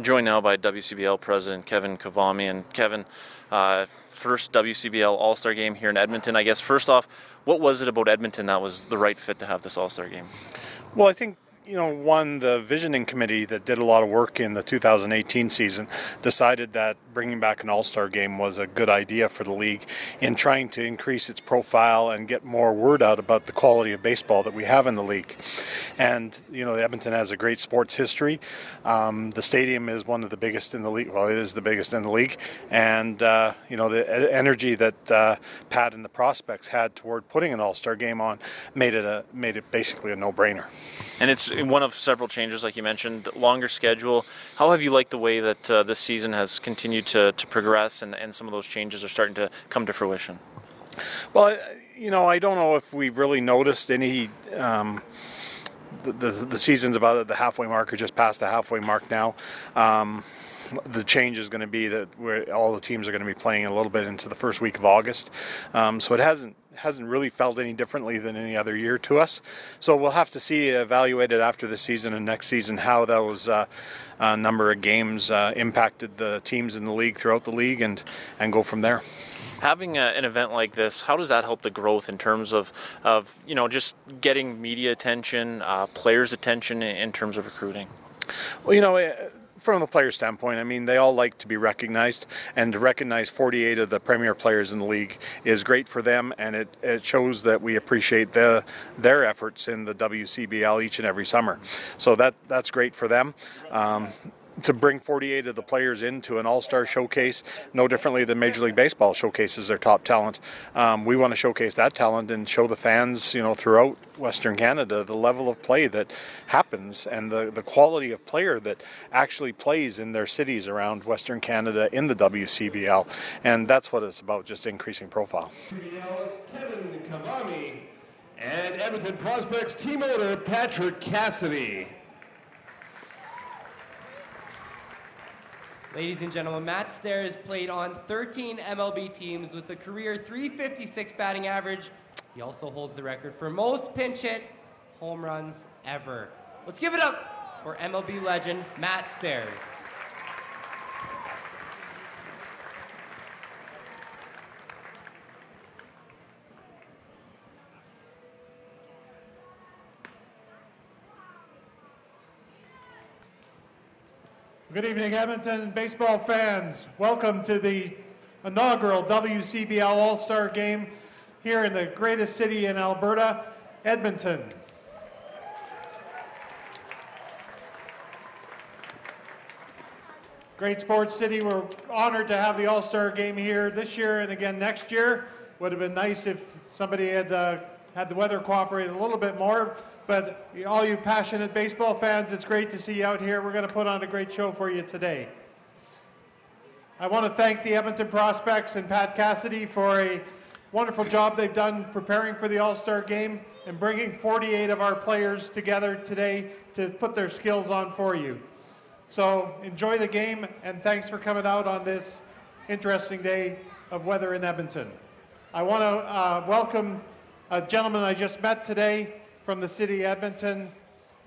joined now by WCBL President Kevin Kavami. And Kevin, first WCBL All-Star game here in Edmonton. I guess first off, what was it about Edmonton that was the right fit to have this All-Star game? Well, I think, the visioning committee that did a lot of work in the 2018 season decided that bringing back an All-Star game was a good idea for the league in trying to increase its profile and get more word out about the quality of baseball that we have in the league. And, Edmonton has a great sports history. The stadium is one of the biggest in the league. Well, it is the biggest in the league. And, the energy that Pat and the prospects had toward putting an All-Star game on made it basically a no-brainer. And it's one of several changes, like you mentioned, longer schedule. How have you liked the way that this season has continued to progress and some of those changes are starting to come to fruition? Well, I don't know if we've really noticed any. The season's about at the halfway mark or just past the halfway mark now. The change is going to be that all the teams are going to be playing a little bit into the first week of August. So it hasn't really felt any differently than any other year to us. So we'll have to see, evaluated after the season and next season, how those number of games impacted the teams in the league throughout the league and go from there. Having an event like this, how does that help the growth in terms of just getting media attention, players' attention in terms of recruiting? Well, from the player standpoint, they all like to be recognized, and to recognize 48 of the premier players in the league is great for them, and it shows that we appreciate their efforts in the WCBL each and every summer. So that's great for them. To bring 48 of the players into an All-Star showcase, no differently than Major League Baseball showcases their top talent. We want to showcase that talent and show the fans, throughout Western Canada, the level of play that happens and the quality of player that actually plays in their cities around Western Canada in the WCBL. And that's what it's about, just increasing profile. Kevin Kavami and Edmonton Prospects team owner Patrick Cassidy. Ladies and gentlemen, Matt Stairs played on 13 MLB teams with a career .356 batting average. He also holds the record for most pinch hit home runs ever. Let's give it up for MLB legend Matt Stairs. Good evening, Edmonton baseball fans. Welcome to the inaugural WCBL All-Star Game here in the greatest city in Alberta, Edmonton. Great sports city. We're honored to have the All-Star Game here this year and again next year. Would have been nice if somebody had had the weather cooperate a little bit more. But all you passionate baseball fans, it's great to see you out here. We're going to put on a great show for you today. I want to thank the Edmonton Prospects and Pat Cassidy for a wonderful job they've done preparing for the All-Star Game and bringing 48 of our players together today to put their skills on for you. So enjoy the game, and thanks for coming out on this interesting day of weather in Edmonton. I want to welcome a gentleman I just met today from the city of Edmonton,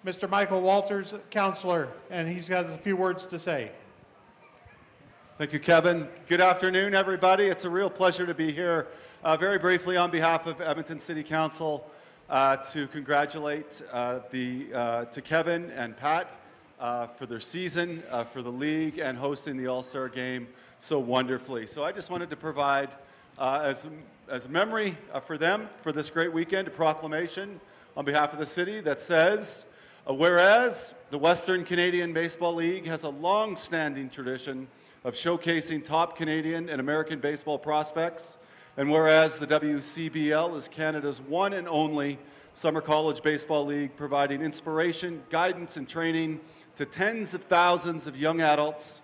Mr. Michael Walters, councillor, and he's got a few words to say. Thank you, Kevin. Good afternoon, everybody. It's a real pleasure to be here. Very briefly, on behalf of Edmonton City Council, to congratulate to Kevin and Pat for their season, for the league, and hosting the All-Star Game so wonderfully. So I just wanted to provide, as a memory for them, for this great weekend, a proclamation on behalf of the city that says, whereas the Western Canadian Baseball League has a long-standing tradition of showcasing top Canadian and American baseball prospects, and whereas the WCBL is Canada's one and only summer college baseball league, providing inspiration, guidance, and training to tens of thousands of young adults,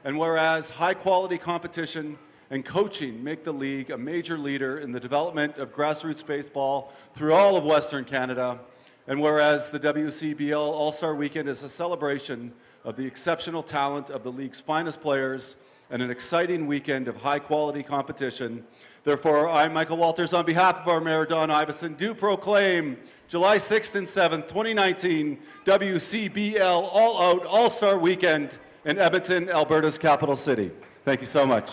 and whereas high-quality competition and coaching make the league a major leader in the development of grassroots baseball through all of Western Canada, and whereas the WCBL All-Star Weekend is a celebration of the exceptional talent of the league's finest players and an exciting weekend of high-quality competition, therefore, I, Michael Walters, on behalf of our Mayor, Don Iveson, do proclaim July 6th and 7th, 2019, WCBL All-Out All-Star Weekend in Edmonton, Alberta's capital city. Thank you so much.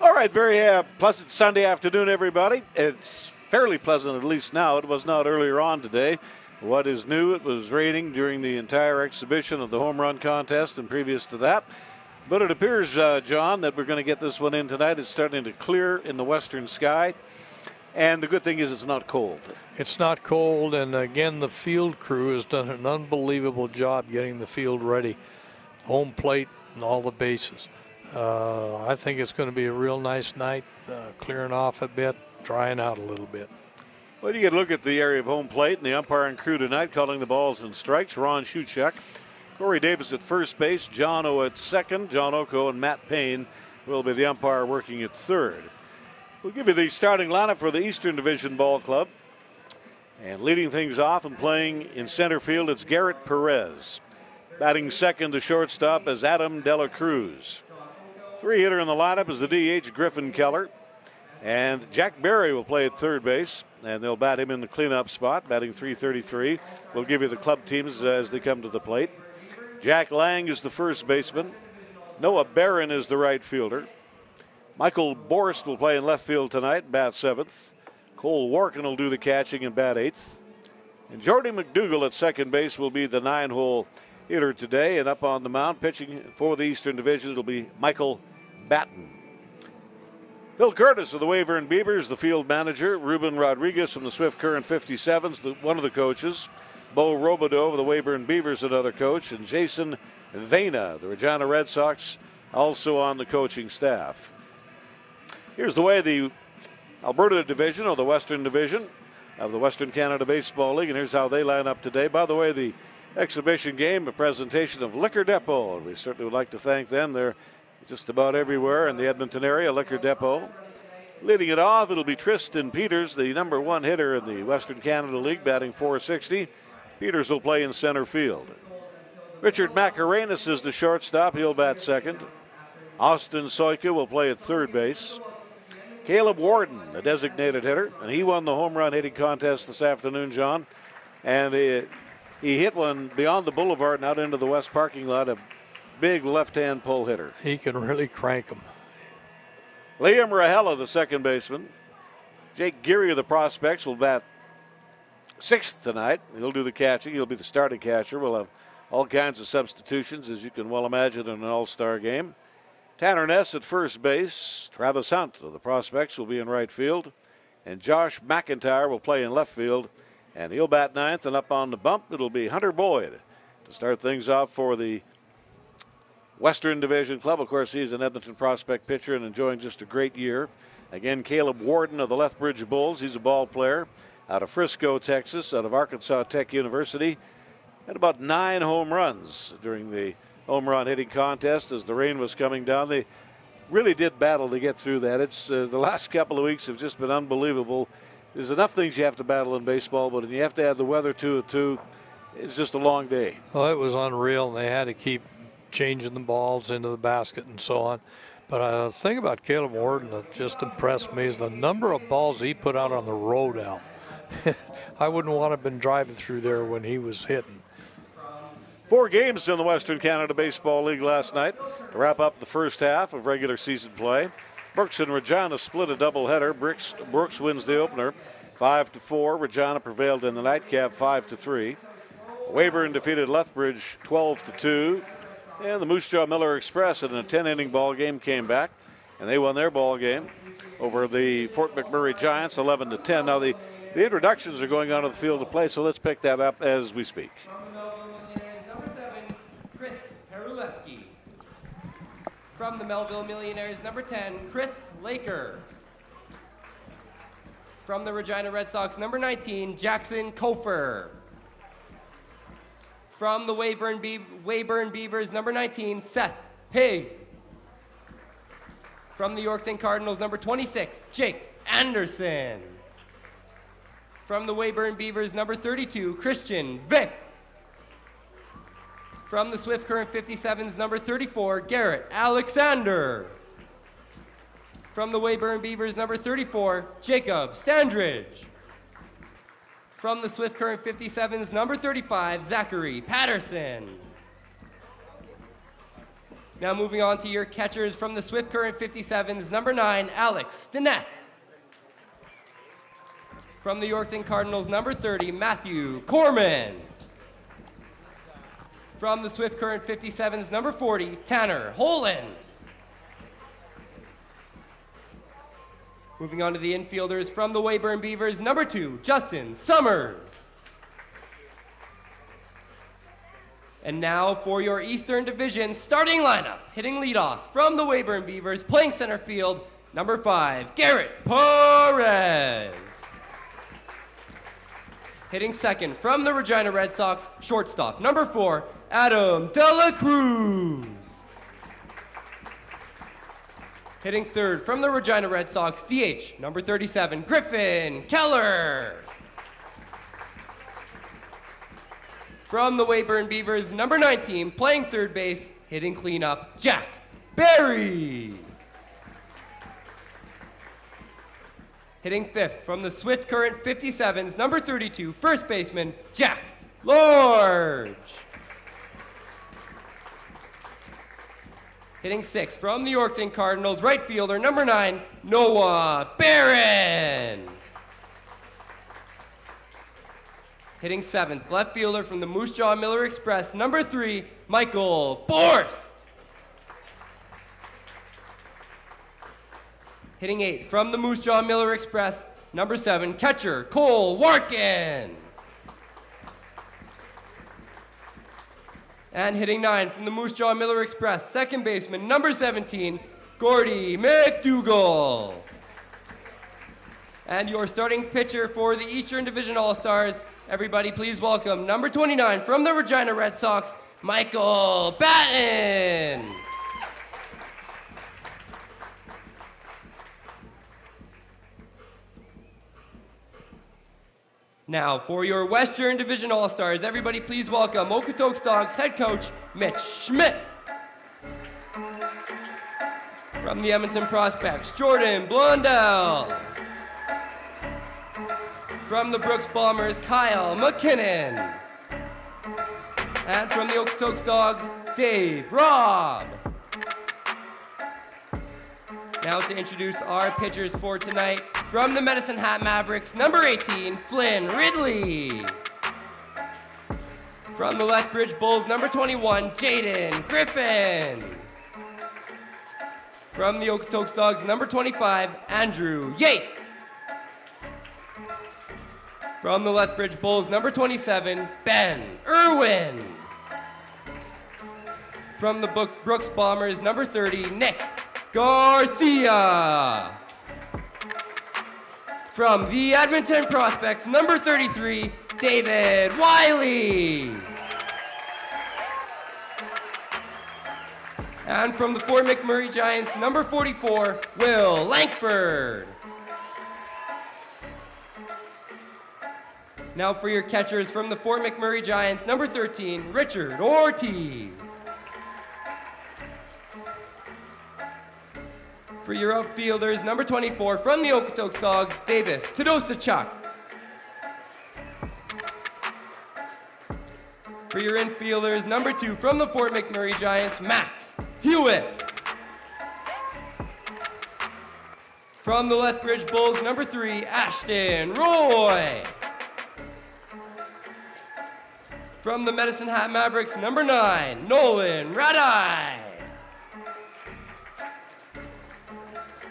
All right, very pleasant Sunday afternoon, everybody. It's fairly pleasant, at least now. It was not earlier on today. What is new, it was raining during the entire exhibition of the home run contest and previous to that. But it appears, John, that we're going to get this one in tonight. It's starting to clear in the western sky. And the good thing is it's not cold. It's not cold, and again, the field crew has done an unbelievable job getting the field ready. Home plate and all the bases. I think it's going to be a real nice night, clearing off a bit, drying out a little bit. Well, you get a look at the area of home plate and the umpiring crew tonight calling the balls and strikes. Ron Shuchek, Corey Davis at first base, John O at second. John Oko and Matt Payne will be the umpire working at third. We'll give you the starting lineup for the Eastern Division Ball Club. And leading things off and playing in center field, it's Gerrit Perez. Batting second to shortstop is Adam Dela Cruz. Three-hitter in the lineup is the DH, Griffin Keller. And Jack Berry will play at third base, and they'll bat him in the cleanup spot, batting .333. We'll give you the club teams as they come to the plate. Jack Lang is the first baseman. Noah Barron is the right fielder. Michael Borst will play in left field tonight, bat seventh. Cole Warkin will do the catching and bat eighth. And Jordy Mcdougald at second base will be the 9-hole hitter today. And up on the mound, pitching for the Eastern Division, it'll be Michael Batten. Phil Curtis of the Weyburn Beavers, the field manager. Ruben Rodriguez from the Swift Current 57s, one of the coaches. Bo Robideau of the Weyburn Beavers, another coach. And Jason Vena, the Regina Red Sox, also on the coaching staff. Here's the way the Alberta division, or the Western division of the Western Canada Baseball League, and here's how they line up today. By the way, the exhibition game, a presentation of Liquor Depot. We certainly would like to thank them. They're just about everywhere in the Edmonton area, Liquor Depot. Leading it off, it'll be Tristan Peters, the number one hitter in the Western Canada League, batting .460. Peters will play in center field. Richard Macarenas is the shortstop. He'll bat second. Austin Soika will play at third base. Caleb Warden, the designated hitter, and he won the home run hitting contest this afternoon, John. And he hit one beyond the boulevard and out into the west parking lot, a big left-hand pull hitter. He can really crank them. Liam Rahela, the second baseman. Jake Geary of the Prospects will bat sixth tonight. He'll do the catching. He'll be the starting catcher. We'll have all kinds of substitutions, as you can well imagine, in an all-star game. Tanner Ness at first base. Travis Hunt of the Prospects will be in right field. And Josh McIntyre will play in left field. And he'll bat ninth, and up on the bump, it'll be Hunter Boyd to start things off for the Western Division Club. Of course, he's an Edmonton Prospect pitcher and enjoying just a great year. Again, Caleb Warden of the Lethbridge Bulls. He's a ball player out of Frisco, Texas, out of Arkansas Tech University. Had about 9 home runs during the home run hitting contest as the rain was coming down. They really did battle to get through that. It's the last couple of weeks have just been unbelievable. There's enough things you have to battle in baseball, but when you have to add the weather to it too, it's just a long day. Well, it was unreal, and they had to keep changing the balls into the basket and so on. But the thing about Caleb Warden that just impressed me is the number of balls he put out on the road, Al. I wouldn't want to have been driving through there when he was hitting. 4 games in the Western Canada Baseball League last night to wrap up the first half of regular season play. Brooks and Regina split a doubleheader. Brooks wins the opener 5-4. Regina prevailed in the nightcap 5-3. Weyburn defeated Lethbridge 12-2. And the Moose Jaw Miller Express in a 10-inning ball game came back, and they won their ball game over the Fort McMurray Giants 11-10. Now the introductions are going on to the field of play, so let's pick that up as we speak. From the Melville Millionaires, number 10, Chris Laker. From the Regina Red Sox, number 19, Jackson Kofer. From the Weyburn Beavers, number 19, Seth Haig. From the Yorkton Cardinals, number 26, Jake Anderson. From the Weyburn Beavers, number 32, Christian Vick. From the Swift Current 57s, number 34, Garrett Alexander. From the Weyburn Beavers, number 34, Jacob Standridge. From the Swift Current 57s, number 35, Zachary Patterson. Now moving on to your catchers from the Swift Current 57s, number 9, Alex Stinnett. From the Yorkton Cardinals, number 30, Matthew Corman. From the Swift Current 57s, number 40, Tanner Holland. Moving on to the infielders from the Weyburn Beavers, number 2, Justin Summers. And now for your Eastern Division starting lineup, hitting leadoff from the Weyburn Beavers, playing center field, number 5, Gerrit Perez. Hitting second from the Regina Red Sox, shortstop, number 4, Adam Dela Cruz. Hitting third from the Regina Red Sox, DH, number 37, Griffin Keller. From the Weyburn Beavers, number 19, playing third base, hitting cleanup, Jack Barry. Hitting fifth from the Swift Current 57s, number 32, first baseman, Jack Large. Hitting sixth from the Yorkton Cardinals, right fielder, number 9, Noah Barron. Hitting seventh, left fielder from the Moose Jaw Miller Express, number 3, Michael Borst. Hitting eighth from the Moose Jaw Miller Express, number 7, catcher Cole Warkin. And hitting 9 from the Moose Jaw Miller Express, second baseman, number 17, Gordy Mcdougald. And your starting pitcher for the Eastern Division All-Stars, everybody please welcome number 29 from the Regina Red Sox, Michael Batten. Now, for your Western Division All-Stars, everybody please welcome Okotoks Dogs head coach, Mitch Schmidt. From the Edmonton Prospects, Jordan Blondell. From the Brooks Bombers, Kyle McKinnon. And from the Okotoks Dogs, Dave Robb. Now to introduce our pitchers for tonight, from the Medicine Hat Mavericks, number 18, Flynn Ridley. From the Lethbridge Bulls, number 21, Jaden Griffin. From the Okotoks Dogs, number 25, Andrew Yates. From the Lethbridge Bulls, number 27, Ben Irwin. From the Brooks Bombers, number 30, Nick Garcia. From the Edmonton Prospects, number 33, David Wiley. And from the Fort McMurray Giants, number 44, Will Langford. Now for your catchers from the Fort McMurray Giants, number 13, Richard Ortiz. For your outfielders, number 24, from the Okotoks Dogs, Davis Tadosachuk. For your infielders, number 2, from the Fort McMurray Giants, Max Hewitt. From the Lethbridge Bulls, number 3, Ashton Roy. From the Medicine Hat Mavericks, number 9, Nolan Radai.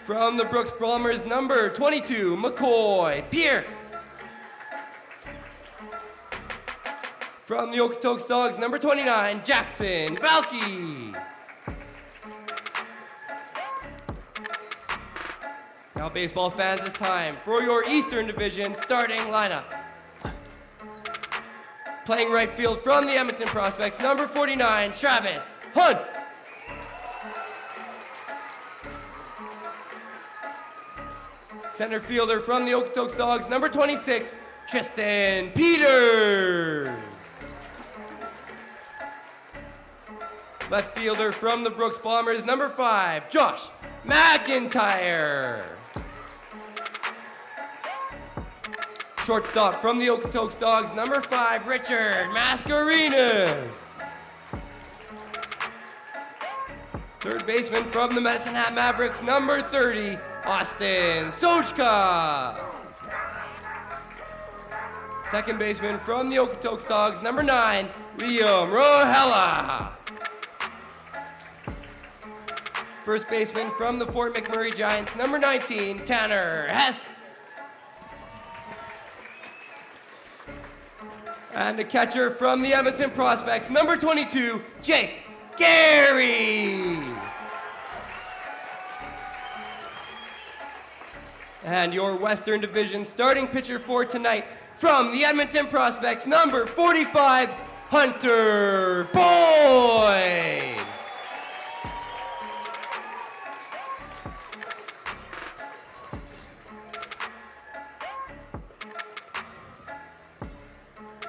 From the Brooks Bombers, number 22, McCoy Pierce. From the Okotoks Dogs, number 29, Jackson Balke. Now, baseball fans, it's time for your Eastern Division starting lineup. Playing right field from the Edmonton Prospects, number 49, Travis Hunt. Center fielder from the Okotoks Dogs, number 26, Tristan Peters. Left fielder from the Brooks Bombers, number 5, Josh McIntyre. Shortstop from the Okotoks Dogs, number 5, Richard Mascarenas. Third baseman from the Medicine Hat Mavericks, number 30, Austin Sochka. Second baseman from the Okotoks Dogs, number 9, Liam Rohella. First baseman from the Fort McMurray Giants, number 19, Tanner Hess. And the catcher from the Edmonton Prospects, number 22, Jake Gary. And your Western Division starting pitcher for tonight from the Edmonton Prospects, number 45, Hunter Boyd.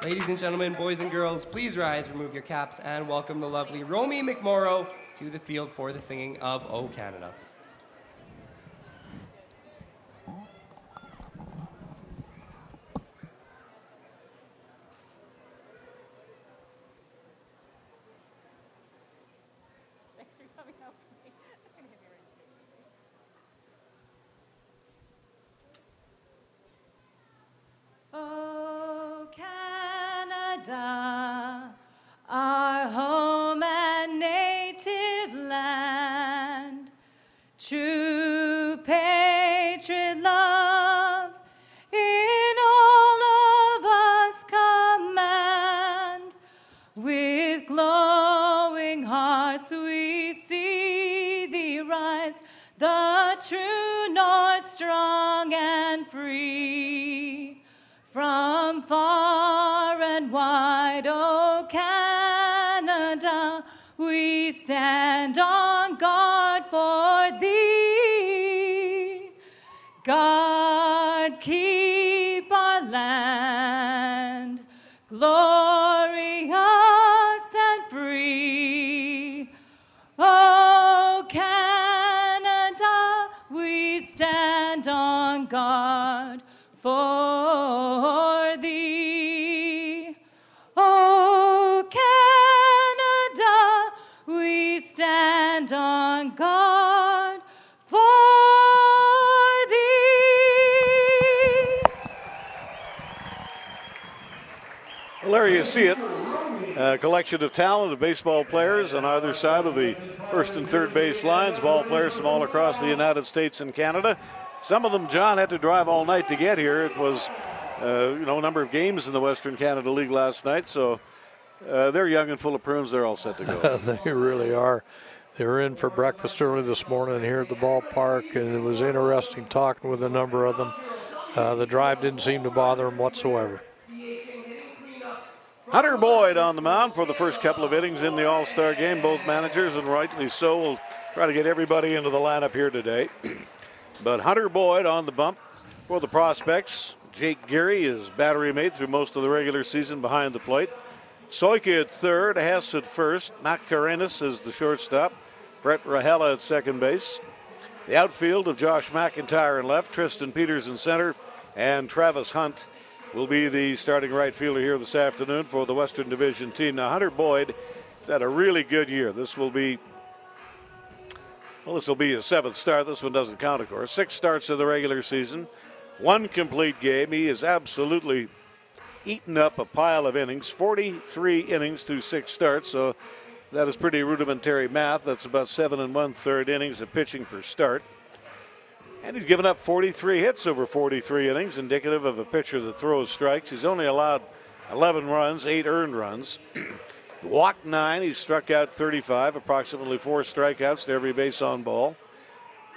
Ladies and gentlemen, boys and girls, please rise, remove your caps, and welcome the lovely Romy McMorrow to the field for the singing of O Canada. Thanks for coming out with me. That's gonna hit me right in the face. Oh, Canada, our home and native land, true patriot love in all of us command. With glowing hearts we see thee rise, the true north strong and free. From far and wide, O Canada, we stand on guard for thee. God, keep our land glorious and free. O Canada, we stand on guard for thee. O Canada, we stand on guard for thee. Well, there you see it. A collection of talented baseball players on either side of the first and third base lines, ball players from all across the United States and Canada. Some of them, John, had to drive all night to get here. It was, a number of games in the Western Canada League last night, so they're young and full of prunes. They're all set to go. They really are. They were in for breakfast early this morning here at the ballpark, and it was interesting talking with a number of them. The drive didn't seem to bother them whatsoever. Hunter Boyd on the mound for the first couple of innings in the All-Star game. Both managers, and rightly so, will try to get everybody into the lineup here today. But Hunter Boyd on the bump for the Prospects. Jake Gary is battery mate through most of the regular season behind the plate. Soika at third, Hess at first. Matt Karenas is the shortstop. Brett Rahela at second base. The outfield of Josh McIntyre in left, Tristan Peters in center, and Travis Hunt will be the starting right fielder here this afternoon for the Western Division team. Now, Hunter Boyd has had a really good year. This will be his seventh start. This one doesn't count, of course. 6 starts in the regular season, 1 complete game. He has absolutely eaten up a pile of innings, 43 innings through 6 starts. So that is pretty rudimentary math. That's about 7 1/3 innings of pitching per start. And he's given up 43 hits over 43 innings, indicative of a pitcher that throws strikes. He's only allowed 11 runs, 8 earned runs. Walked 9, he's struck out 35, approximately 4 strikeouts to every base on ball.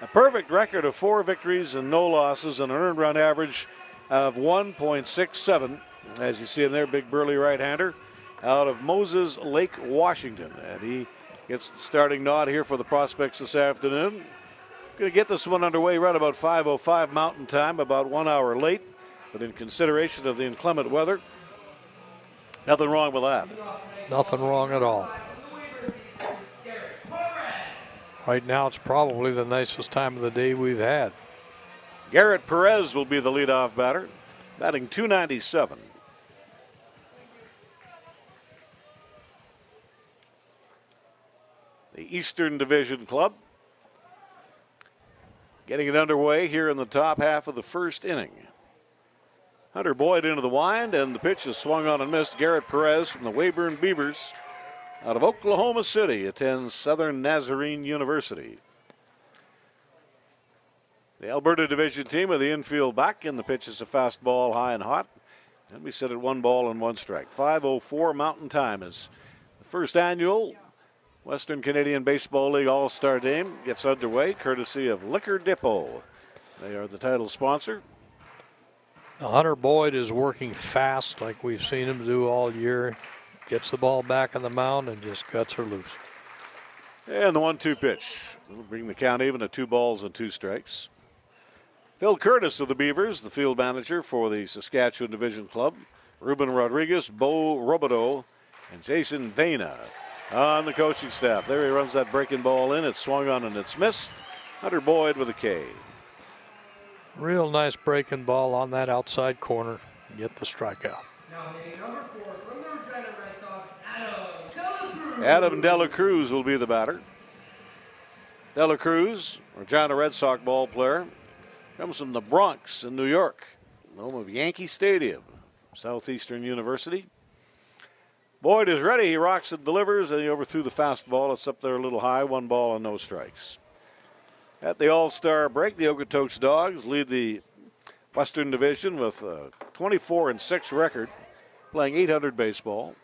A perfect record of 4 victories and no losses, and an earned run average of 1.67 As you see him there, big burly right-hander out of Moses Lake, Washington. And he gets the starting nod here for the Prospects this afternoon. Going to get this one underway right about 5:05 Mountain Time, about 1 hour late. But in consideration of the inclement weather, nothing wrong with that. Nothing wrong at all. Right now, it's probably the nicest time of the day we've had. Gerrit Perez will be the leadoff batter, batting .297. The Eastern Division club getting it underway here in the top half of the first inning. Hunter Boyd into the wind, and the pitch is swung on and missed. Gerrit Perez from the Weyburn Beavers out of Oklahoma City attends Southern Nazarene University. The Alberta Division team with the infield back, and the pitch is a fastball high and hot. And we sit at 1 ball and 1 strike. 5:04 Mountain Time is the first annual Western Canadian Baseball League All-Star Game gets underway, courtesy of Liquor Depot. They are the title sponsor. Hunter Boyd is working fast like we've seen him do all year. Gets the ball back on the mound and just cuts her loose. And the 1-2 pitch will bring the count even at 2 balls and 2 strikes. Phil Curtis of the Beavers, the field manager for the Saskatchewan Division Club. Ruben Rodriguez, Bo Robideau, and Jason Vena on the coaching staff. There he runs that breaking ball in. It's swung on and it's missed. Hunter Boyd with a K. Real nice breaking ball on that outside corner. Get the strikeout. Adam Dela Cruz will be the batter. Dela Cruz, Regina Red Sox ball player, comes from the Bronx in New York, home of Yankee Stadium, Southeastern University. Boyd is ready. He rocks and delivers, and he overthrew the fastball. It's up there a little high. 1 ball and no strikes. At the All-Star break, the Okotoks Dogs lead the Western Division with a 24-6 record, playing .800 baseball.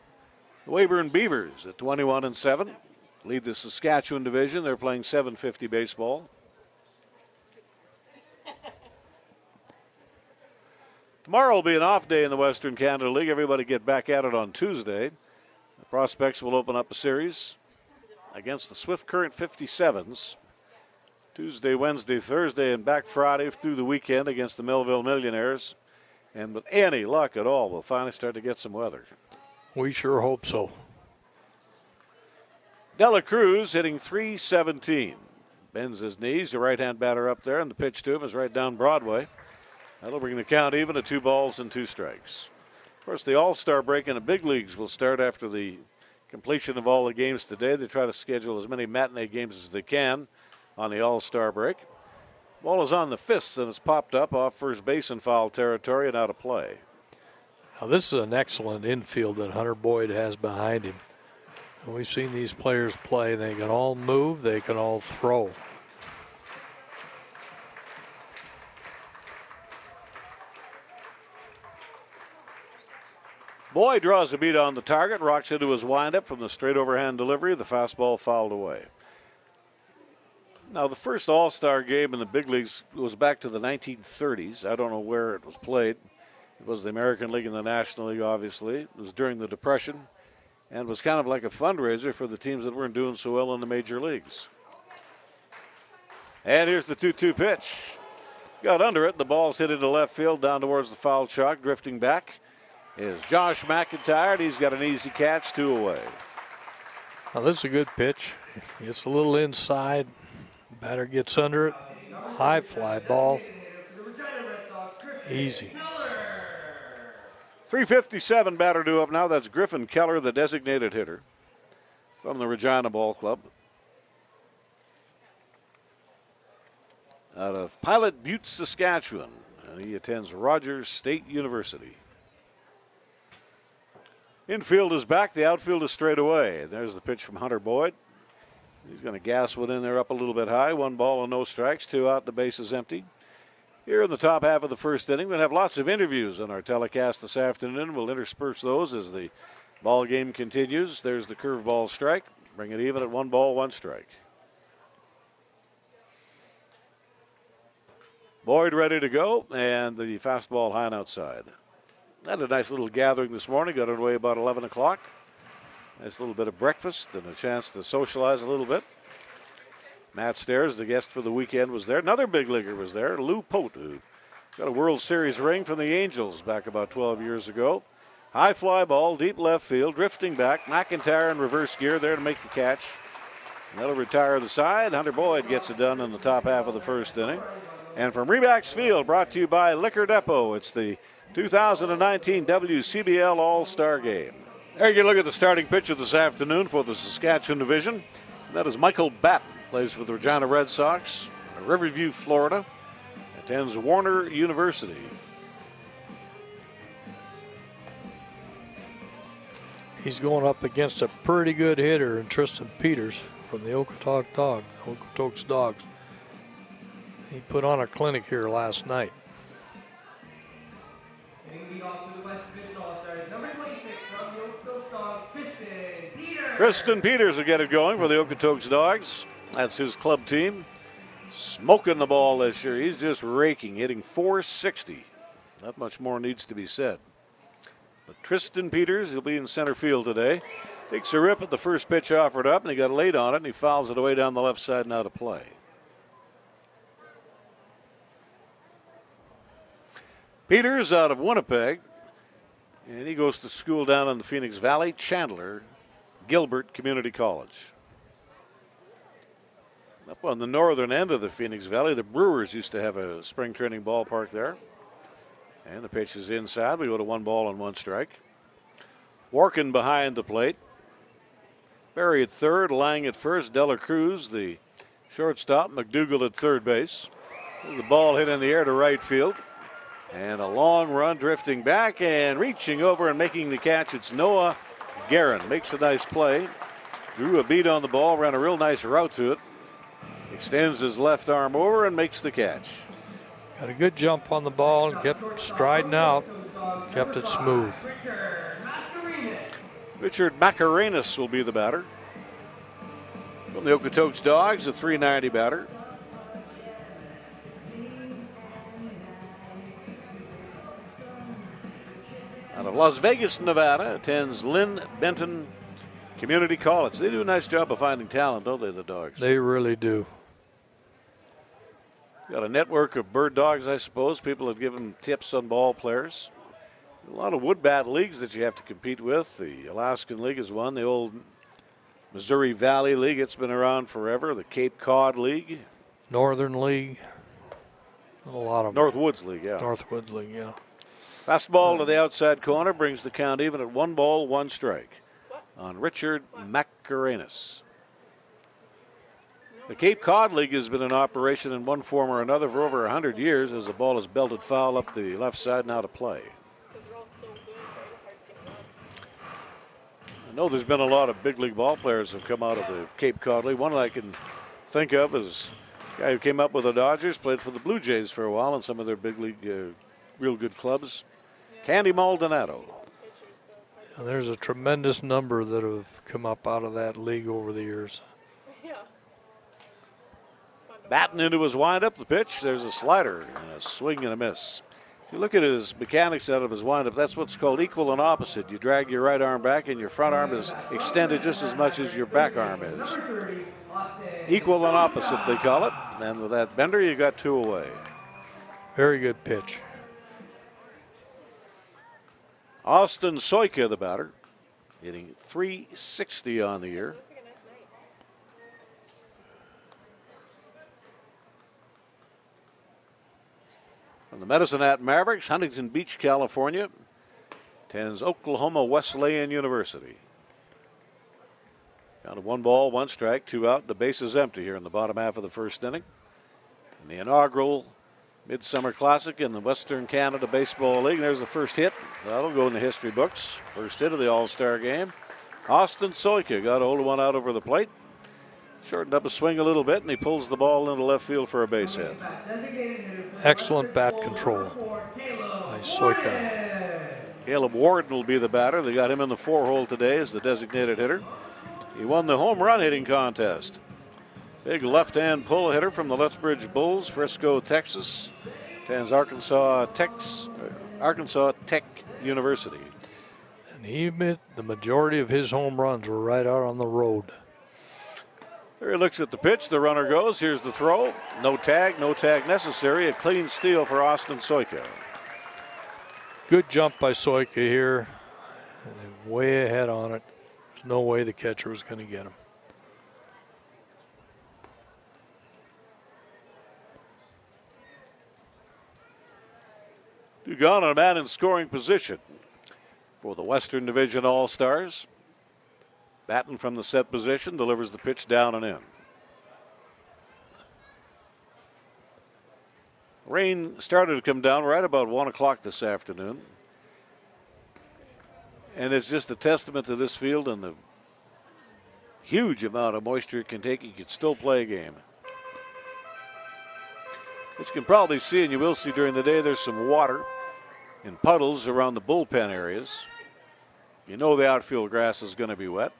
The Weyburn Beavers at 21-7 lead the Saskatchewan Division. They're playing .750 baseball. Tomorrow will be an off day in the Western Canada League. Everybody get back at it on Tuesday. The Prospects will open up a series against the Swift Current 57s. Tuesday, Wednesday, Thursday, and back Friday through the weekend against the Melville Millionaires. And with any luck at all, we'll finally start to get some weather. We sure hope so. Dela Cruz hitting .317. Bends his knees, the right-hand batter up there, and the pitch to him is right down Broadway. That'll bring the count even at 2 balls and 2 strikes. Of course, the All-Star break in the big leagues will start after the completion of all the games today. They try to schedule as many matinee games as they can on the All-Star break. Ball is on the fists, and it's popped up off first base in foul territory and out of play. Now, this is an excellent infield that Hunter Boyd has behind him. And we've seen these players play. They can all move. They can all throw. Boyd draws a beat on the target, rocks into his windup from the straight overhand delivery. The fastball fouled away. Now, the first All-Star game in the big leagues goes back to the 1930s. I don't know where it was played. It was the American League and the National League, obviously. It was during the Depression and was kind of like a fundraiser for the teams that weren't doing so well in the major leagues. And here's the 2-2 pitch. Got under it. The ball's hit into left field down towards the foul chalk. Drifting back is Josh McIntyre. He's got an easy catch, 2 away. Now, this is a good pitch. It's a little inside. Batter gets under it. High fly ball. Easy. 3:57 batter due up now. That's Griffin Keller, the designated hitter from the Regina Ball Club. Out of Pilot Butte, Saskatchewan. And he attends Rogers State University. Infield is back. The outfield is straight away. There's the pitch from Hunter Boyd. He's going to gas one in there up a little bit high. 1 ball and no strikes. 2 out. The base is empty. Here in the top half of the first inning, we'll have lots of interviews on our telecast this afternoon. We'll intersperse those as the ball game continues. There's the curveball strike. Bring it even at 1 ball, 1 strike. Boyd ready to go, and the fastball high and outside. Had a nice little gathering this morning. Got underway about 11 o'clock. Nice little bit of breakfast and a chance to socialize a little bit. Matt Stairs, the guest for the weekend, was there. Another big leaguer was there, Lou Pote, who got a World Series ring from the Angels back about 12 years ago. High fly ball, deep left field, drifting back. McIntyre in reverse gear there to make the catch. And that'll retire the side. Hunter Boyd gets it done in the top half of the first inning. And from Rebacks Field, brought to you by Liquor Depot, it's the 2019 WCBL All-Star Game. There you can look at the starting pitcher this afternoon for the Saskatchewan division. And that is Michael Batten. Plays for the Regina Red Sox, Riverview, Florida. Attends Warner University. He's going up against a pretty good hitter in Tristan Peters from the Okotoks Dogs. He put on a clinic here last night. Tristan Peters will get it going for the Okotoks Dogs. That's his club team. Smoking the ball this year. He's just raking, hitting .460. Not much more needs to be said. But Tristan Peters, he'll be in center field today. Takes a rip at the first pitch offered up, and he got late on it, and he fouls it away down the left side and out of play. Peters out of Winnipeg, and he goes to school down in the Phoenix Valley, Chandler Gilbert Community College. Up on the northern end of the Phoenix Valley, the Brewers used to have a spring training ballpark there. And the pitch is inside. We go to 1 ball and 1 strike. Warkin behind the plate. Barry at third, Lang at first, Dela Cruz, the shortstop, Mcdougald at third base. There's the ball hit in the air to right field. And a long run drifting back and reaching over and making the catch. It's Noah Guerin. Makes a nice play. Drew a beat on the ball, ran a real nice route to it. Extends his left arm over and makes the catch. Got a good jump on the ball and kept striding out. Kept it smooth. Richard Macarenas will be the batter. From the Okotoks Dogs, a .390 batter. Out of Las Vegas, Nevada, attends Lynn Benton Community College. They do a nice job of finding talent, don't they, the Dogs? They really do. Got a network of bird dogs, I suppose. People have given tips on ball players. A lot of wood bat leagues that you have to compete with. The Alaskan League is one. The old Missouri Valley League, it's been around forever. The Cape Cod League. Northern League. A lot of Northwoods League, yeah. Northwoods League, yeah. Fastball to the outside corner brings the count even at 1 ball, 1 strike on Richard Macarenas. The Cape Cod League has been in operation in one form or another for over 100 years as the ball is belted foul up the left side and out of play. I know there's been a lot of big league ball players have come out of the Cape Cod League. One I can think of is a guy who came up with the Dodgers, played for the Blue Jays for a while in some of their big league, real good clubs. Candy Maldonado. And there's a tremendous number that have come up out of that league over the years. Batting into his windup, the pitch, there's a slider and a swing and a miss. If you look at his mechanics out of his windup, that's what's called equal and opposite. You drag your right arm back and your front arm is extended just as much as your back arm is. Equal and opposite, they call it. And with that bender, you got 2 away. Very good pitch. Austin Soika, the batter, hitting .360 on the year. From the Medicine Hat Mavericks, Huntington Beach, California, attends Oklahoma Wesleyan University. Down to 1 ball, 1 strike, 2 out. The base is empty here in the bottom half of the first inning. In the inaugural Midsummer Classic in the Western Canada Baseball League. There's the first hit. That'll go in the history books. First hit of the All-Star game. Austin Soika got a hold of one out over the plate. Shortened up a swing a little bit, and he pulls the ball into left field for a base hit. Excellent bat control by Soika. Caleb Warden will be the batter. They got him in the 4-hole today as the designated hitter. He won the home run hitting contest. Big left-hand pull hitter from the Lethbridge Bulls, Frisco, Texas. Attends Arkansas Tech University. And the majority of his home runs were right out on the road. There he looks at the pitch. The runner goes. Here's the throw. No tag necessary. A clean steal for Austin Soika. Good jump by Soika here. And way ahead on it. There's no way the catcher was going to get him. Dugan, a man in scoring position for the Western Division All-Stars. Batten from the set position delivers the pitch down and in. Rain started to come down right about 1 o'clock this afternoon. And it's just a testament to this field and the huge amount of moisture it can take. You can still play a game. As you can probably see, and you will see during the day, there's some water in puddles around the bullpen areas. You know the outfield grass is going to be wet.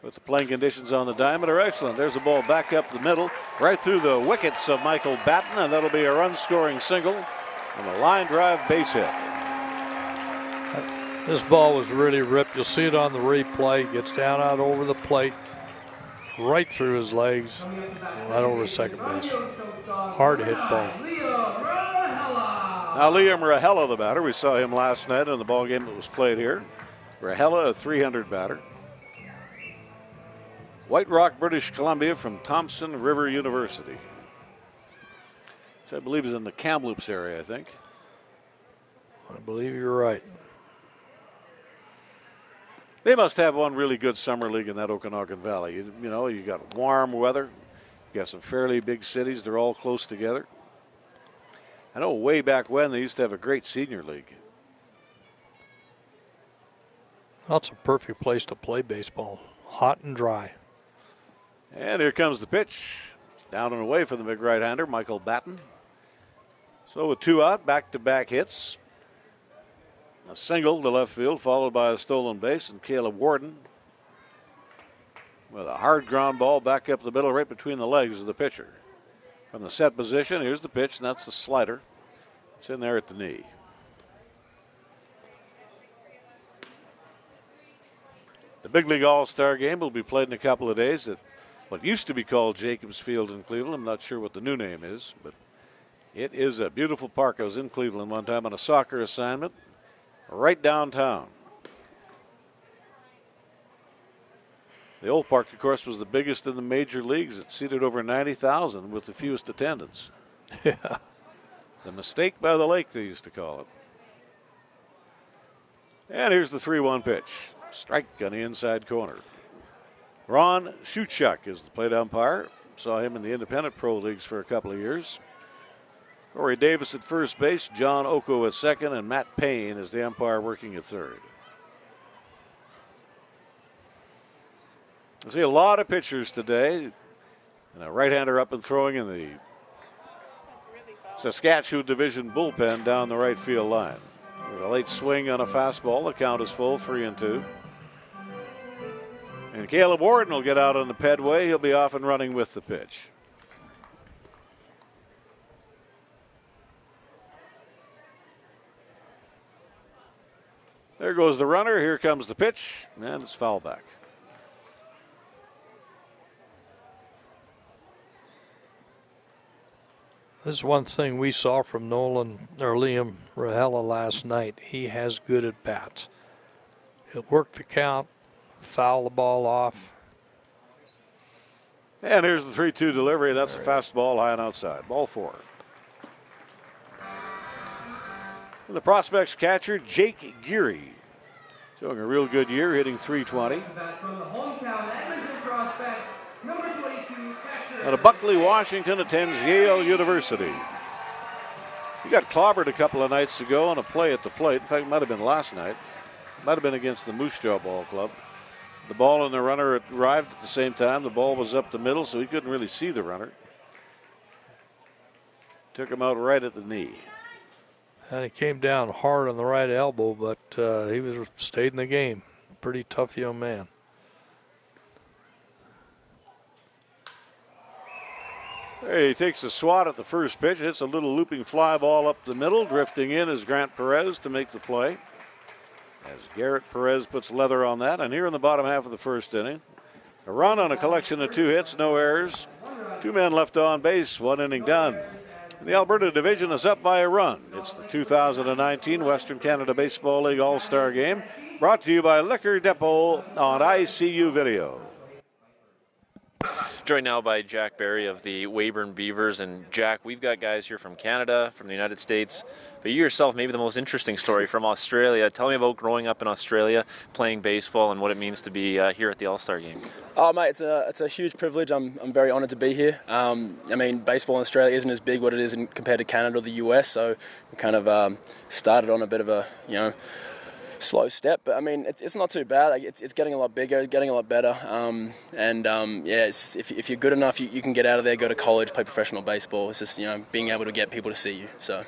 But the playing conditions on the diamond are excellent. There's a ball back up the middle, right through the wickets of Michael Batten, and that'll be a run-scoring single and a line drive base hit. This ball was really ripped. You'll see it on the replay. Gets down out over the plate, right through his legs, right over second base. Hard hit ball. Now Liam Rahela, the batter. We saw him last night in the ball game that was played here. Rahela, a 300 batter. White Rock, British Columbia, from Thompson River University. So I believe is in the Kamloops area, I think. I believe you're right. They must have one really good summer league in that Okanagan Valley. You know, you got warm weather. You got some fairly big cities. They're all close together. I know way back when they used to have a great senior league. That's a perfect place to play baseball. Hot and dry. And here comes the pitch. Down and away for the big right-hander, Michael Batten. So with 2 out, back-to-back hits. A single to left field, followed by a stolen base, and Caleb Warden with a hard ground ball back up the middle, right between the legs of the pitcher. From the set position, here's the pitch, and that's the slider. It's in there at the knee. The Big League All-Star Game will be played in a couple of days at what used to be called Jacobs Field in Cleveland. I'm not sure what the new name is, but it is a beautiful park. I was in Cleveland one time on a soccer assignment right downtown. The old park, of course, was the biggest in the major leagues. It seated over 90,000 with the fewest attendance. Yeah. The mistake by the lake, they used to call it. And here's the 3-1 pitch. Strike on the inside corner. Ron Schuchuk is the plate umpire. Saw him in the independent pro leagues for a couple of years. Corey Davis at first base, John Oko at second, and Matt Payne is the umpire working at third. I see a lot of pitchers today. And a right-hander up and throwing in the Saskatchewan Division bullpen down the right field line. With a late swing on a fastball, the count is full, 3-2. And Caleb Warden will get out on the pedway. He'll be off and running with the pitch. There goes the runner. Here comes the pitch, and it's foul back. This is one thing we saw from Liam Rahela last night. He has good at bats. He'll work the count, foul the ball off. And here's the 3-2 delivery. That's a fastball high and outside. Ball 4. And the Prospects catcher, Jake Geary, showing a real good year, hitting .320. Out of Buckley, Washington, attends Yale University. He got clobbered a couple of nights ago on a play at the plate. In fact, it might have been last night. Might have been against the Moose Jaw Ball Club. The ball and the runner arrived at the same time. The ball was up the middle, so he couldn't really see the runner. Took him out right at the knee. And he came down hard on the right elbow, but he stayed in the game. Pretty tough young man. He takes a swat at the first pitch. It's a little looping fly ball up the middle. Drifting in is Gerrit Perez to make the play. As Gerrit Perez puts leather on that. And here in the bottom half of the first inning, a run on a collection of 2 hits, no errors. 2 men left on base, 1 inning done. The Alberta division is up by a run. It's the 2019 Western Canada Baseball League All-Star Game, brought to you by Liquor Depot on ICU Video. Joined now by Jack Barry of the Weyburn Beavers. And Jack, we've got guys here from Canada, from the United States, but you yourself, maybe the most interesting story from Australia. Tell me about growing up in Australia, playing baseball, and what it means to be here at the All-Star Game. Oh, mate, it's a huge privilege. I'm very honoured to be here. I mean, baseball in Australia isn't as big what it is compared to Canada or the US, so we kind of started on a bit of a, slow step, but I mean it's not too bad. Like, it's getting a lot bigger, getting a lot better, if you're good enough, you can get out of there, go to college, play professional baseball. It's just being able to get people to see you. So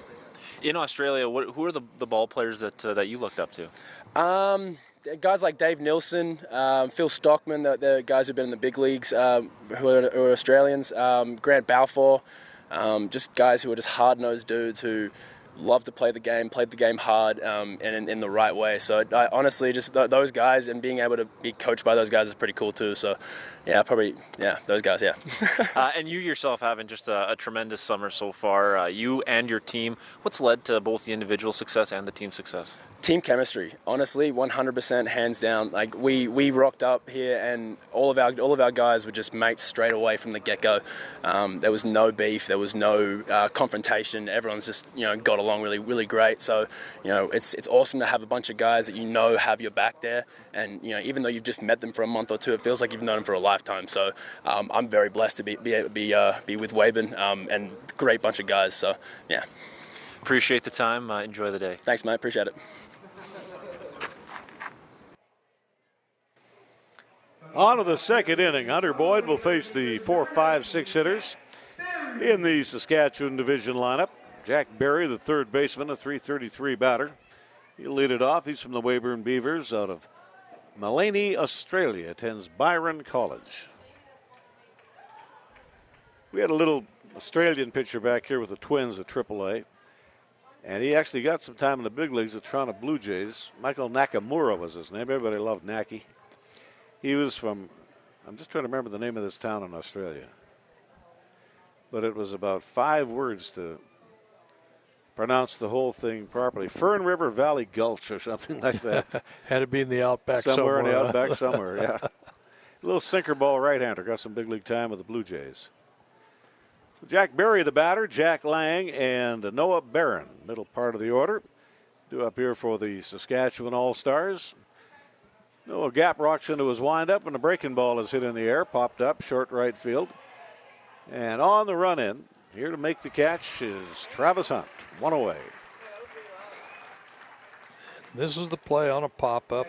in Australia, who are the ball players that you looked up to? Guys like Dave Nilsson, Phil Stockman, the guys who've been in the big leagues, who are Australians, Grant Balfour, just guys who are just hard-nosed dudes who love to play the game, played the game hard, and in the right way. So I honestly, just those guys, and being able to be coached by those guys is pretty cool too. So those guys, yeah. And you yourself having just a tremendous summer so far, you and your team. What's led to both the individual success and the team success? Team chemistry, honestly, 100% hands down. Like we rocked up here, and all of our guys were just mates straight away from the get-go. There was no beef, there was no confrontation. Everyone's just got along really, really great. So it's awesome to have a bunch of guys that have your back there, and even though you've just met them for a month or two, it feels like you've known them for a lifetime. So I'm very blessed to be with Weyburn, and great bunch of guys. So yeah. Appreciate the time. Enjoy the day. Thanks, mate. Appreciate it. On to the second inning. Hunter Boyd will face the 4, 5, 6 hitters in the Saskatchewan division lineup. Jack Barry, the third baseman, a .333 batter. He'll lead it off. He's from the Weyburn Beavers out of Maleny, Australia. Attends Byron College. We had a little Australian pitcher back here with the Twins at AAA. And he actually got some time in the big leagues with Toronto Blue Jays. Michael Nakamura was his name. Everybody loved Naki. He was from, I'm just trying to remember the name of this town in Australia. But it was about 5 words to pronounce the whole thing properly. Fern River Valley Gulch or something like that. Had to be in the outback somewhere. Somewhere in the outback somewhere, yeah. A little sinker ball right-hander. Got some big league time with the Blue Jays. So Jack Barry, the batter, Jack Lang, and Noah Barron, middle part of the order. Due up here for the Saskatchewan All-Stars. Noah Gap rocks into his windup, and a breaking ball is hit in the air, popped up, short right field. And on the run in, here to make the catch is Travis Hunt, 1 away. This is the play on a pop-up.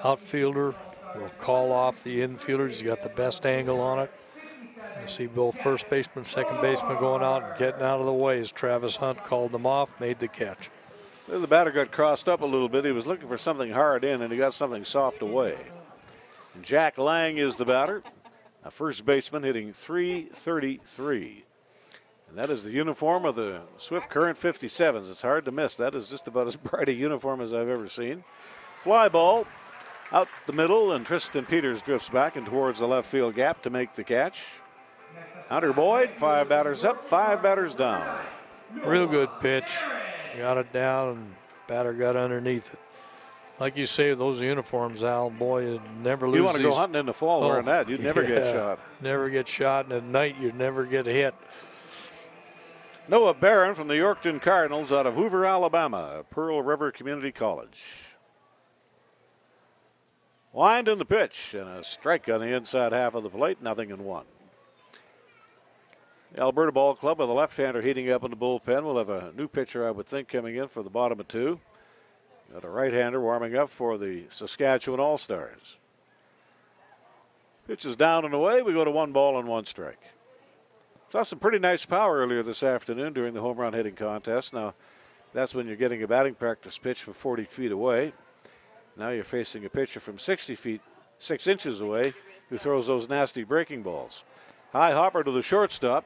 Outfielder will call off the infielder. He's got the best angle on it. You see both first baseman, second baseman going out and getting out of the way as Travis Hunt called them off, made the catch. The batter got crossed up a little bit. He was looking for something hard in, and he got something soft away. And Jack Lang is the batter, a first baseman hitting .333. And that is the uniform of the Swift Current 57s. It's hard to miss. That is just about as bright a uniform as I've ever seen. Fly ball out the middle, and Tristan Peters drifts back and towards the left field gap to make the catch. Hunter Boyd, 5 batters up, 5 batters down. Real good pitch. Got it down, and batter got underneath it. Like you say, those uniforms, Al, boy, you'd never lose. You want to go hunting in the fall wearing that, you'd never get shot. Never get shot, and at night you'd never get hit. Noah Barron from the Yorkton Cardinals out of Hoover, Alabama, Pearl River Community College. Wind in the pitch, and a strike on the inside half of the plate, 0-1. The Alberta Ball Club with a left-hander heating up in the bullpen. We'll have a new pitcher, I would think, coming in for the bottom of 2. Got a right-hander warming up for the Saskatchewan All-Stars. Pitch is down and away. We go to 1 ball and 1 strike. Saw some pretty nice power earlier this afternoon during the home run hitting contest. Now, that's when you're getting a batting practice pitch from 40 feet away. Now you're facing a pitcher from 6 inches away who throws those nasty breaking balls. High hopper to the shortstop.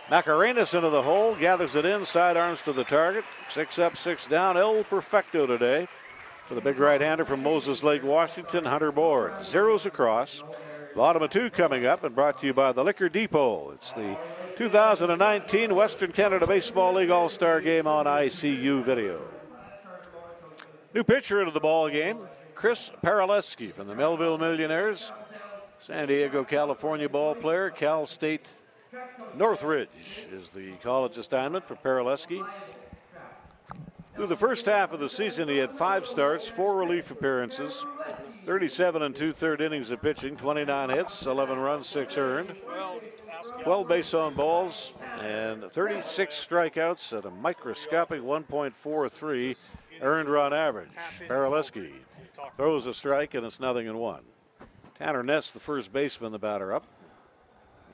Macarenas into the hole, gathers it in, sidearms to the target. 6 up, 6 down. El Perfecto today for the big right-hander from Moses Lake, Washington, Hunter Board. Zeros across. Bottom of 2 coming up and brought to you by the Liquor Depot. It's the 2019 Western Canada Baseball League All-Star Game on ICU Video. New pitcher into the ball game, Chris Paraleski from the Melville Millionaires. San Diego, California ball player. Cal State Northridge is the college assignment for Paraleski. Through the first half of the season, he had 5 starts, 4 relief appearances, 37 and 2/3 innings of pitching, 29 hits, 11 runs, 6 earned, 12 base on balls, and 36 strikeouts at a microscopic 1.43 earned run average. Paraleski throws a strike, and it's 0-1. Tanner Ness, the first baseman, the batter up.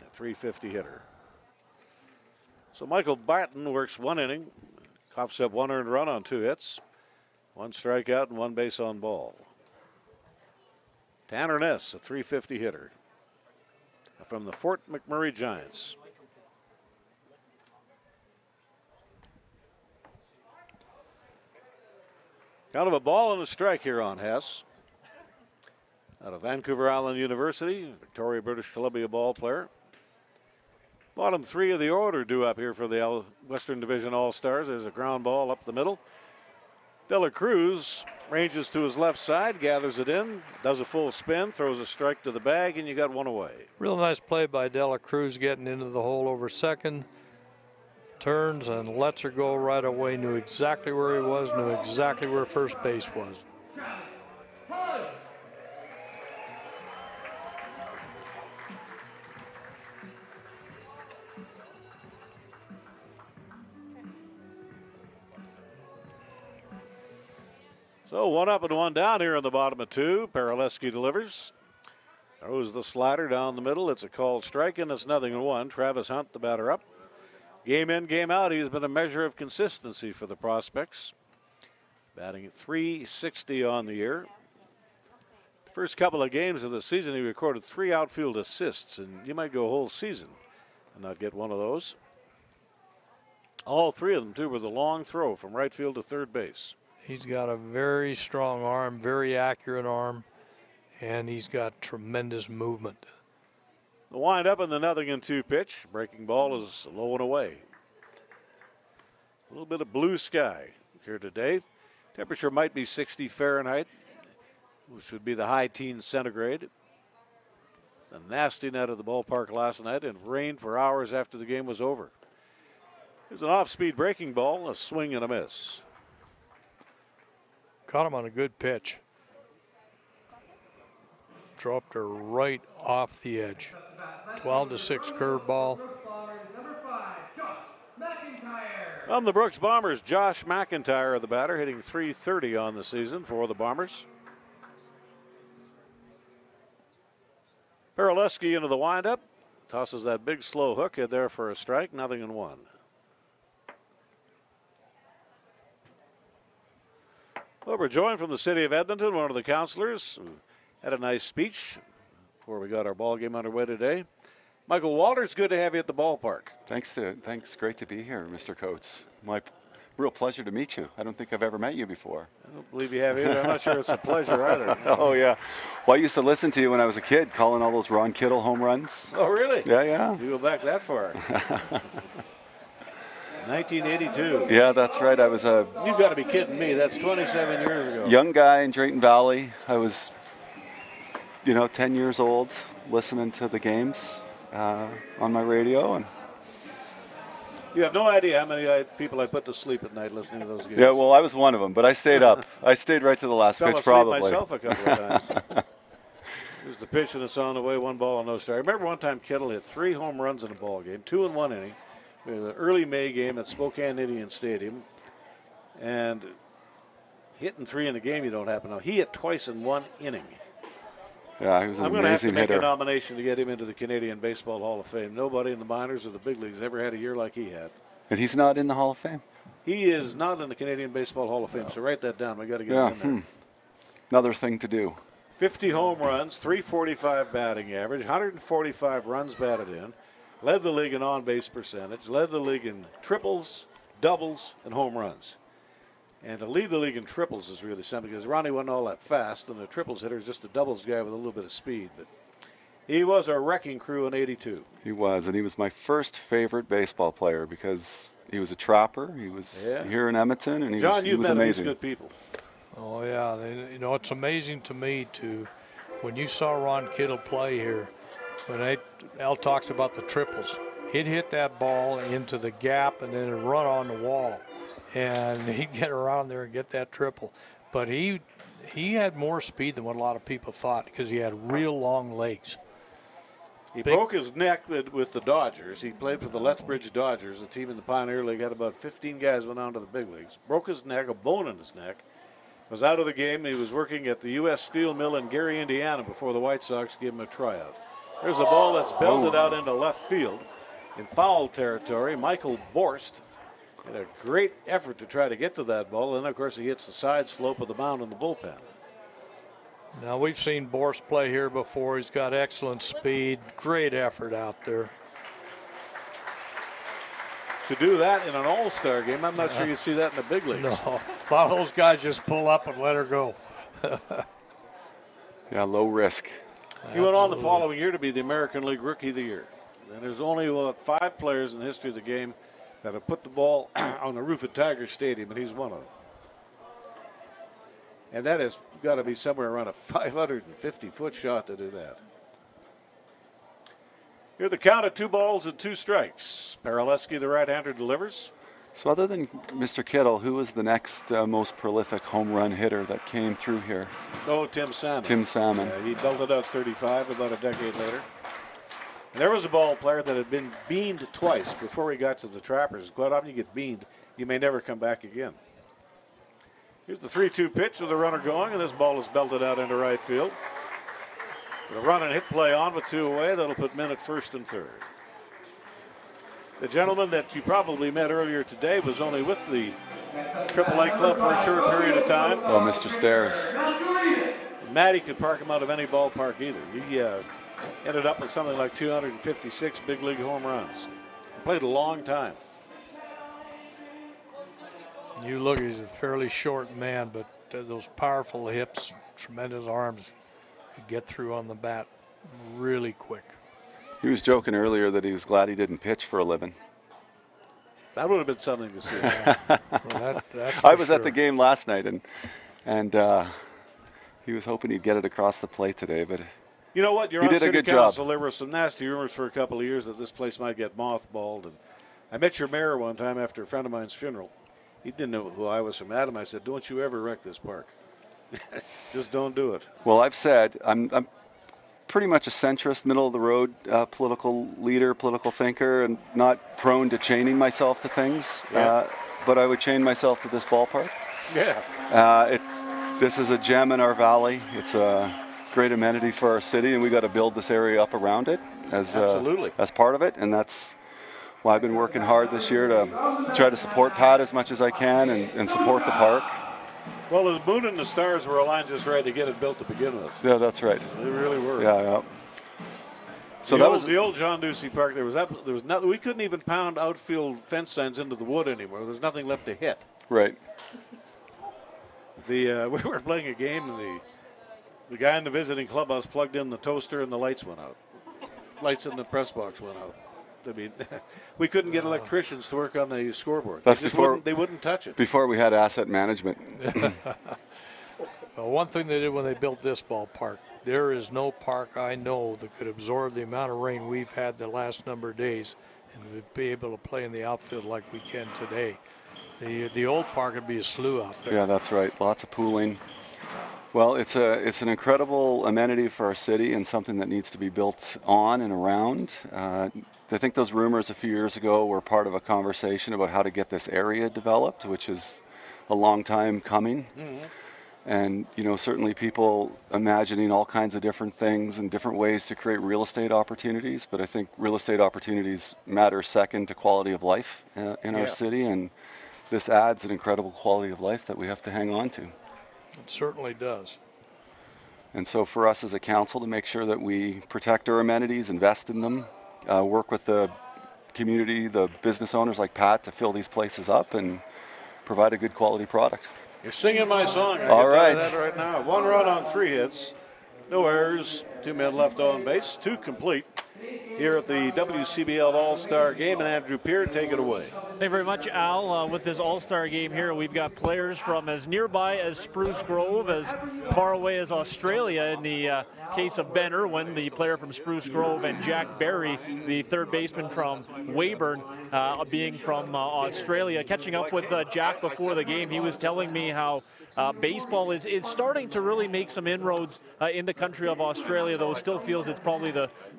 A 350 hitter. So Michael Barton works 1 inning, coughs up 1 earned run on 2 hits, 1 strikeout and 1 base on ball. Tanner Ness, a 350 hitter from the Fort McMurray Giants. Kind of a ball and a strike here on Hess. Out of Vancouver Island University, Victoria, British Columbia ball player. Bottom 3 of the order due up here for the Western Division All-Stars. There's a ground ball up the middle. De La Cruz ranges to his left side, gathers it in, does a full spin, throws a strike to the bag, and you got 1 away. Real nice play by De La Cruz, getting into the hole over second. Turns and lets her go right away. Knew exactly where he was, knew exactly where first base was. So 1 up and 1 down here in the bottom of 2. Paraleski delivers. Throws the slider down the middle. It's a called strike, and it's 0-1. Travis Hunt, the batter up. Game in, game out, he's been a measure of consistency for the Prospects. Batting at .360 on the year. First couple of games of the season, he recorded 3 outfield assists, and you might go a whole season and not get one of those. All 3 of them, too, were the long throw from right field to third base. He's got a very strong arm, very accurate arm, and he's got tremendous movement. The wind up in the 0-2 pitch. Breaking ball is low and away. A little bit of blue sky here today. Temperature might be 60 Fahrenheit, which would be the high teens centigrade. A nasty night at the ballpark last night, and rain for hours after the game was over. Here's an off-speed breaking ball, a swing and a miss. Caught him on a good pitch. Dropped her right off the edge. 12-6 curveball. From the Brooks Bombers, Josh McIntyre, the batter, hitting .330 on the season for the Bombers. Paraleski into the windup. Tosses that big slow hook in there for a strike. 0-1. Well, we're joined from the city of Edmonton, one of the councilors who had a nice speech before we got our ball game underway today. Michael Walters, good to have you at the ballpark. Thanks. Great to be here, Mr. Coates. My real pleasure to meet you. I don't think I've ever met you before. I don't believe you have either. I'm not sure it's a pleasure either. Oh, yeah. Well, I used to listen to you when I was a kid, calling all those Ron Kittle home runs. Oh, really? Yeah. You go back that far. 1982. Yeah, that's right. I was a... You've got to be kidding me. That's 27 years ago. Young guy in Drayton Valley. I was, 10 years old, listening to the games on my radio. And you have no idea how many people I put to sleep at night listening to those games. Yeah, well, I was one of them, but I stayed up. I stayed right to the last pitch, probably. Myself a couple of times. Here's the pitch, and it's on the way. 1 ball and no strike. I remember one time Kittle hit 3 home runs in a ball game, 2 in 1 inning. We had an early May game at Spokane Indian Stadium, and hitting 3 in the game you don't happen to know. He hit twice in 1 inning. Yeah, he was an amazing hitter. I'm going to have to make a nomination to get him into the Canadian Baseball Hall of Fame. Nobody in the minors or the big leagues ever had a year like he had. And he's not in the Hall of Fame? He is not in the Canadian Baseball Hall of Fame, so write that down. We got to get him in there. Another thing to do. 50 home runs, .345 batting average, 145 runs batted in. led the league in on-base percentage, led the league in triples, doubles, and home runs. And to lead the league in triples is really something because Ronnie wasn't all that fast, and the triples hitter is just a doubles guy with a little bit of speed. But he was a wrecking crew in '82. He was, and he was my first favorite baseball player because he was a trapper. He was here in Edmonton, and he was amazing. John, you've met these good people. Oh, yeah. It's amazing to me, when you saw Ron Kittle play here, when Al talks about the triples, he'd hit that ball into the gap and then it'd run on the wall. And he'd get around there and get that triple. But he had more speed than what a lot of people thought because he had real long legs. He broke his neck with the Dodgers. He played for the Lethbridge Dodgers, a team in the Pioneer League. Had about 15 guys went on to the big leagues. Broke his neck, a bone in his neck. Was out of the game. He was working at the U.S. Steel Mill in Gary, Indiana before the White Sox gave him a tryout. There's a ball that's belted out into left field in foul territory. Michael Borst had a great effort to try to get to that ball. Then, of course, he hits the side slope of the mound in the bullpen. Now, we've seen Borst play here before. He's got excellent speed, great effort out there. To do that in an all-star game, I'm not sure you'd see that in the big leagues. No, a lot of those guys just pull up and let her go. Yeah, low risk. He went on the following year to be the American League Rookie of the Year. And there's only about 5 players in the history of the game that have put the ball on the roof at Tiger Stadium, and he's one of them. And that has got to be somewhere around a 550-foot shot to do that. Here the count of 2 balls and 2 strikes. Paraleski, the right-hander, delivers. So other than Mr. Kittle, who was the next most prolific home run hitter that came through here? Oh, Tim Salmon. Tim Salmon. He belted out 35 about a decade later. And there was a ball player that had been beaned twice before he got to the Trappers. Quite often you get beaned, you may never come back again. Here's the 3-2 pitch with the runner going, and this ball is belted out into right field. The run and hit play on with 2 away. That'll put men at first and third. The gentleman that you probably met earlier today was only with the AAA club for a short period of time. Oh, Mr. Stairs. Matty could park him out of any ballpark either. He ended up with something like 256 big league home runs. He played a long time. You look, he's a fairly short man, but those powerful hips, tremendous arms, you get through on the bat really quick. He was joking earlier that he was glad he didn't pitch for a living. That would have been something to see. Well, I was at the game last night, and he was hoping he'd get it across the plate today, but you know what? You're he on did city a good council. job. There were some nasty rumors for a couple of years that this place might get mothballed. And I met your mayor one time after a friend of mine's funeral. He didn't know who I was from Adam. I said, "Don't you ever wreck this park. Just don't do it." Well, I've said I'm pretty much a centrist, middle-of-the-road political leader, political thinker, and not prone to chaining myself to things. Yeah. But I would chain myself to this ballpark. Yeah. This is a gem in our valley. It's a great amenity for our city, and we got to build this area up around it as part of it. And that's why I've been working hard this year to try to support Pat as much as I can and support the park. Well, the moon and the stars were aligned just right to get it built to begin with. Yeah, that's right. They really were. Yeah. So that was the old John Ducey Park. There was nothing. We couldn't even pound outfield fence signs into the wood anymore. There was nothing left to hit. Right. We were playing a game, and the guy in the visiting clubhouse plugged in the toaster, and the lights went out. Lights in the press box went out. I mean, we couldn't get electricians to work on the scoreboard. That's they wouldn't touch it. Before we had asset management. Well, one thing they did when they built this ballpark, there is no park I know that could absorb the amount of rain we've had the last number of days and be able to play in the outfield like we can today. The old park would be a slough out there. Yeah, that's right. Lots of pooling. Well, it's an incredible amenity for our city and something that needs to be built on and around. I think those rumors a few years ago were part of a conversation about how to get this area developed, which is a long time coming. Mm-hmm. And, certainly people imagining all kinds of different things and different ways to create real estate opportunities. But I think real estate opportunities matter second to quality of life in our city. And this adds an incredible quality of life that we have to hang on to. It certainly does. And so for us as a council to make sure that we protect our amenities, invest in them, work with the community, the business owners like Pat, to fill these places up and provide a good quality product. You're singing my song. I All can right. tell you that right now. 1 run on 3 hits. No errors. 2 men left on base. 2 complete. Here at the WCBL All-Star Game, and Andrew Peer, take it away. Thank you very much, Al. With this All-Star Game here, we've got players from as nearby as Spruce Grove, as far away as Australia in the case of Ben Irwin, the player from Spruce Grove, and Jack Barry, the third baseman from Weyburn, being from Australia. Catching up with Jack before the game, he was telling me how baseball is starting to really make some inroads in the country of Australia, though still feels it's probably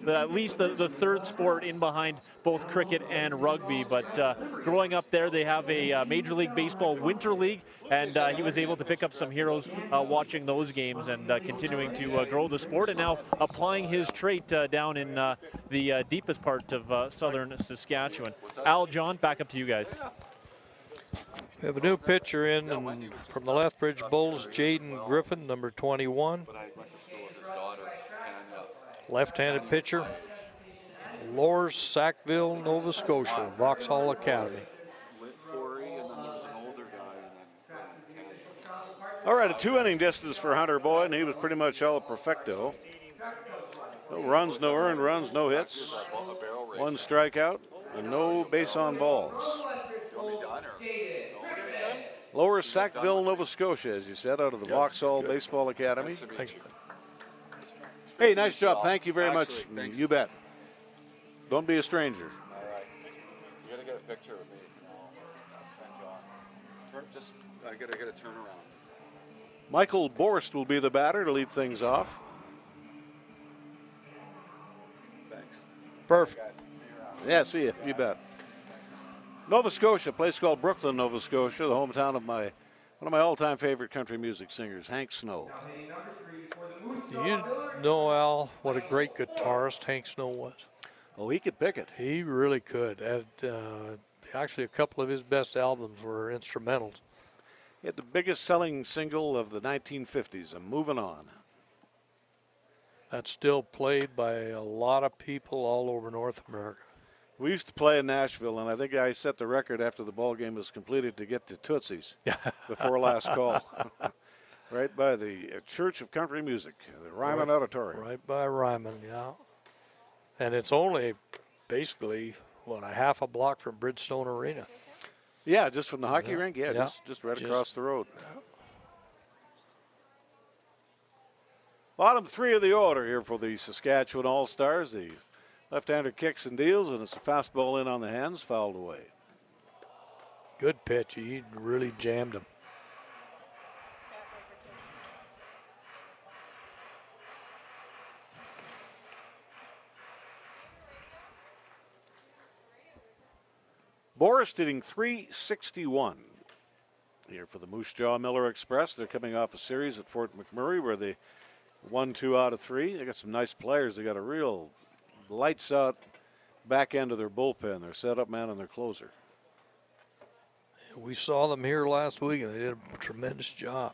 at least the third sport in behind both cricket and rugby. But growing up there, they have a Major League Baseball Winter League, and he was able to pick up some heroes watching those games and continuing to grow the sport, and now applying his trait down in the deepest part of southern Saskatchewan. Al, John, back up to you guys. We have a new pitcher in and from the Lethbridge Bulls, Jaden Griffin, number 21. Left-handed pitcher, Lower Sackville, Nova Scotia, Vauxhall Academy. All right, a 2-inning distance for Hunter Boyd, and he was pretty much el perfecto. No runs, no earned runs, no hits, 1 strikeout, and no base on balls. Lower Sackville, Nova Scotia, as you said, out of the Vauxhall Baseball Academy. Hey, nice job. Thank you very much. Thanks. You bet. Don't be a stranger. All right. You got to get a picture of me. I got to get a turnaround. Michael Borst will be the batter to lead things off. Thanks. Perfect. Yeah, see you. You bet. Nova Scotia, a place called Brooklyn, Nova Scotia, the hometown of one of my all-time favorite country music singers, Hank Snow. Do you know, Al, what a great guitarist Hank Snow was? Oh, he could pick it. He really could. Actually, a couple of his best albums were instrumentals. He had the biggest selling single of the 1950s, I'm Moving On. That's still played by a lot of people all over North America. We used to play in Nashville, and I think I set the record after the ball game was completed to get to Tootsie's before last call. Right by the Church of Country Music, the Ryman Auditorium. Right by Ryman, yeah. And it's only basically, a half a block from Bridgestone Arena. Yeah, just from the hockey rink? Yeah, just right across the road. Bottom 3 of the order here for the Saskatchewan All-Stars. The left-hander kicks and deals, and it's a fastball in on the hands, fouled away. Good pitch. He really jammed him. Boris hitting .361 here for the Moose Jaw Miller Express. They're coming off a series at Fort McMurray where they won 2 out of 3. They got some nice players. They got a real lights out back end of their bullpen, their setup man and their closer. We saw them here last week, and they did a tremendous job.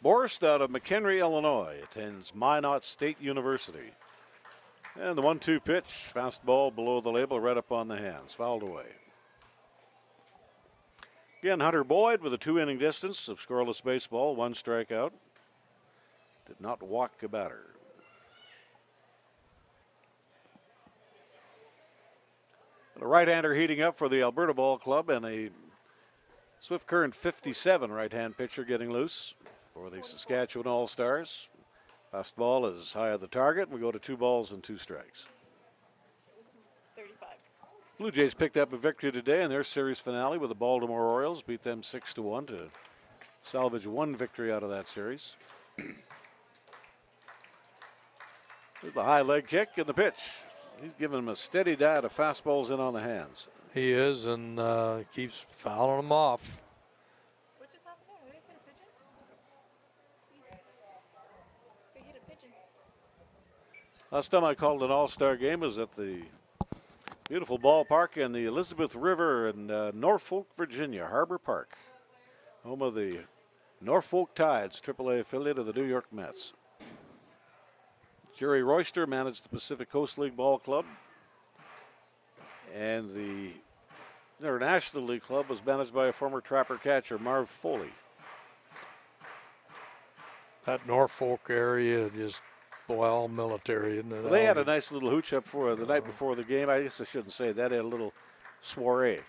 Boris out of McHenry, Illinois, attends Minot State University. And the 1-2 pitch, fastball below the label, right up on the hands, fouled away. Again, Hunter Boyd with a 2-inning distance of scoreless baseball, 1 strikeout. Did not walk a batter. A right-hander heating up for the Alberta Ball Club, and a Swift Current 57 right-hand pitcher getting loose for the Saskatchewan All-Stars. Fastball is high of the target. We go to 2 balls and 2 strikes. 35. Blue Jays picked up a victory today in their series finale with the Baltimore Orioles. Beat them 6-1 to salvage 1 victory out of that series. There's the high leg kick and the pitch. He's giving him a steady diet of fastballs in on the hands. He is, and keeps fouling them off. What just happened there? Did they hit a pigeon? They hit a pigeon. Last time I called an all-star game was at the beautiful ballpark in the Elizabeth River in Norfolk, Virginia, Harbor Park, home of the Norfolk Tides, AAA affiliate of the New York Mets. Jerry Royster managed the Pacific Coast League Ball Club. And the International League Club was managed by a former Trapper catcher, Marv Foley. That Norfolk area just, boy, all military, isn't it? Well, they had a nice little hooch up for the night before the game. I guess I shouldn't say that. They had a little soiree.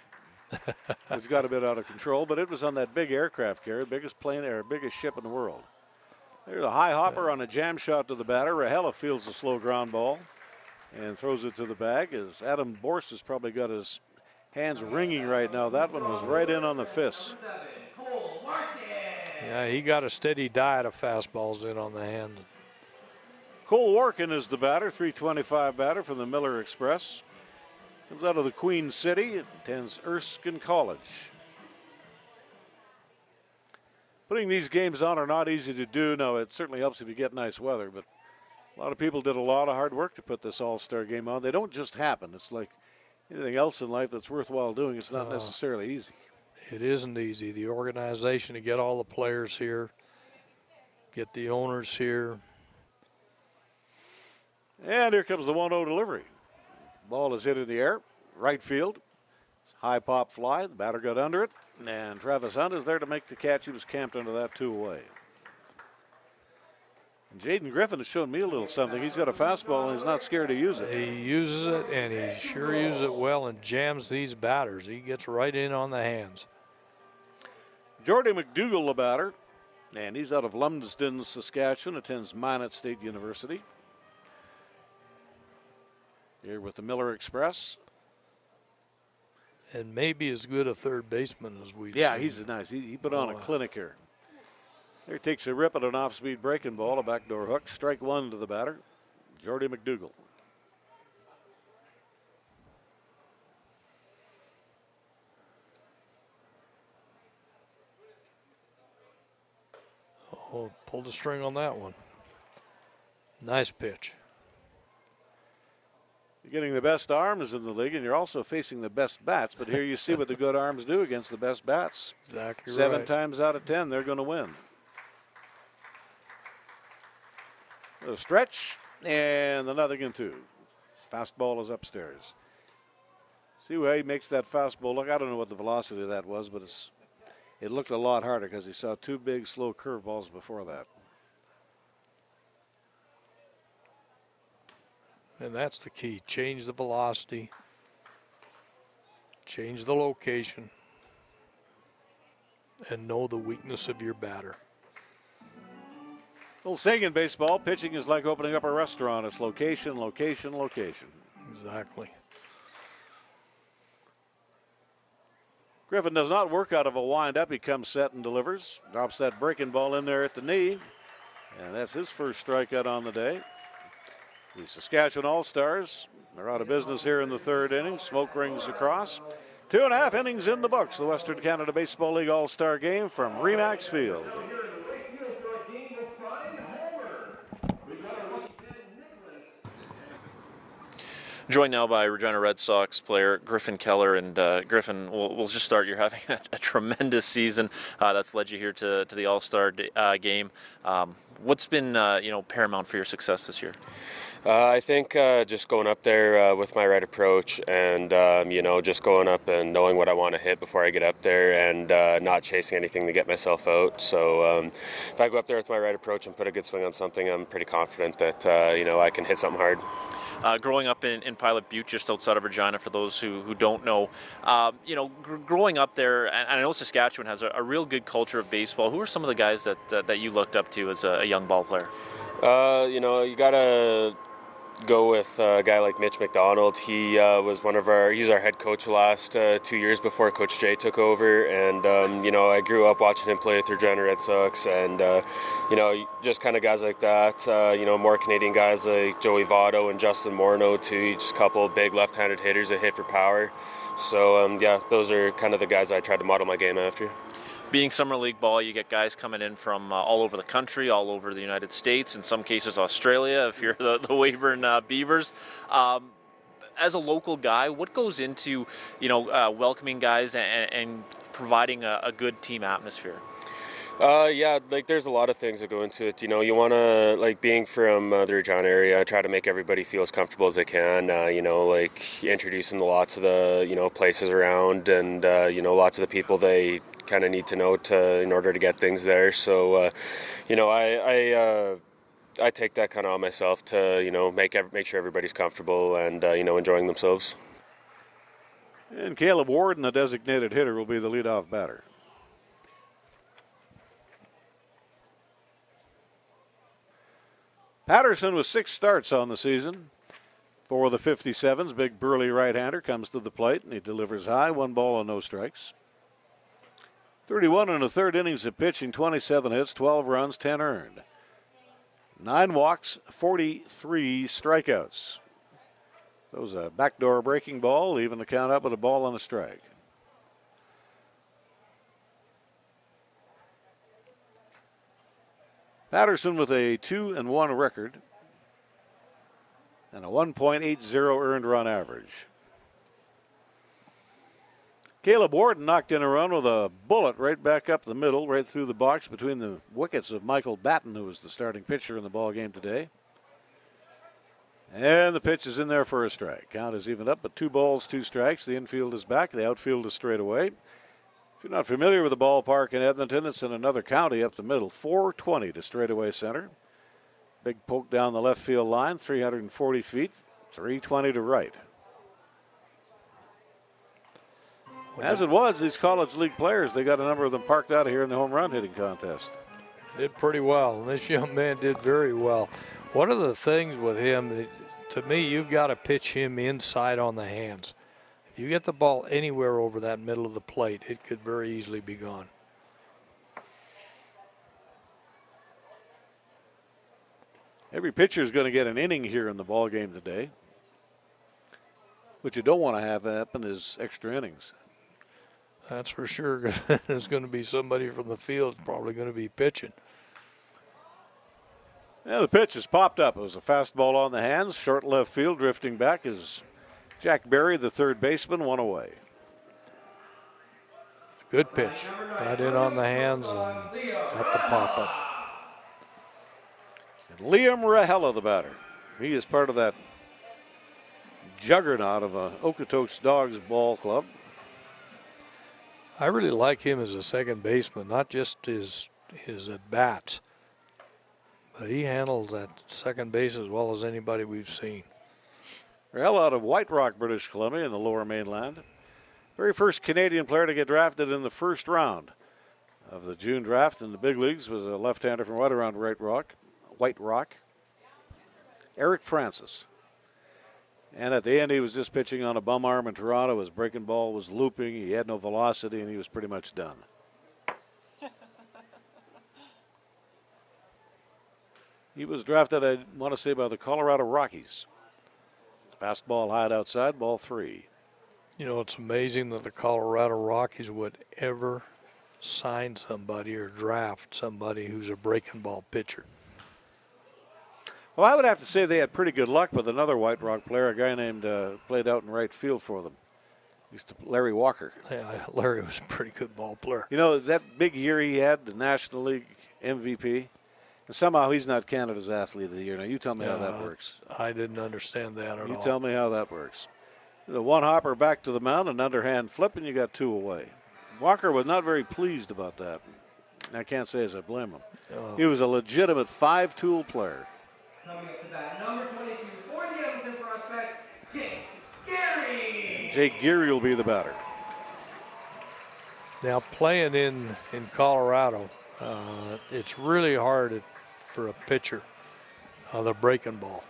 Which got a bit out of control, but it was on that big aircraft carrier, biggest plane or biggest ship in the world. There's a high hopper on a jam shot to the batter. Rahela fields a slow ground ball and throws it to the bag. As Adam Borst has probably got his hands ringing right now. That one was right in on the fist. Yeah, he got a steady diet of fastballs in on the hand. Cole Warkin is the batter, 325 batter from the Miller Express. Comes out of the Queen City, attends Erskine College. Putting these games on are not easy to do. Now, it certainly helps if you get nice weather, but a lot of people did a lot of hard work to put this All-Star game on. They don't just happen. It's like anything else in life that's worthwhile doing. It's not necessarily easy. It isn't easy. The organization to get all the players here, get the owners here. And here comes the 1-0 delivery. Ball is hit in the air, right field. It's a high pop fly. The batter got under it, and Travis Hunt is there to make the catch. He was camped under that 2-away. And Jaden Griffin has shown me a little something. He's got a fastball, and he's not scared to use it. He uses it, and he sure uses it well and jams these batters. He gets right in on the hands. Jordy Mcdougald, the batter, and he's out of Lumsden, Saskatchewan, attends Minot State University. Here with the Miller Express. And maybe as good a third baseman as we've Yeah, seen. he's nice. He put on a clinic here. There he takes a rip at an off-speed breaking ball, a backdoor hook. Strike one to the batter, Jordy Mcdougald. Oh, pulled the string on that one. Nice pitch. You're getting the best arms in the league, and you're also facing the best bats. But here you see what the good arms do against the best bats. Exactly right. 7 times out of 10, they're going to win. A stretch, and the 0-2. Fastball is upstairs. See how he makes that fastball look. I don't know what the velocity of that was, but it looked a lot harder because he saw 2 big, slow curveballs before that. And that's the key. Change the velocity. Change the location. And know the weakness of your batter. Old saying in baseball, pitching is like opening up a restaurant. It's location, location, location. Exactly. Griffin does not work out of a windup. He comes set and delivers. Drops that breaking ball in there at the knee. And that's his first strikeout on the day. The Saskatchewan All-Stars are out of business here in the 3rd inning. Smoke rings across. 2.5 innings in the books. The Western Canada Baseball League All-Star game from Remax Field. Joined now by Regina Red Sox player Griffin Keller. And Griffin, we'll just start. You're having a tremendous season that's led you here to the All-Star game. What's been paramount for your success this year? I think just going up there with my right approach and, just going up and knowing what I want to hit before I get up there and not chasing anything to get myself out. So if I go up there with my right approach and put a good swing on something, I'm pretty confident that, I can hit something hard. Growing up in Pilot Butte, just outside of Regina, for those who don't know, growing up there, and I know Saskatchewan has a real good culture of baseball. Who are some of the guys that you looked up to as a young ball player? You got to go with a guy like Mitch Mcdougald. He was he's our head coach the last 2 years before Coach Jay took over. And, I grew up watching him play with the Regina Red Sox and, just kind of guys like that. More Canadian guys like Joey Votto and Justin Morneau too. Just a couple of big left-handed hitters that hit for power. So, those are kind of the guys I tried to model my game after. Being summer league ball, you get guys coming in from all over the country, all over the United States, in some cases Australia, if you're the Weyburn Beavers. As a local guy, what goes into, welcoming guys and providing a good team atmosphere? Yeah, like there's a lot of things that go into it. You know, you want to, like being from the Regina area, I try to make everybody feel as comfortable as they can. You know, like introduce them to lots of the, places around and, lots of the people they kind of need to know in order to get things there. So, I take that kind of on myself to, make sure everybody's comfortable and, enjoying themselves. And Caleb Warden, the designated hitter, will be the leadoff batter. Patterson with 6 starts on the season. For the 57s, big burly right-hander comes to the plate, and he delivers high, 1 ball and no strikes. 31 and a third innings of pitching, 27 hits, 12 runs, 10 earned. 9 walks, 43 strikeouts. That was a backdoor breaking ball, leaving the count up with a ball and a strike. Patterson with a 2-1 record and a 1.80 earned run average. Caleb Warden knocked in a run with a bullet right back up the middle, right through the box between the wickets of Michael Batten, who was the starting pitcher in the ball game today. And the pitch is in there for a strike. Count is evened up, but 2 balls, 2 strikes. The infield is back. The outfield is straight away. If you're not familiar with the ballpark in Edmonton, it's in another county up the middle. 420 to straightaway center. Big poke down the left field line, 340 feet, 320 to right. As it was, these college league players, they got a number of them parked out of here in the home run hitting contest. Did pretty well. This young man did very well. One of the things with him, to me, you've got to pitch him inside on the hands. If you get the ball anywhere over that middle of the plate, it could very easily be gone. Every pitcher is going to get an inning here in the ball game today. What you don't want to have happen is extra innings. That's for sure. There's going to be somebody from the field probably going to be pitching. Yeah, the pitch has popped up. It was a fastball on the hands. Short left field, drifting back is Jack Berry, the third baseman, 1 away. Good pitch. Got in on the hands and got the pop up. And Liam Rahela, the batter. He is part of that juggernaut of a Okotoks Dogs ball club. I really like him as a second baseman, not just his at bats, but he handles that second base as well as anybody we've seen. Rahela out of White Rock, British Columbia in the Lower Mainland. Very first Canadian player to get drafted in the first round of the June draft in the big leagues was a left-hander from right around White Rock, Eric Francis. And at the end, he was just pitching on a bum arm in Toronto. His breaking ball was looping. He had no velocity, and he was pretty much done. He was drafted, I want to say, by the Colorado Rockies. Fastball high outside, ball 3. You know, it's amazing that the Colorado Rockies would ever sign somebody or draft somebody who's a breaking ball pitcher. Well, I would have to say they had pretty good luck with another White Rock player, a guy named, played out in right field for them. Larry Walker. Yeah, Larry was a pretty good ball player. You know, that big year he had, the National League MVP, and somehow he's not Canada's Athlete of the Year. Now, you tell me how that works. I didn't understand that at all. You tell me how that works. The one hopper back to the mound, an underhand flip, and you got 2 away. Walker was not very pleased about that. I can't say as I blame him. He was a legitimate 5-tool player. Coming up to bat, number 22 for the Edmonton Prospects, Jake Geary. Jake Geary will be the batter. Now, playing in Colorado, it's really hard for a pitcher, the breaking ball.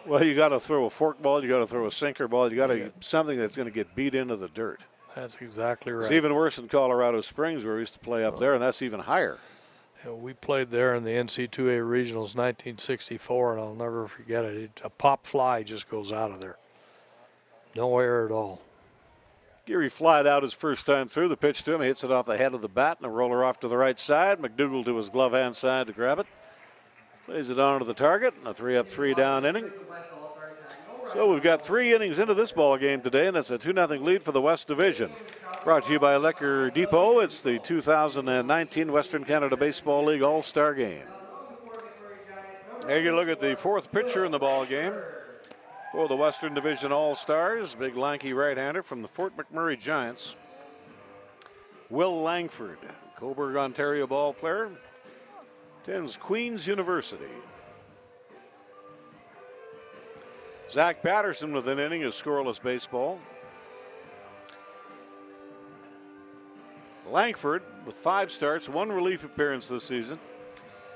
Well, you got to throw a fork ball, you got to throw a sinker ball, you got to something that's going to get beat into the dirt. That's exactly right. It's even worse in Colorado Springs, where we used to play up there, and that's even higher. We played there in the NC2A Regionals 1964, and I'll never forget it. A pop fly just goes out of there. No air at all. Geary flied out his first time through. The pitch to him, he hits it off the head of the bat, and a roller off to the right side. Mcdougald to his glove hand side to grab it. Plays it on to the target, and a 3-up, 3-down inning. So we've got 3 innings into this ball game today, and it's a 2-0 lead for the West Division. Brought to you by Liquor Depot. It's the 2019 Western Canada Baseball League All-Star Game. Here you look at the 4th pitcher in the ball game for the Western Division All-Stars. Big lanky right-hander from the Fort McMurray Giants. Will Langford, Cobourg, Ontario ball player, attends Queen's University. Zach Patterson with an inning of scoreless baseball. Langford with 5 starts, 1 relief appearance this season.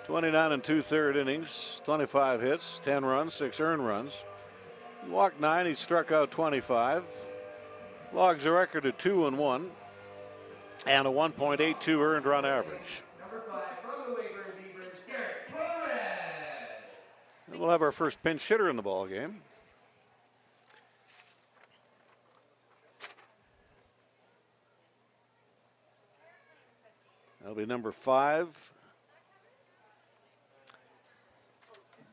29 2/3 innings, 25 hits, 10 runs, 6 earned runs. He walked 9, he struck out 25. Logs a record of 2-1 and a 1.82 earned run average. And we'll have our first pinch hitter in the ball game. That'll be number 5,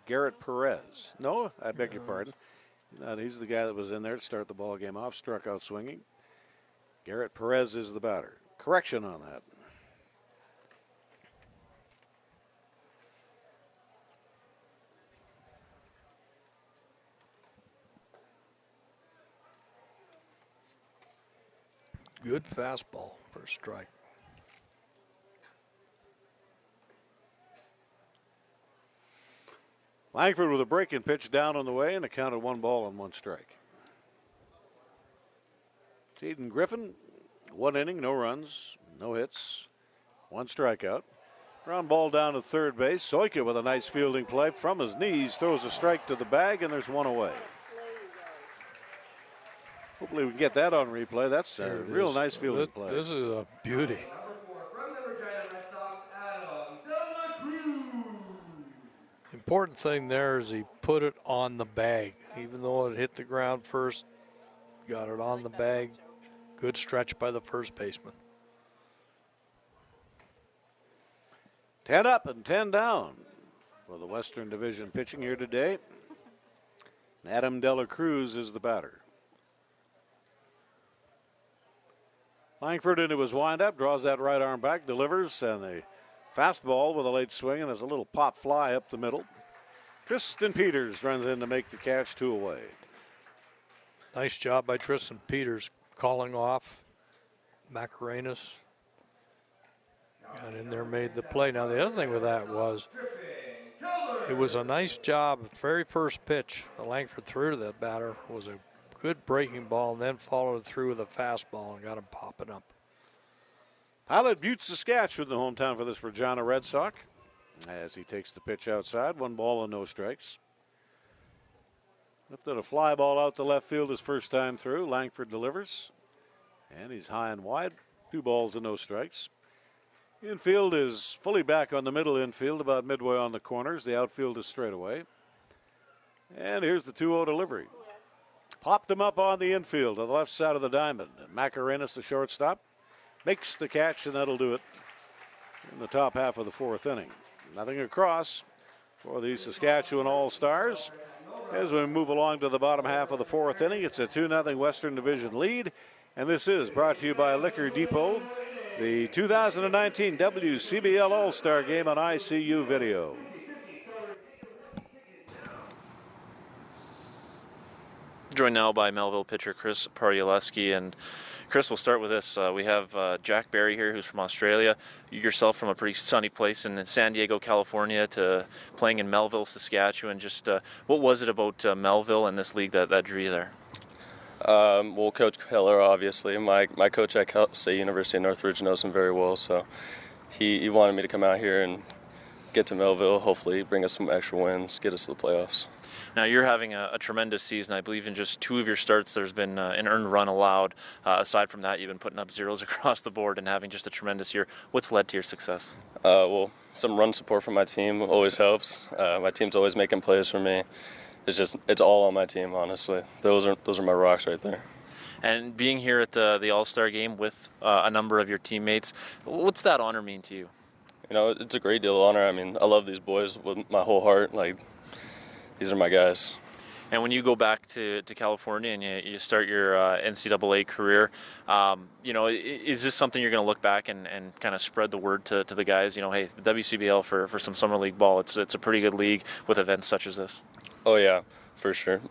Gerrit Perez. No, I beg your pardon. No, he's the guy that was in there to start the ball game off, struck out swinging. Gerrit Perez is the batter. Correction on that. Good fastball for a strike. Langford with a breaking pitch down on the way and a count of 1 ball and 1 strike. Jaden Griffin, 1 inning, no runs, no hits, 1 strikeout. Ground ball down to third base. Soika with a nice fielding play from his knees, throws a strike to the bag, and there's 1 away. Hopefully we can get that on replay. That's a real nice fielding play. This is a beauty. Important thing there is he put it on the bag. Even though it hit the ground first, got it on the bag. Good stretch by the first baseman. 10 up and 10 down for the Western Division pitching here today. Adam Dela Cruz is the batter. Langford into his windup, draws that right arm back, delivers, and the fastball with a late swing, and there's a little pop fly up the middle. Tristan Peters runs in to make the catch, 2 away. Nice job by Tristan Peters calling off Macarenas. Got in there, made the play. Now, the other thing with that was it was a nice job. Very first pitch that Langford threw to that batter was a good breaking ball, and then followed through with a fastball and got him popping up. Pilot Butte, Saskatchewan, the hometown for this Regina Red Sox, as he takes the pitch outside. 1 ball and no strikes. Lifted a fly ball out to left field his first time through. Langford delivers, and he's high and wide. 2 balls and no strikes. Infield is fully back on the middle infield, about midway on the corners. The outfield is straight away. And here's the 2-0 delivery. Popped him up on the infield to the left side of the diamond. And Macarenas, the shortstop, makes the catch, and that'll do it in the top half of the 4th inning. Nothing across for the Saskatchewan All-Stars. As we move along to the bottom half of the 4th inning, it's a 2-0 Western Division lead. And this is brought to you by Liquor Depot, the 2019 WCBL All-Star Game on ICU Video. Joined now by Melville pitcher Chris Paryaleski. And Chris, we'll start with this. We have Jack Barry here, who's from Australia. You yourself from a pretty sunny place in San Diego, California, to playing in Melville, Saskatchewan. Just what was it about Melville and this league that drew you there? Well, Coach Keller, obviously. My coach at Cal State University of Northridge knows him very well, so he wanted me to come out here and get to Melville, hopefully bring us some extra wins, get us to the playoffs. Now, you're having a tremendous season. I believe in just 2 of your starts, there's been an earned run allowed. Aside from that, you've been putting up zeros across the board and having just a tremendous year. What's led to your success? Well, some run support from my team always helps. My team's always making plays for me. It's all on my team, honestly. Those are my rocks right there. And being here at the All-Star Game with a number of your teammates, what's that honor mean to you? You know, it's a great deal of honor. I mean, I love these boys with my whole heart. Like, these are my guys. And when you go back to California and you start your NCAA career, is this something you're going to look back and kind of spread the word to the guys? Hey, the WCBL for some summer league ball, it's a pretty good league with events such as this. Oh yeah, for sure.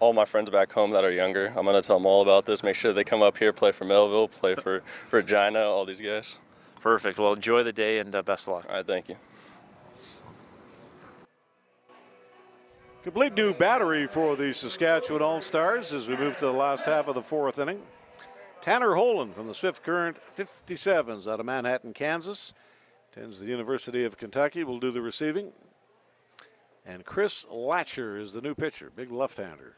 All my friends back home that are younger, I'm going to tell them all about this. Make sure they come up here, play for Melville, play for Regina, all these guys. Perfect. Well, enjoy the day and best of luck. All right, thank you. Complete new battery for the Saskatchewan All-Stars as we move to the last half of the fourth inning. Tanner Holen from the Swift Current 57s out of Manhattan, Kansas. Attends the University of Kentucky, will do the receiving. And Chris Latcher is the new pitcher, big left-hander.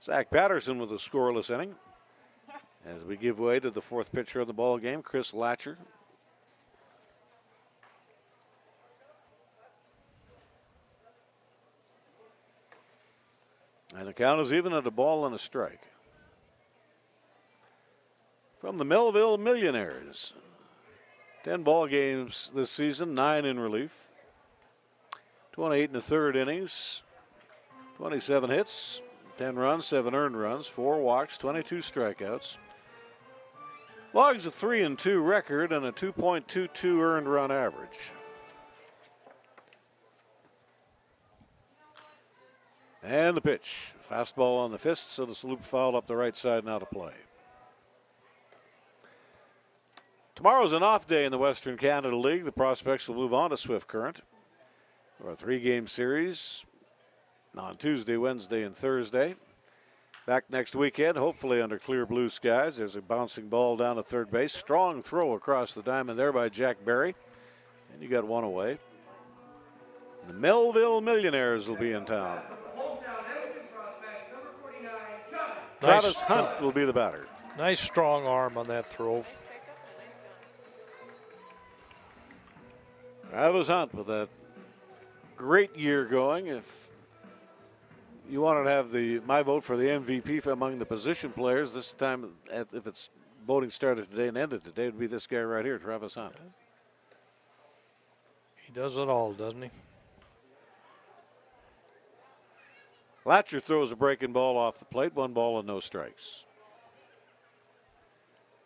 Zach Patterson with a scoreless inning as we give way to the fourth pitcher of the ball game, Chris Latcher. And the count is even at a ball and a strike. From the Melville Millionaires, 10 ball games this season, 9 in relief. 28 1/3 innings, 27 hits, 10 runs, 7 earned runs, 4 walks, 22 strikeouts. Logs a 3-2 record and a 2.22 earned run average. And the pitch. Fastball on the fists, so the salute foul up the right side, now to play. Tomorrow's an off day in the Western Canada League. The Prospects will move on to Swift Current for a 3-game series on Tuesday, Wednesday, and Thursday. Back next weekend, hopefully under clear blue skies. There's a bouncing ball down to third base. Strong throw across the diamond there by Jack Barry. And you got one away. The Melville Millionaires will be in town. Travis Hunt will be the batter. Nice strong arm on that throw. Travis Hunt with that great year going. If you wanted to have my vote for the MVP among the position players this time, if it's voting started today and ended today, it would be this guy right here, Travis Hunt. He does it all, doesn't he? Latcher throws a breaking ball off the plate, 1 ball and no strikes.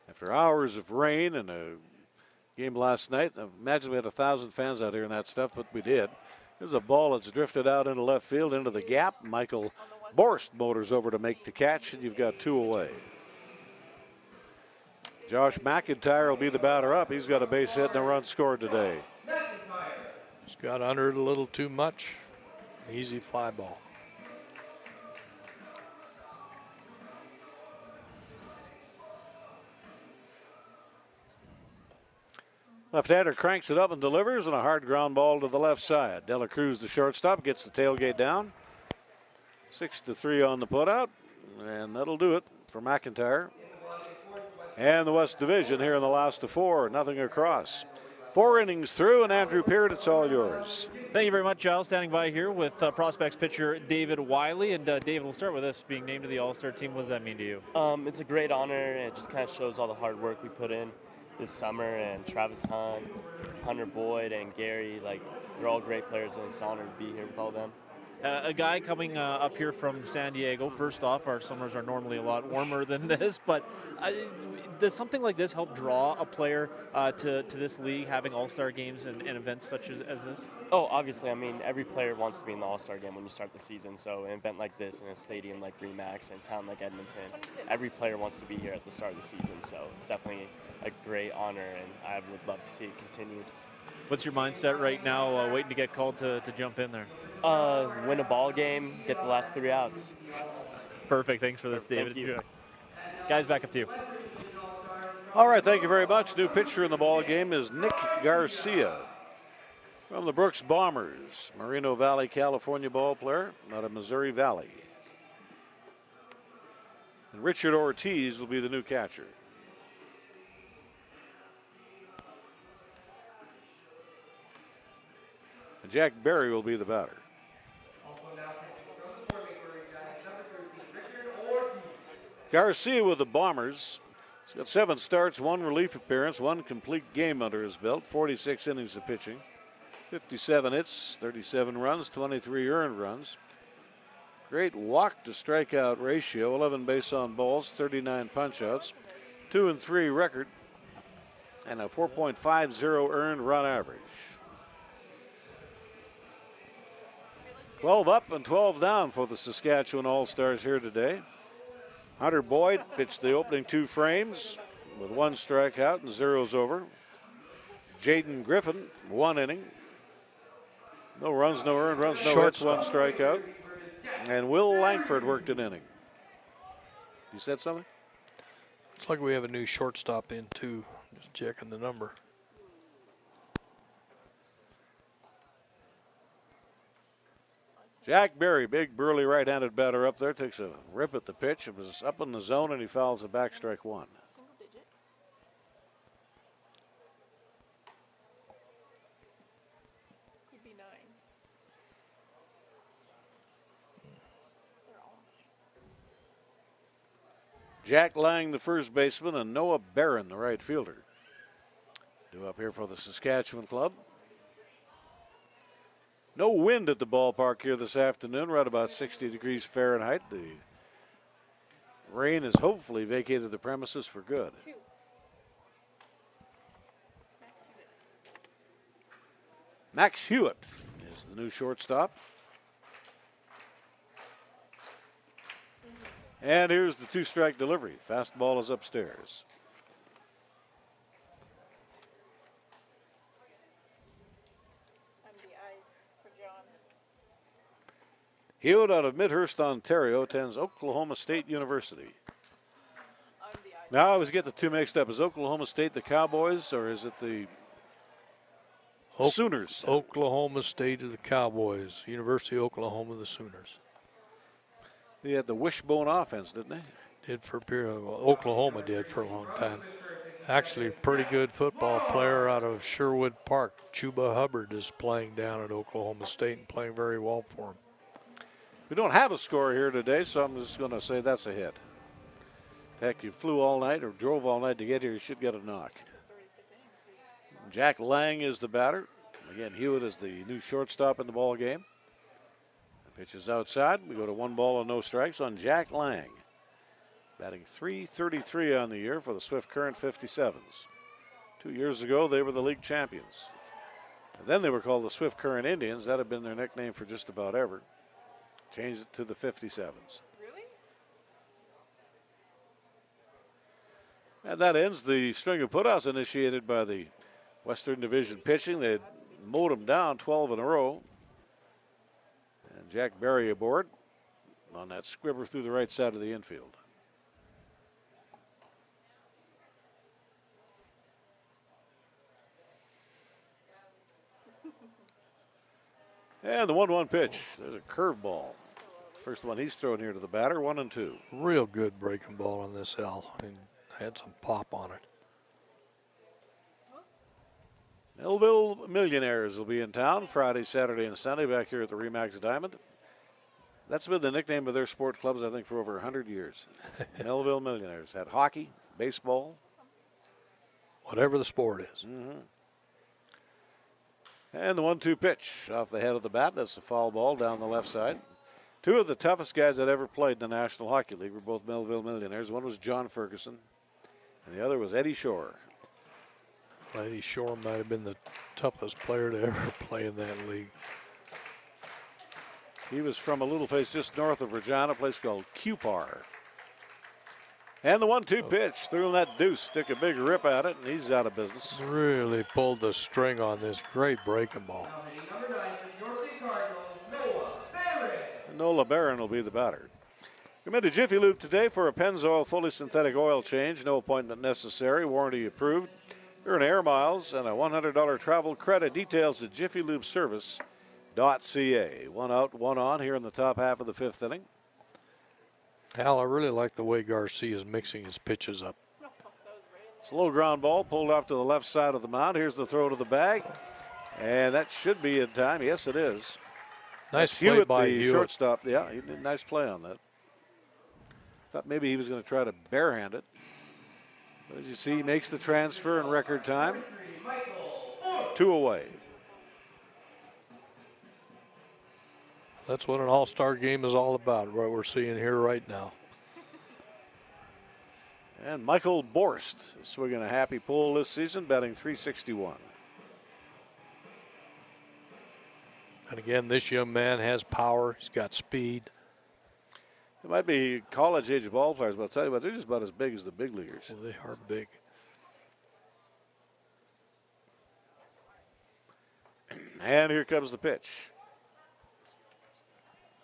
After hours of rain and a game last night, imagine we had 1,000 fans out here and that stuff, but we did. There's a ball that's drifted out into left field, into the gap. Michael Borst motors over to make the catch, and you've got 2 away. Josh McIntyre will be the batter up. He's got a base hit and a run scored today. He's got under it a little too much. Easy fly ball. Left-hander cranks it up and delivers, and a hard ground ball to the left side. Dela Cruz, the shortstop, gets the tailgate down. 6-3 on the putout, and that'll do it for McIntyre. And the West Division here in the last of 4, nothing across. 4 innings through, and Andrew Peart, it's all yours. Thank you very much, Giles. Standing by here with Prospects pitcher David Wiley. And David, we'll start with this, being named to the All-Star team. What does that mean to you? It's a great honor, and it just kind of shows all the hard work we put in this summer. And Travis Hunt, Hunter Boyd, and Gary, they're all great players, and it's an honor to be here with all of them. A guy coming up here from San Diego, first off, our summers are normally a lot warmer than this, but does something like this help draw a player to this league, having all-star games and events such as this? Oh, obviously. I mean, every player wants to be in the all-star game when you start the season, so an event like this in a stadium like RE/MAX and a town like Edmonton, every player wants to be here at the start of the season, so it's definitely a great honor, and I would love to see it continued. What's your mindset right now, waiting to get called to jump in there? Win a ball game, get the last 3 outs. Perfect. Thanks for this, David. Thank you. Guys, back up to you. All right, thank you very much. New pitcher in the ball game is Nick Garcia from the Brooks Bombers, Moreno Valley, California ball player out of Missouri Valley. And Richard Ortiz will be the new catcher. And Jack Barry will be the batter. Garcia with the Bombers. He's got 7 starts, 1 relief appearance, 1 complete game under his belt, 46 innings of pitching. 57 hits, 37 runs, 23 earned runs. Great walk to strikeout ratio, 11 base on balls, 39 punchouts, 2-3 record, and a 4.50 earned run average. 12 up and 12 down for the Saskatchewan All-Stars here today. Hunter Boyd pitched the opening 2 frames with 1 strikeout and 0s over. Jaden Griffin, 1 inning. No runs, no earned runs, no hits, 1 strikeout. And Will Langford worked an inning. You said something? Looks like we have a new shortstop in too. Just checking the number. Jack Berry, big burly right-handed batter up there, takes a rip at the pitch. It was up in the zone and he fouls it back, strike 1. Jack Lang, the first baseman, and Noah Barron, the right fielder. Due up here for the Saskatchewan club. No wind at the ballpark here this afternoon, right about 60 degrees Fahrenheit. The rain has hopefully vacated the premises for good. Max Hewitt is the new shortstop. And here's the 2-strike delivery. Fastball is upstairs. Hewitt out of Midhurst, Ontario, attends Oklahoma State University. Now I always get the two mixed up. Is Oklahoma State the Cowboys or is it the Sooners? Oklahoma State is the Cowboys. University of Oklahoma, the Sooners. They had the wishbone offense, didn't they? Did for a period. Well, Oklahoma did for a long time. Actually, a pretty good football player out of Sherwood Park. Chuba Hubbard is playing down at Oklahoma State and playing very well for him. We don't have a score here today, so I'm just going to say that's a hit. Heck, you flew all night or drove all night to get here, you should get a knock. Jack Lang is the batter. Again, Hewitt is the new shortstop in the ball game. The pitch is outside. We go to 1 ball and no strikes on Jack Lang. Batting .333 on the year for the Swift Current 57s. 2 years ago, they were the league champions. And then they were called the Swift Current Indians. That had been their nickname for just about ever. Changed it to the 57s. Really? And that ends the string of putouts initiated by the Western Division pitching. They had mowed them down 12 in a row. And Jack Berry aboard on that squibber through the right side of the infield. And the 1-1 pitch. There's a curveball. First one he's thrown here to the batter, 1-2. Real good breaking ball on this Al. And had some pop on it. Melville Millionaires will be in town Friday, Saturday, and Sunday back here at the Remax Diamond. That's been the nickname of their sport clubs, I think, for over 100 years. Melville Millionaires. Had hockey, baseball. Whatever the sport is. Mm-hmm. And the 1-2 pitch off the head of the bat. That's a foul ball down the left side. Two of the toughest guys that ever played in the National Hockey League were both Melville Millionaires. One was John Ferguson, and the other was Eddie Shore. Eddie Shore might have been the toughest player to ever play in that league. He was from a little place just north of Regina, a place called Cupar. And the 1-2 pitch, threw him that deuce, took a big rip at it, and he's out of business. Really pulled the string on this great breaking ball. Nola Barron will be the batter. Come into Jiffy Lube today for a Pennzoil fully synthetic oil change. No appointment necessary. Warranty approved. Earn air miles and a $100 travel credit. Details at jiffylubeservice.ca. 1 out, 1 on here in the top half of the 5th inning. Al, I really like the way Garcia is mixing his pitches up. Slow ground ball pulled off to the left side of the mound. Here's the throw to the bag. And that should be in time. Yes, it is. Nice play Hewitt, by the Hewitt. shortstop. Yeah, he did a nice play on that. Thought maybe he was going to try to barehand it. But as you see, he makes the transfer in record time. 2 away. That's what an all-star game is all about, what we're seeing here right now. And Michael Borst swinging a happy pull this season, batting .361. And again, this young man has power. He's got speed. It might be college-age ball players, but I'll tell you what, they're just about as big as the big leaguers. Well, they are big. And here comes the pitch.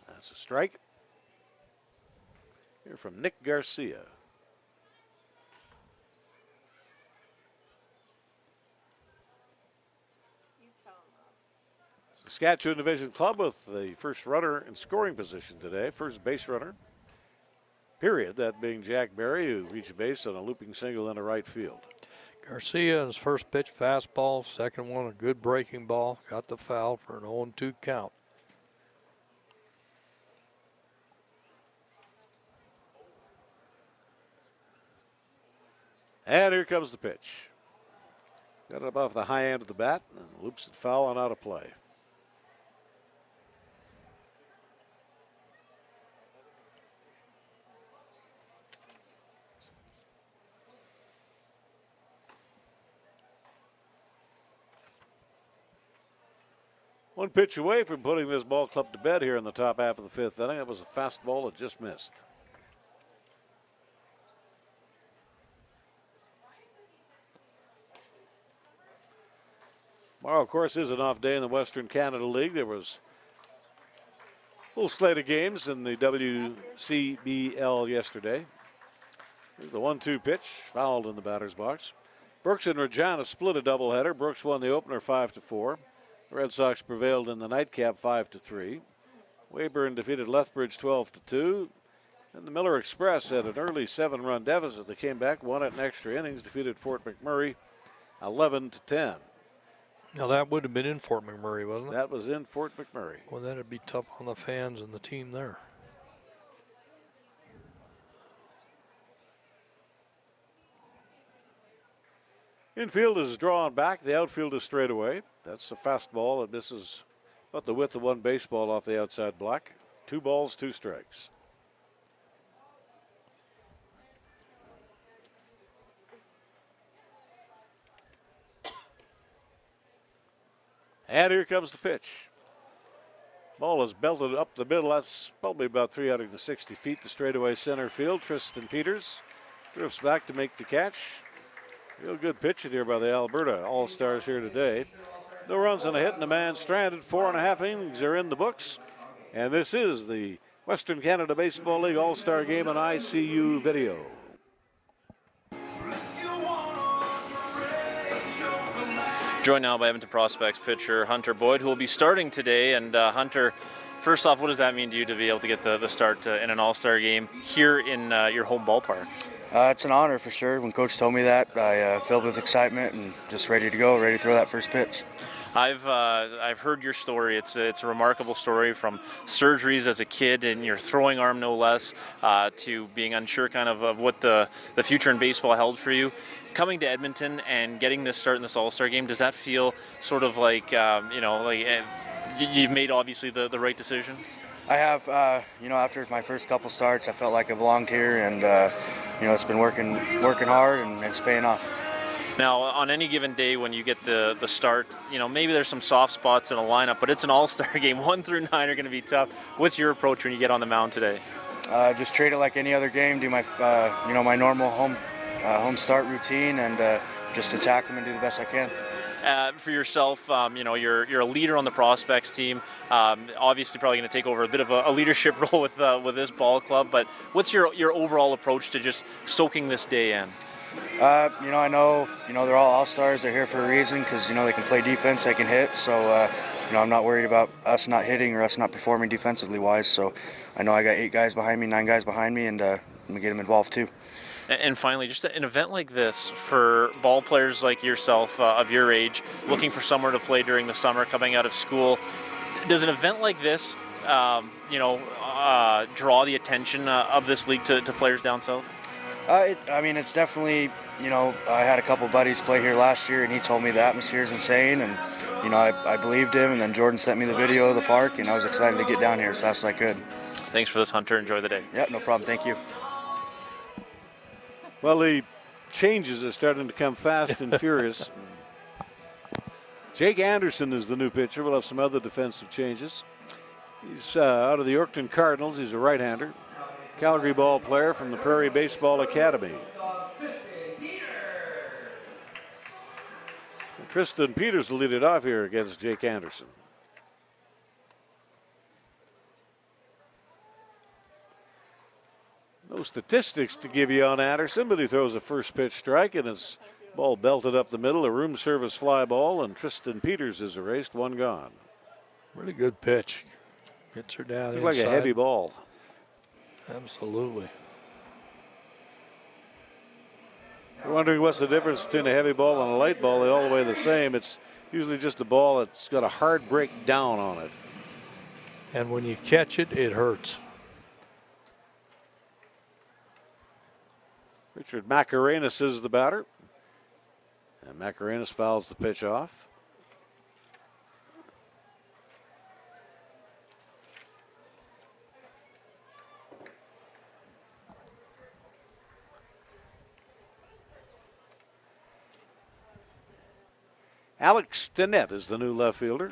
That's a strike. Here from Nick Garcia. Saskatchewan Division Club with the first runner in scoring position today, first base runner, period, that being Jack Berry, who reached base on a looping single into right field. Garcia, his first pitch, fastball. Second one, a good breaking ball. Got the foul for an 0-2 count. And here comes the pitch. Got it above the high end of the bat and loops it foul and out of play. One pitch away from putting this ball club to bed here in the top half of the fifth inning. It was a fastball that just missed. Tomorrow, of course, is an off day in the Western Canada League. There was a full slate of games in the WCBL yesterday. Here's the 1-2 pitch, fouled in the batter's box. Brooks and Regina split a doubleheader. Brooks won the opener 5-4. The Red Sox prevailed in the nightcap 5-3. Weyburn defeated Lethbridge 12-2. And the Miller Express had an early 7-run deficit. They came back, won it in extra innings, defeated Fort McMurray 11-10. Now, that would have been in Fort McMurray, wasn't it? That was in Fort McMurray. Well, that would be tough on the fans and the team there. Infield is drawn back. The outfield is straight away. That's a fastball that misses about the width of one baseball off the outside block. 2 balls, 2 strikes. And here comes the pitch. Ball is belted up the middle. That's probably about 360 feet to straightaway center field. Tristan Peters drifts back to make the catch. Real good pitching here by the Alberta All-Stars here today. No runs and a hit and a man stranded. 4.5 innings are in the books. And this is the Western Canada Baseball League All-Star Game on ICU video. Joined now by Edmonton Prospects pitcher Hunter Boyd, who will be starting today. And Hunter, first off, what does that mean to you to be able to get the start in an All-Star game here in your home ballpark? It's an honor for sure. When Coach told me that, I filled with excitement and just ready to go, ready to throw that first pitch. I've heard your story. It's a remarkable story, from surgeries as a kid and your throwing arm no less, to being unsure kind of what the future in baseball held for you. Coming to Edmonton and getting this start in this All-Star game, does that feel sort of like you've made obviously the right decision? I have, after my first couple starts, I felt like I belonged here, and it's been working hard, and it's paying off. Now, on any given day when you get the start, maybe there's some soft spots in the lineup, but it's an All-Star game. 1 through 9 are going to be tough. What's your approach when you get on the mound today? Just treat it like any other game. Do my, my normal home start routine, and just attack them and do the best I can. For yourself, you're a leader on the prospects team. Obviously, probably going to take over a bit of a leadership role with this ball club. But what's your overall approach to just soaking this day in? I know they're all all-stars. They're here for a reason because they can play defense, they can hit. So I'm not worried about us not hitting or us not performing defensively wise. So I know I got 8 guys behind me, 9 guys behind me, and I'm gonna get them involved too. And finally, just an event like this for ball players like yourself, of your age, looking for somewhere to play during the summer, coming out of school. Does an event like this, draw the attention of this league to players down south? I mean, it's definitely, I had a couple buddies play here last year, and he told me the atmosphere is insane, and, I believed him, and then Jordan sent me the video of the park, and I was excited to get down here as fast as I could. Thanks for this, Hunter. Enjoy the day. Yeah, no problem. Thank you. Well, the changes are starting to come fast and furious. Jake Anderson is the new pitcher. We'll have some other defensive changes. He's out of the Yorkton Cardinals. He's a right-hander. Calgary ball player from the Prairie Baseball Academy. Tristan Peters will lead it off here against Jake Anderson. No statistics to give you on Anderson, but he throws a first pitch strike, and his ball belted up the middle, a room service fly ball, and Tristan Peters is erased, one gone. Really good pitch. Hits her down Looks inside. like a heavy ball. Absolutely. If you're wondering what's the difference between a heavy ball and a light ball, they're all the way the same. It's usually just a ball that's got a hard break down on it. And when you catch it, it hurts. Richard Macarenas is the batter. And Macarenas fouls the pitch off. Alex Stinnett is the new left fielder.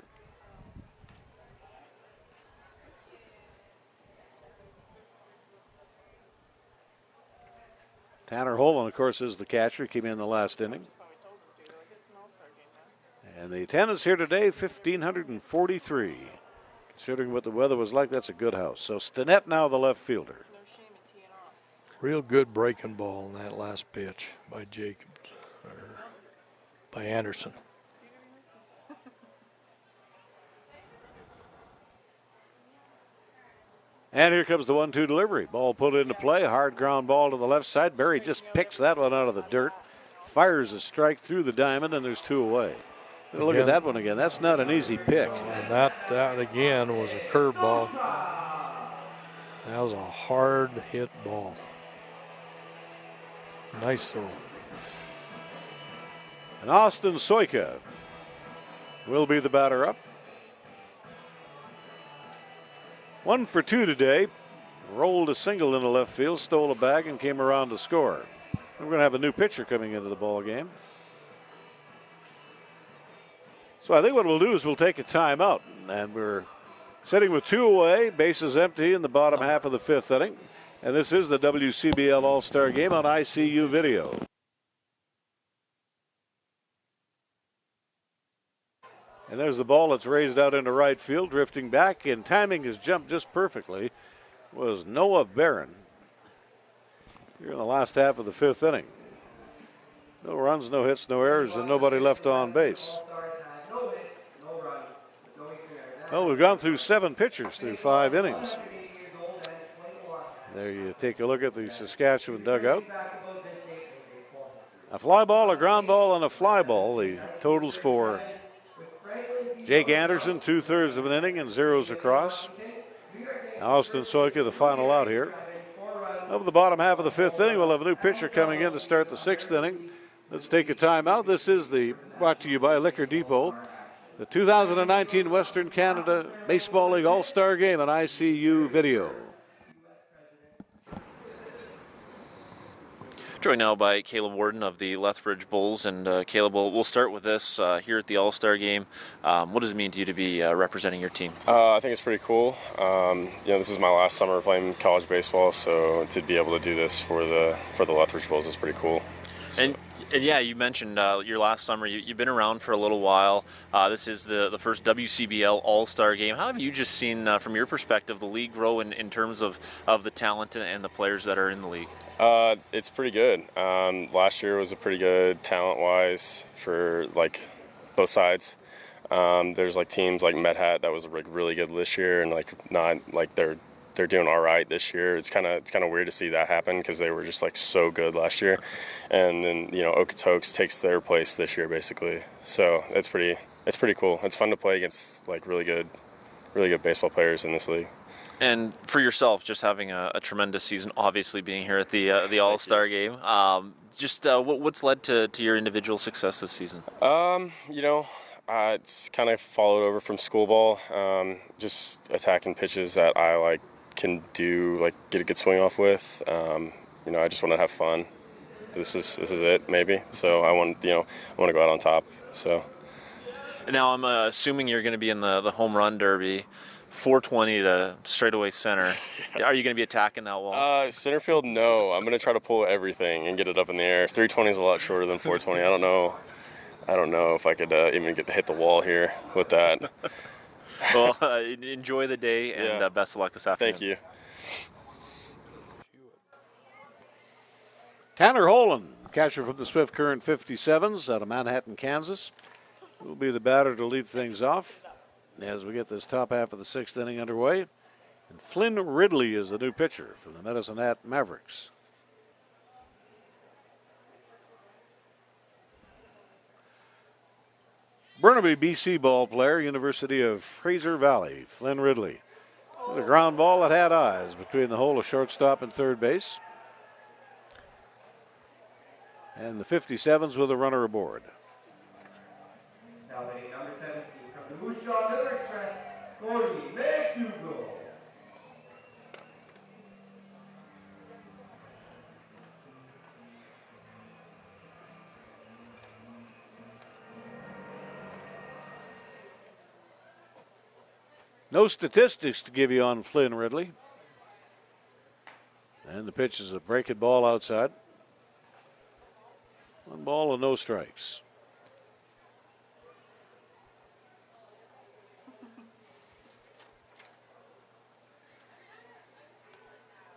Tanner Holland, of course, is the catcher. He came in the last inning. And the attendance here today, 1,543. Considering what the weather was like, that's a good house. So Stinnett now the left fielder. Real good breaking ball in that last pitch by Jacobs, or by Anderson. And here comes the 1-2 delivery. Ball put into play. Hard ground ball to the left side. Barry just picks that one out of the dirt. Fires a strike through the diamond, and there's two away. Look at that one again. That's not an easy pick. And that again was a curveball. That was a hard hit ball. Nice throw. And Austin Soika will be the batter up. 1 for 2 today. Rolled a single into left field, stole a bag, and came around to score. We're going to have a new pitcher coming into the ball game. So I think what we'll do is we'll take a timeout, and we're sitting with 2 away, bases empty in the bottom half of the 5th inning. And this is the WCBL All-Star Game on ICU Video. And there's the ball that's raised out into right field, drifting back, and timing his jump just perfectly was Noah Barron here in the last half of the 5th inning. No runs, no hits, no errors, and nobody left on base. Well, we've gone through 7 pitchers through 5 innings. There you take a look at the Saskatchewan dugout. A fly ball, a ground ball, and a fly ball. The totals for Jake Anderson, 2/3 of an inning and zeros across. Austin Soika, the final out here. Over the bottom half of the 5th inning, we'll have a new pitcher coming in to start the 6th inning. Let's take a timeout. This is brought to you by Liquor Depot, the 2019 Western Canada Baseball League All-Star Game on ICU Video. Joined now by Caleb Warden of the Lethbridge Bulls. And Caleb, we'll start with this here at the All-Star Game. What does it mean to you to be representing your team? I think it's pretty cool. This is my last summer playing college baseball, so to be able to do this for the Lethbridge Bulls is pretty cool. So. And yeah, you mentioned your last summer. You've been around for a little while. This is the first WCBL All-Star Game. How have you just seen, from your perspective, the league grow in terms of the talent and the players that are in the league? It's pretty good. Last year was a pretty good talent-wise for both sides. There's teams like Medhat that was really good this year, and they're doing all right this year. It's kind of weird to see that happen because they were just so good last year, and then Okotoks takes their place this year basically. So it's pretty cool. It's fun to play against really good really good baseball players in this league. And for yourself, just having a tremendous season, obviously being here at the All-Star game. What's led to your individual success this season? It's kind of followed over from school ball. Just attacking pitches that I can do, get a good swing off with. I just want to have fun. This is it, maybe. So I want to go out on top. So. And now I'm assuming you're going to be in the home run derby. 420 to straightaway center. Are you going to be attacking that wall? Center field, no. I'm going to try to pull everything and get it up in the air. 320 is a lot shorter than 420. I don't know if I could even get to hit the wall here with that. Well, enjoy the day and best of luck this afternoon. Thank you. Tanner Holland, catcher from the Swift Current 57s out of Manhattan, Kansas, will be the batter to lead things off as we get this top half of the 6th inning underway. And Flynn Ridley is the new pitcher from the Medicine Hat Mavericks. Burnaby, BC ball player, University of Fraser Valley, Flynn Ridley. With a ground ball that had eyes between the hole of shortstop and third base. And the 57s with a runner aboard. Now the number 17 from the Moose Jaw Miller Express, Mcdougald. No statistics to give you on Flynn Ridley. And the pitch is a breaking ball outside. 1 ball and no strikes.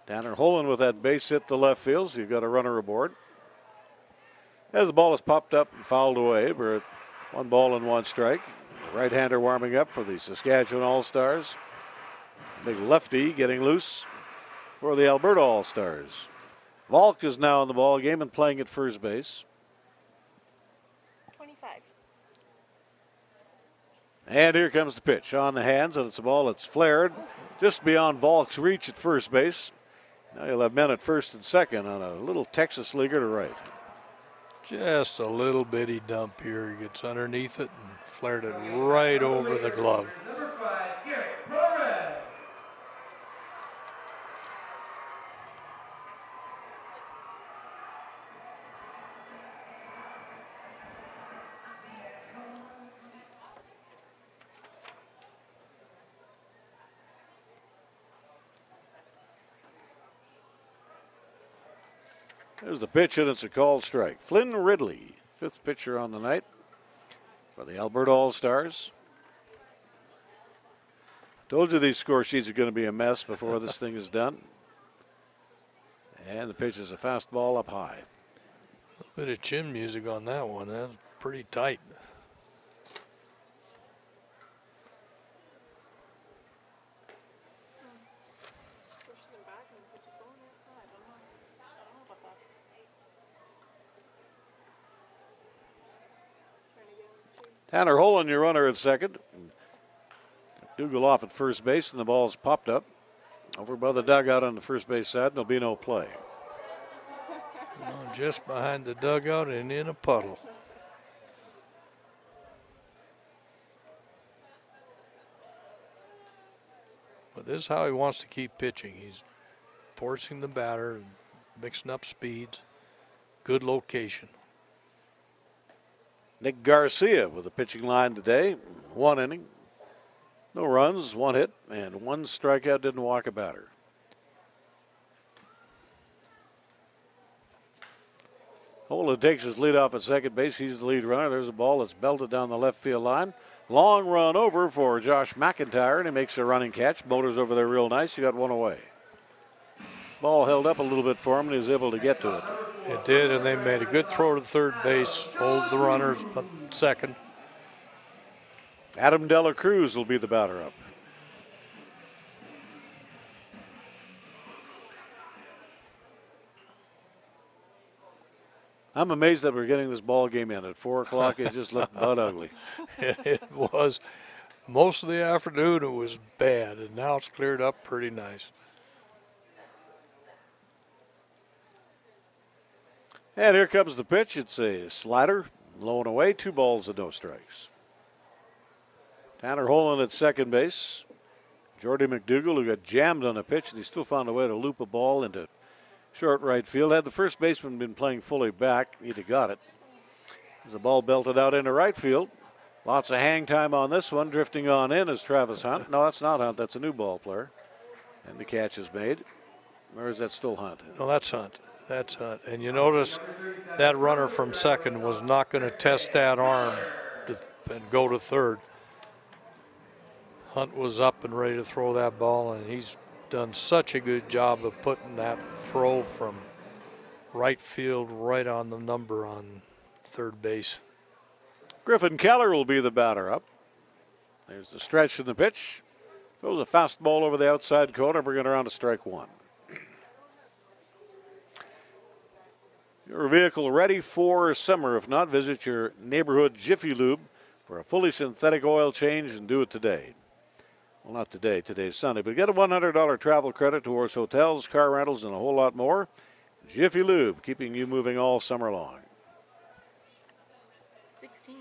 Tanner Holland with that base hit to left field, so you've got a runner aboard. As the ball is popped up and fouled away, we're at 1 ball and 1 strike. Right-hander warming up for the Saskatchewan All-Stars. Big lefty getting loose for the Alberta All-Stars. Valk is now in the ball game and playing at first base. 25. And here comes the pitch on the hands, and it's a ball that's flared just beyond Valk's reach at first base. Now you'll have men at first and second on a little Texas leaguer to right. Just a little bitty dump here. He gets underneath it and flared it right over the glove. Number 5, Gerrit Perez. There's the pitch, and it's a called strike. Flynn Ridley, 5th pitcher on the night for the Alberta All-Stars. Told you these score sheets are going to be a mess before this thing is done. And the pitch is a fastball up high. A little bit of chin music on that one. That's pretty tight. Tanner Holland, your runner at second. Mcdougald off at first base, and the ball's popped up over by the dugout on the first base side. There'll be no play. Just behind the dugout and in a puddle. But this is how he wants to keep pitching. He's forcing the batter, mixing up speeds, good location. Nick Garcia with the pitching line today. 1 inning, no runs, 1 hit, and 1 strikeout, didn't walk a batter. Holland takes his lead off at second base. He's the lead runner. There's a ball that's belted down the left field line. Long run over for Josh McIntyre, and he makes a running catch. Motors over there real nice. He got 1 away. Ball held up a little bit for him, and he was able to get to it. It did, and they made a good throw to third base, hold the runners at second. Adam Dela Cruz will be the batter up. I'm amazed that we're getting this ball game in at 4 o'clock. It just looked butt ugly. It was. most of the afternoon it was bad, and now it's cleared up pretty nice. And here comes the pitch. It's a slider, low and away, 2 balls and no strikes. Tanner Holland at second base. Jordy Mcdougald, who got jammed on a pitch, and he still found a way to loop a ball into short right field. Had the first baseman been playing fully back, he'd have got it. As the ball belted out into right field. Lots of hang time on this one. Drifting on in is Travis Hunt. No, that's not Hunt. That's a new ball player. And the catch is made. Or is that still Hunt? No, that's Hunt. That's Hunt. And you notice that runner from second was not going to test that arm and go to third. Hunt was up and ready to throw that ball, and he's done such a good job of putting that throw from right field right on the number on third base. Griffin Keller will be the batter up. There's the stretch in the pitch. Throws a fastball over the outside corner, bringing it around to strike 1. Your vehicle ready for summer. If not, visit your neighborhood Jiffy Lube for a fully synthetic oil change and do it today. Well, not today. Today's Sunday. But get a $100 travel credit towards hotels, car rentals, and a whole lot more. Jiffy Lube, keeping you moving all summer long. 16.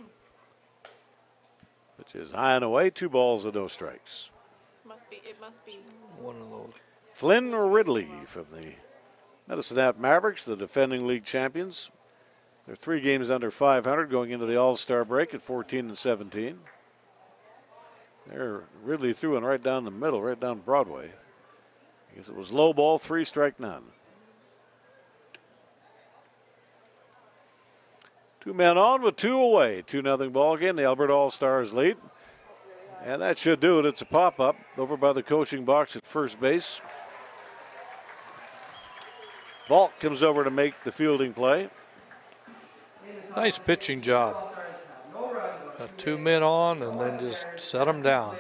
Which is high and away, 2 balls and no strikes. It must be. One of those. Flynn Ridley from the Medicine Hat Mavericks, the defending league champions. They're 3 games under 500 going into the All-Star break at 14-17. There, Ridley threw one right down the middle, right down Broadway. I guess it was low ball, 3 strike none. 2 men on with 2 away. 2-0 ball game. The Alberta All-Stars lead. And that should do it. It's a pop-up over by the coaching box at first base. Vault comes over to make the fielding play. Nice pitching job. Got 2 men on and then just set them down.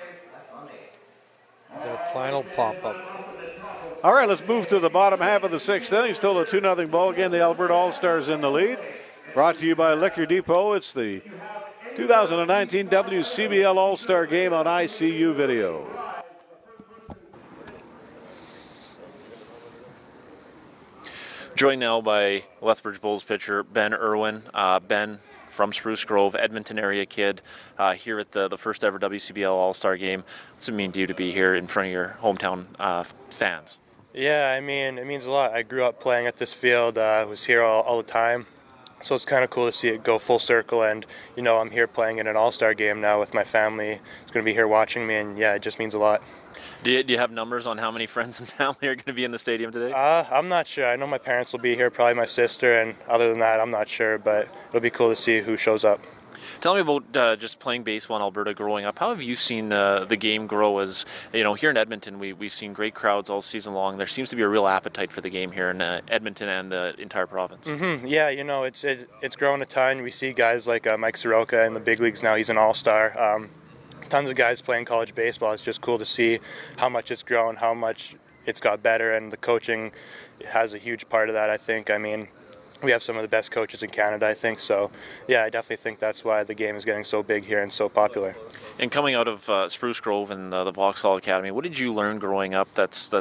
That final pop-up. All right, let's move to the bottom half of the 6th inning. Still a 2-0 ball game. The Alberta All-Stars in the lead. Brought to you by Liquor Depot. It's the 2019 WCBL All-Star Game on ICU Video. Joined now by Lethbridge Bulls pitcher Ben Irwin. Ben from Spruce Grove, Edmonton area kid, here at the first ever WCBL All-Star Game. What's it mean to you to be here in front of your hometown fans? Yeah, I mean, it means a lot. I grew up playing at this field. I was here all the time. So it's kind of cool to see it go full circle, and you know, I'm here playing in an all-star game now with my family. It's going to be here watching me, and yeah, it just means a lot. Do you have numbers on how many friends and family are going to be in the stadium today? I'm not sure. I know my parents will be here, probably my sister, and other than that, I'm not sure, but it'll be cool to see who shows up. Tell me about just playing baseball in Alberta growing up. How have you seen the game grow? As you know, here in Edmonton, we've seen great crowds all season long. There seems to be a real appetite for the game here in Edmonton and the entire province. Mm-hmm. Yeah, you know, it's grown a ton. We see guys like Mike Soroka in the big leagues now. He's an all-star. Tons of guys playing college baseball. It's just cool to see how much it's grown, how much it's got better, and the coaching has a huge part of that, I think. I mean, we have some of the best coaches in Canada, I think. So, yeah, I definitely think that's why the game is getting so big here and so popular. And coming out of Spruce Grove and the Vauxhall Academy, what did you learn growing up that's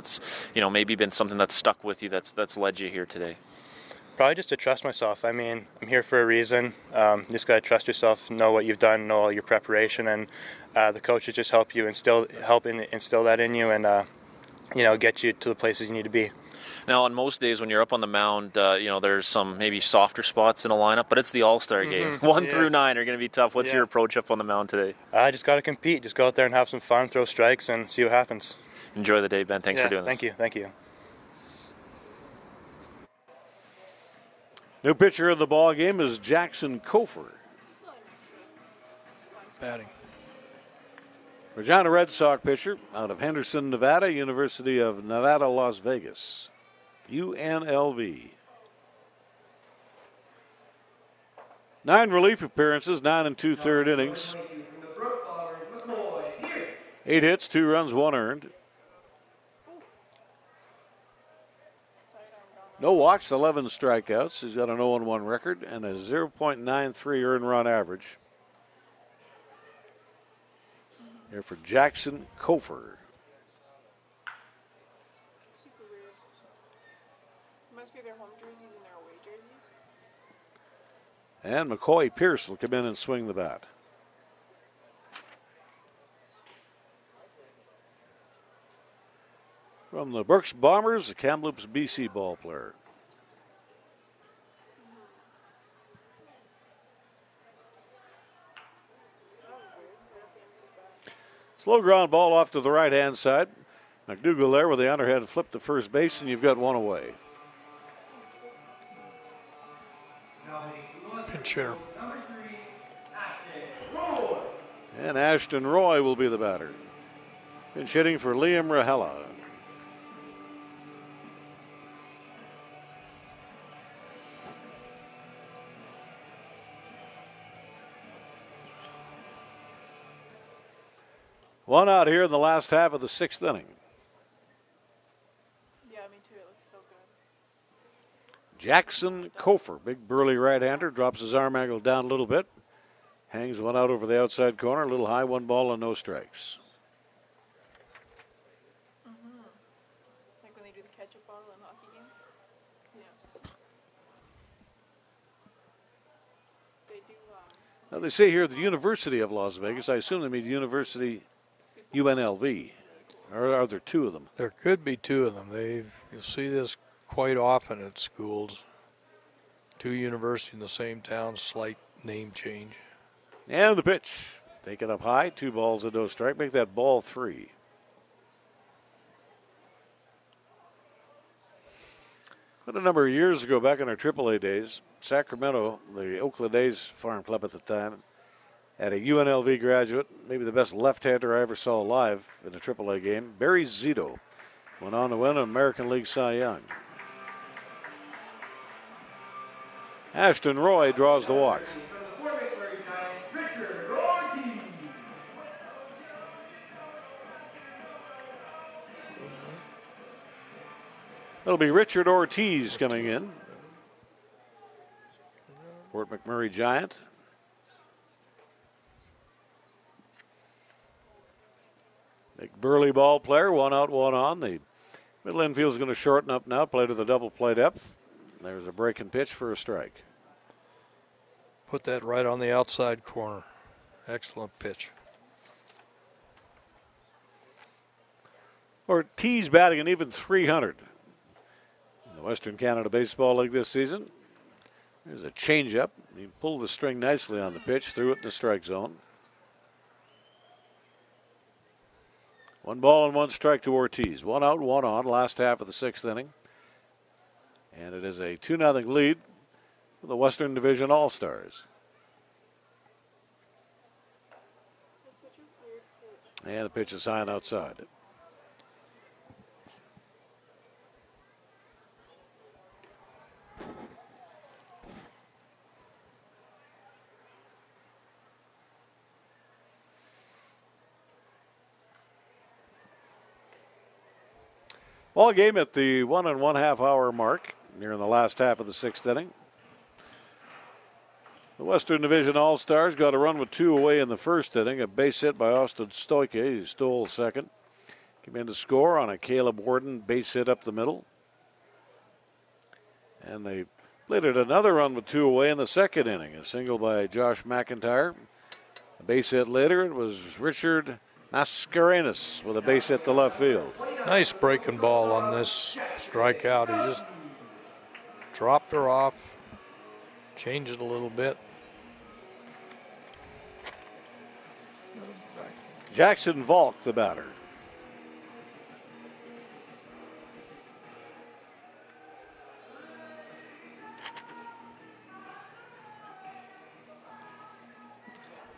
maybe been something that's stuck with you that's led you here today? Probably just to trust myself. I mean, I'm here for a reason. You just got to trust yourself, know what you've done, know all your preparation, and the coaches just help instill that in you and, get you to the places you need to be. Now, on most days when you're up on the mound, there's some maybe softer spots in a lineup, but it's the All-Star game. 1 through 9 are going to be tough. What's your approach up on the mound today? I just got to compete. Just go out there and have some fun, throw strikes, and see what happens. Enjoy the day, Ben. Thanks for doing this. Thank you. New pitcher of the ball game is Jackson Kofer. Batting. Regina Red Sox pitcher out of Henderson, Nevada, University of Nevada, Las Vegas. UNLV. 9 relief appearances, 9 2/3 innings. 8 hits, 2 runs, 1 earned. No walks, 11 strikeouts. He's got an 0-1 record and a 0.93 earned run average. here for Jackson Kofer. Super weird. Must be their home jerseys and their away jerseys. And McCoy Pierce will come in and swing the bat. From the Brooks Bombers, the Kamloops BC ball player. Slow ground ball off to the right-hand side. Mcdougald there with the underhand flip to first base, and you've got one away. Pinch hitter. And Ashton Roy will be the batter. Pinch hitting for Liam Rahela. One out here in the last half of the 6th inning. Yeah, me too. It looks so good. Jackson Kofer, big burly right-hander, drops his arm angle down a little bit. Hangs one out over the outside corner, a little high, 1 ball and no strikes. Like when they do the ketchup bottle in hockey games? Yeah. They do, Now they say here at the University of Las Vegas, I assume they mean University UNLV. Or are there 2 of them? There could be 2 of them. You'll see this quite often at schools. 2 universities in the same town, slight name change. And the pitch. Take it up high, 2 balls and no strike. Make that ball 3. But a number of years ago, back in our AAA days, Sacramento, the Oakland A's farm club at the time, had a UNLV graduate, maybe the best left-hander I ever saw live in a AAA game, Barry Zito, went on to win an American League Cy Young. Ashton Roy draws the walk. It'll be Richard Ortiz coming in. Fort McMurray Giant. Big burly ball player, 1 out, 1 on. The middle infield is going to shorten up now, play to the double play depth. There's a breaking pitch for a strike. Put that right on the outside corner. Excellent pitch. Ortiz batting an even .300 in the Western Canada Baseball League this season. There's a changeup. He pulled the string nicely on the pitch, threw it in the strike zone. 1 ball and 1 strike to Ortiz. 1 out, 1 on, last half of the 6th inning. And it is a 2-0 lead for the Western Division All-Stars. And the pitch is high and outside. Ball game at the 1 1/2 hour mark, near in the last half of the 6th inning. The Western Division All-Stars got a run with 2 away in the 1st inning. A base hit by Austin Stoike. He stole second. Came in to score on a Caleb Warden base hit up the middle. And they later another run with 2 away in the 2nd inning. A single by Josh McIntyre. A base hit later, it was Richard Mascarenas with a base hit to left field. Nice breaking ball on this strikeout. He just dropped her off, changed it a little bit. Jackson Volk, the batter.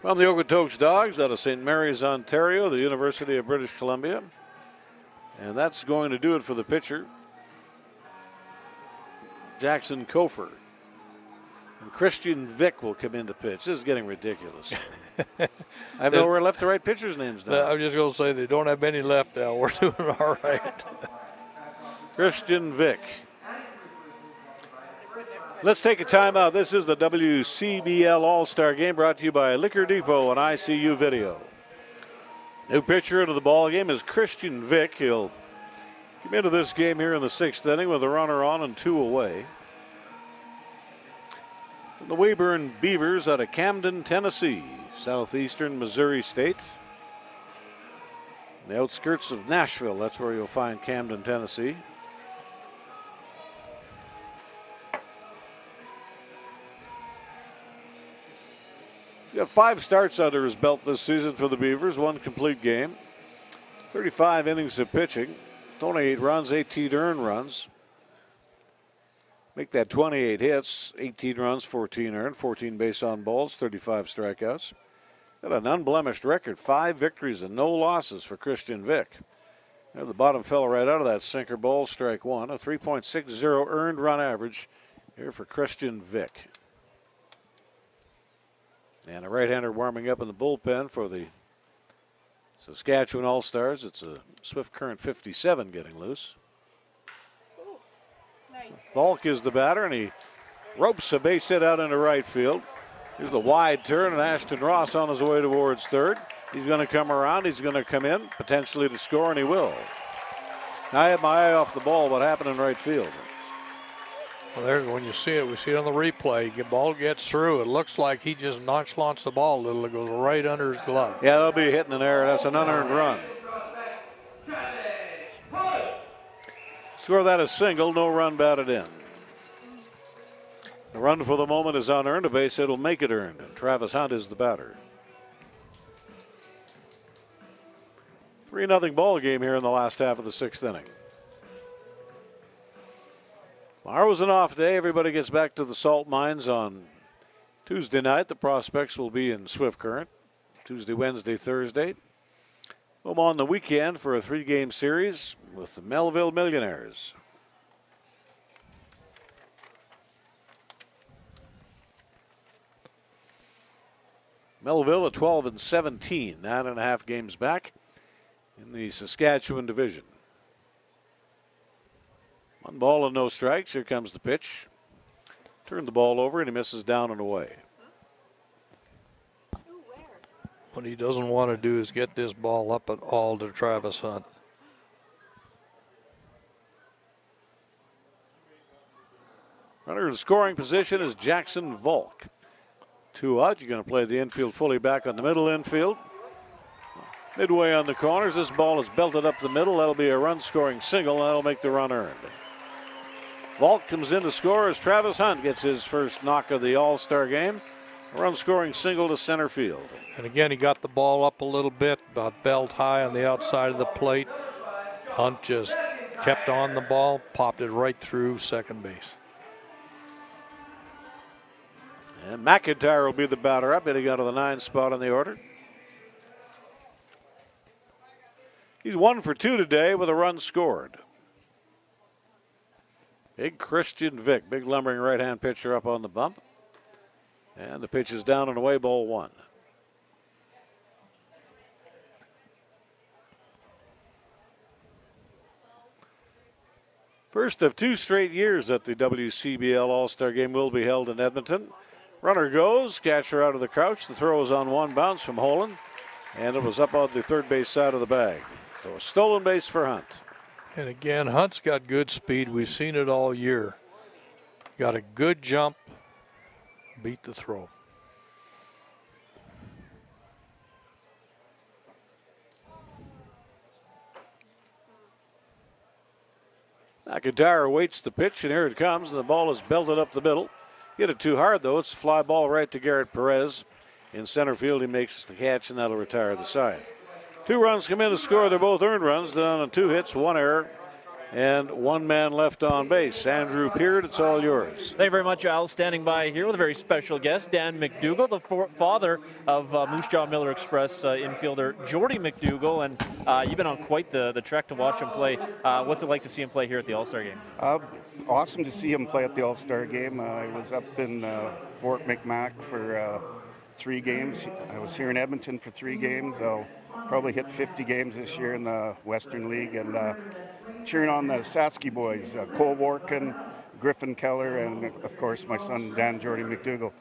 From the Okotoks Dogs out of St. Mary's, Ontario, the University of British Columbia. And that's going to do it for the pitcher, Jackson Kofer. And Christian Vick will come in to pitch. This is getting ridiculous. I have nowhere left to write pitchers' names down. I was just going to say they don't have many left now. We're doing all right. Christian Vick. Let's take a timeout. This is the WCBL All-Star Game brought to you by Liquor Depot and ICU Video. New pitcher into the ball game is Christian Vick. He'll come into this game here in the 6th inning with a runner on and 2 away. The Weyburn Beavers out of Camden, Tennessee, southeastern Missouri State. The outskirts of Nashville, that's where you'll find Camden, Tennessee. He's got 5 starts under his belt this season for the Beavers, 1 complete game. 35 innings of pitching, 28 runs, 18 earned runs. Make that 28 hits, 18 runs, 14 earned, 14 base on balls, 35 strikeouts. Got an unblemished record, 5 victories and no losses for Christian Vick. There the bottom fell right out of that sinker ball, strike 1. A 3.60 earned run average here for Christian Vick. And a right-hander warming up in the bullpen for the Saskatchewan All-Stars. It's a Swift Current 57 getting loose. Volk is the batter, and he ropes a base hit out into right field. Here's the wide turn, and Ashton Ross on his way towards third. He's going to come around. He's going to come in, potentially to score, and he will. Now I have my eye off the ball. What happened in right field? Well, there's when you see it. We see it on the replay. The ball gets through. It looks like he just nonchalants the ball a little. It goes right under his glove. Yeah, that'll be hitting an error. That's an unearned run. Score that a single, no run batted in. The run for the moment is unearned. A base hit will make it earned. And Travis Hunt is the batter. 3-0 ball game here in the last half of the 6th inning. Tomorrow's an off day. Everybody gets back to the salt mines on Tuesday night. The prospects will be in Swift Current Tuesday, Wednesday, Thursday. Home on the weekend for a 3-game series with the Melville Millionaires. Melville at 12-17, 9.5 games back in the Saskatchewan division. 1 ball and no strikes. Here comes the pitch. Turned the ball over and he misses down and away. What he doesn't want to do is get this ball up at all to Travis Hunt. Runner in scoring position is Jackson Volk. 2 out. You're going to play the infield fully back on the middle infield. Midway on the corners. This ball is belted up the middle. That'll be a run-scoring single, and that'll make the run earned. Volk comes in to score as Travis Hunt gets his first knock of the All-Star game. A run-scoring single to center field. And again, he got the ball up a little bit, about belt high on the outside of the plate. Hunt just kept on the ball, popped it right through second base. And McIntyre will be the batter up, hitting out of the 9th spot on the order. He's 1 for 2 today with a run scored. Big Christian Vick, big lumbering right-hand pitcher up on the bump. And the pitch is down and away, ball 1. First of 2 straight years that the WCBL All-Star Game will be held in Edmonton. Runner goes, catcher out of the crouch. The throw is on 1 bounce from Holland, and it was up on the third base side of the bag. So a stolen base for Hunt. And again, Hunt's got good speed. We've seen it all year. Got a good jump, beat the throw. McIntyre awaits the pitch, and here it comes, and the ball is belted up the middle. Hit it too hard, though. It's a fly ball right to Gerrit Perez. In center field, he makes the catch, and that'll retire the side. 2 runs come in to score. They're both earned runs. Down on 2 hits, 1 error, and 1 man left on base. Andrew Peart, it's all yours. Thank you very much, Al. Standing by here with a very special guest, Dan Mcdougald, the father of Moose Jaw Miller Express infielder Jordy Mcdougald. And you've been on quite the trek to watch him play. What's it like to see him play here at the All-Star Game? Awesome to see him play at the All-Star Game. I was up in Fort McMac for 3 games. I was here in Edmonton for 3 games. I'll probably hit 50 games this year in the Western League, and cheering on the Sasky boys, Cole Warkin, Griffin Keller, and of course my son Dan Jordy Mcdougald.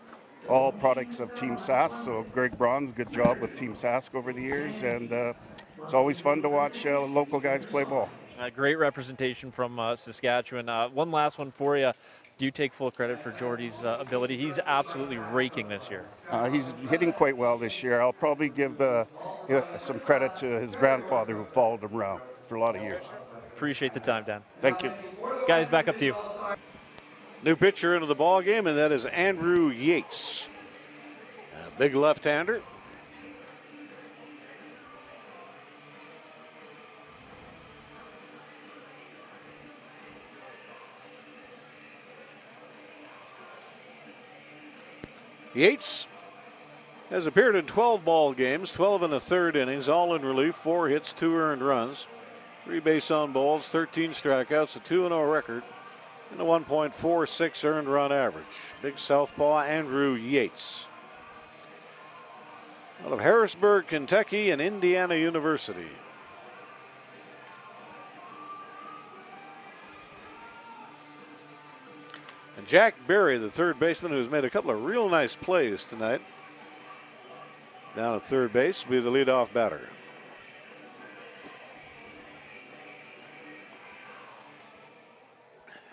All products of Team Sask. So Greg Braun's good job with Team Sask over the years, and it's always fun to watch local guys play ball. Great representation from Saskatchewan. One last one for you. Do you take full credit for Jordy's ability? He's absolutely raking this year. He's hitting quite well this year. I'll probably give some credit to his grandfather who followed him around for a lot of years. Appreciate the time, Dan. Thank you. Guys, back up to you. New pitcher into the ball game, and that is Andrew Yates. A big left-hander. Yates has appeared in 12 ball games, 12 in the third innings, all in relief, 4 hits, 2 earned runs, 3 base on balls, 13 strikeouts, a 2-0 record, and a 1.46 earned run average. Big southpaw Andrew Yates. Out of Harrisburg, Kentucky, and Indiana University. And Jack Berry, the third baseman, who's made a couple of real nice plays tonight, down at third base, will be the leadoff batter.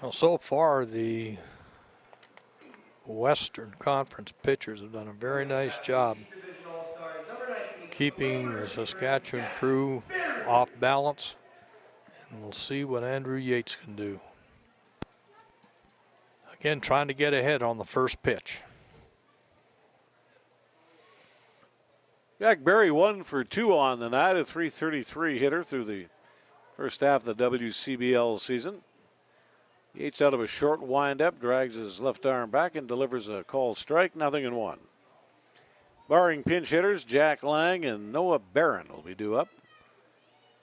Well, so far, the Western Conference pitchers have done a very nice job keeping the Saskatchewan crew off balance, and we'll see what Andrew Yates can do. Again, trying to get ahead on the first pitch. Jack Berry 1 for 2 on the night, a .333 hitter through the first half of the WCBL season. Yates out of a short windup, drags his left arm back and delivers a called strike, 0-1. Barring pinch hitters, Jack Lang and Noah Barron will be due up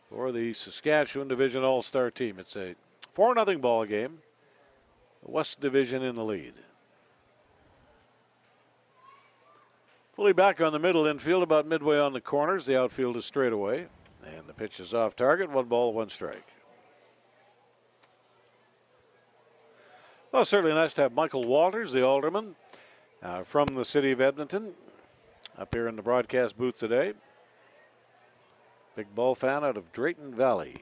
for the Saskatchewan Division All-Star team. It's a 4-0 ball game. The West Division in the lead. Fully back on the middle infield, about midway on the corners. The outfield is straight away. And the pitch is off target. 1 ball, 1 strike. Well, certainly nice to have Michael Walters, the alderman from the city of Edmonton, up here in the broadcast booth today. Big ball fan out of Drayton Valley.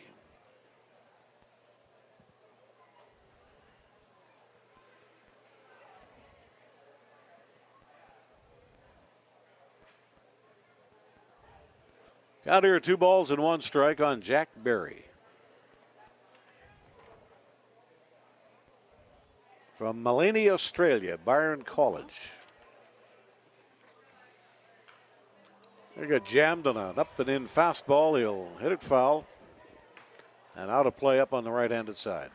Out here, 2 balls and 1 strike on Jack Berry. From Maleny, Australia, Byron College. He got jammed on an up and in fastball. He'll hit it foul and out of play up on the right-handed side.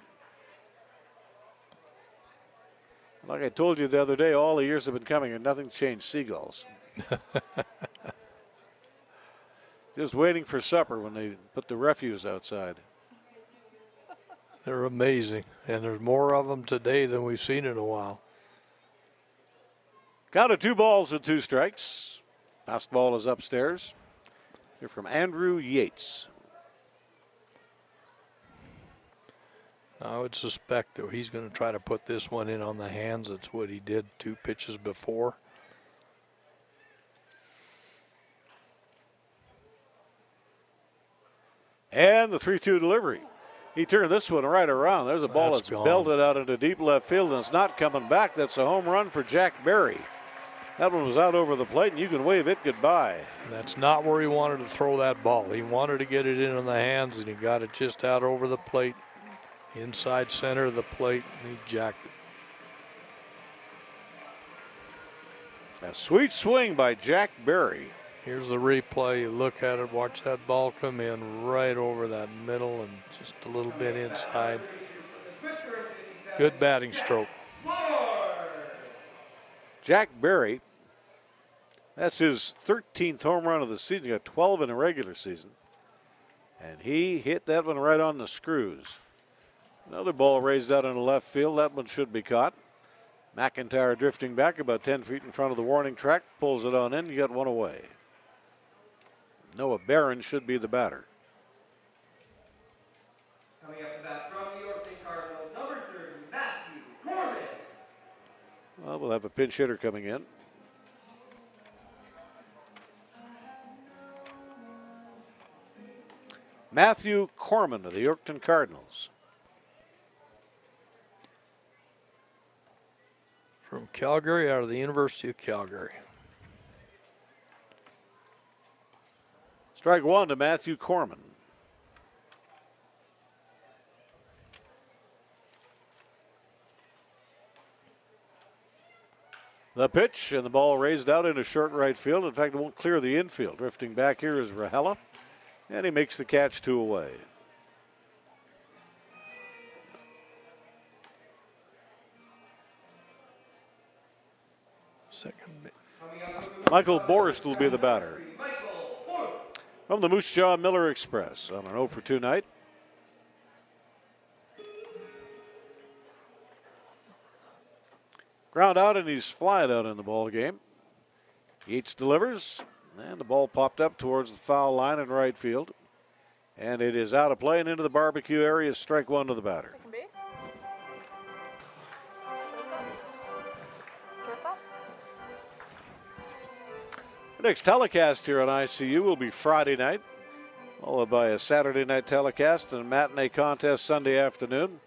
Like I told you the other day, all the years have been coming and nothing changed. Seagulls. Just waiting for supper when they put the refuse outside. They're amazing, and there's more of them today than we've seen in a while. Count of 2 balls and 2 strikes. Fastball is upstairs. Here from Andrew Yates. I would suspect that he's going to try to put this one in on the hands. That's what he did 2 pitches before. And the 3-2 delivery. He turned this one right around. There's a ball that's belted out into deep left field, and it's not coming back. That's a home run for Jack Berry. That one was out over the plate, and you can wave it goodbye. That's not where he wanted to throw that ball. He wanted to get it in on the hands, and he got it just out over the plate, inside center of the plate, and he jacked it. A sweet swing by Jack Berry. Here's the replay. You look at it, watch that ball come in right over that middle and just a little bit inside. Good batting stroke. Jack Berry, that's his 13th home run of the season. He got 12 in the regular season. And he hit that one right on the screws. Another ball raised out in the left field. That one should be caught. McIntyre drifting back about 10 feet in front of the warning track. Pulls it on in. You got one away. Noah Barron should be the batter. Coming up to bat from New York State Cardinals, number 30, Matthew Corman. Well, we'll have a pinch hitter coming in. Matthew Corman of the Yorkton Cardinals. From Calgary, out of the University of Calgary. Strike one to Matthew Corman. The pitch, and the ball raised out into short right field. In fact, it won't clear the infield. Drifting back here is Rahela, and he makes the catch 2 away. Second. Michael Borst will be the batter. From the Moose Jaw Miller Express on an 0 for 2 night. Ground out, and he's flying out in the ball game. Yates delivers, and the ball popped up towards the foul line in right field. And it is out of play and into the barbecue area. Strike one to the batter. Second base. Shortstop. The next telecast here on ICU will be Friday night, followed by a Saturday night telecast and a matinee contest Sunday afternoon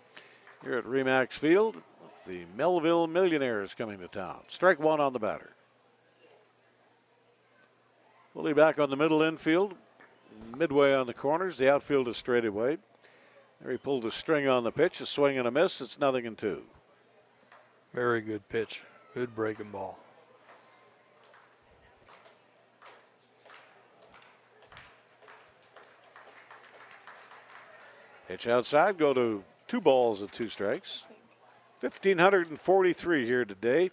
here at Remax Field with the Melville Millionaires coming to town. Strike one on the batter. Fully back on the middle infield, midway on the corners. The outfield is straight away. There he pulled a string on the pitch, a swing and a miss. It's 0-2. Very good pitch. Good breaking ball. Pitch outside, go to 2 balls and 2 strikes. 1,543 here today.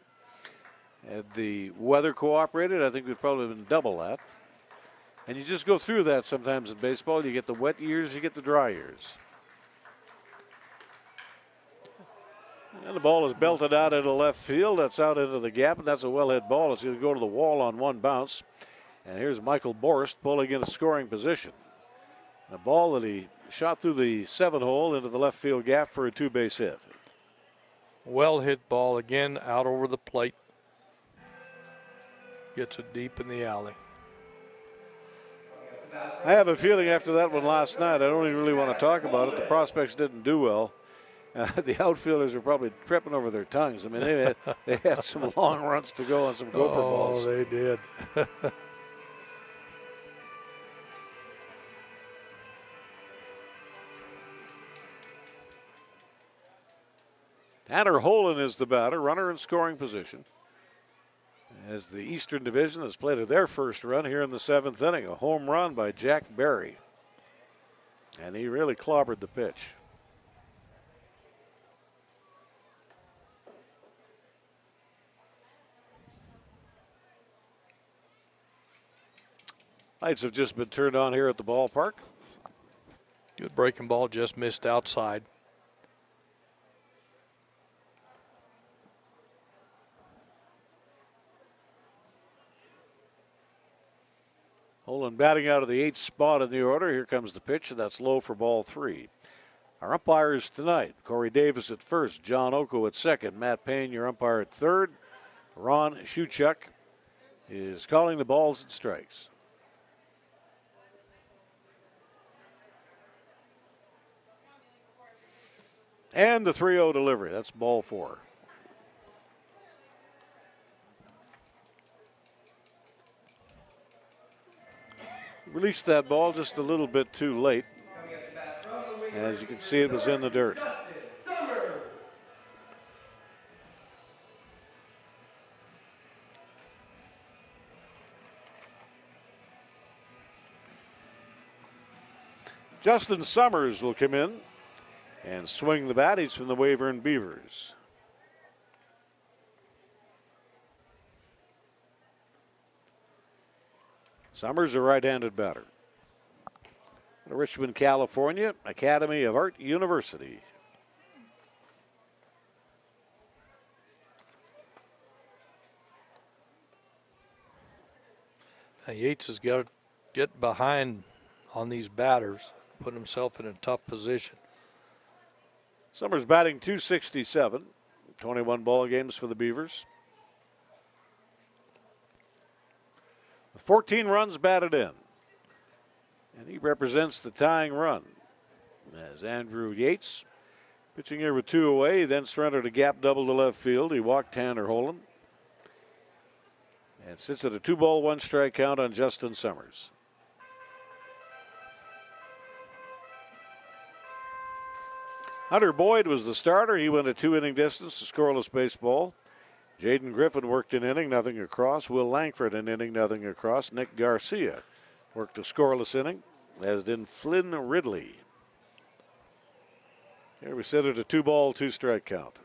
Had the weather cooperated, I think we'd probably been double that. And you just go through that sometimes in baseball. You get the wet years, you get the dry years. And the ball is belted out into left field. That's out into the gap, and that's a well-hit ball. It's going to go to the wall on one bounce. And here's Michael Borst pulling into scoring position. A ball that he shot through the 7-hole into the left field gap for a 2-base hit. Well hit ball again out over the plate. Gets it deep in the alley. I have a feeling after that one last night, I don't even really want to talk about it. The prospects didn't do well. The outfielders were probably tripping over their tongues. I mean, they had some long runs to go and some gopher balls. Oh, they did. Tanner Holen is the batter, runner in scoring position. As the Eastern Division has played their first run here in the 7th inning, a home run by Jack Berry. And he really clobbered the pitch. Lights have just been turned on here at the ballpark. Good breaking ball, just missed outside. Holen batting out of the 8th spot in the order. Here comes the pitch, and that's low for ball 3. Our umpires tonight, Corey Davis at first, John Oko at second, Matt Payne, your umpire at third. Ron Shuchuk is calling the balls and strikes. And the 3-0 delivery. That's ball 4. Released that ball just a little bit too late. As you can see, it was in the dirt. Justin Summers will come in and swing the bat. He's from the Weyburn Beavers. Summers, a right-handed batter. Richmond, California, Academy of Art University. Now Yates has got to get behind on these batters, put himself in a tough position. Summers batting .267, 21 ball games for the Beavers. 14 runs batted in. And he represents the tying run. As Andrew Yates pitching here with 2 away, then surrendered a gap double to left field. He walked Tanner Holland. And sits at a 2-ball, 1-strike count on Justin Summers. Hunter Boyd was the starter. He went a 2-inning distance to scoreless baseball. Jaden Griffin worked an inning, nothing across. Will Langford an inning, nothing across. Nick Garcia worked a scoreless inning, as did Flynn Ridley. Here we sit at a 2-ball, 2-strike count.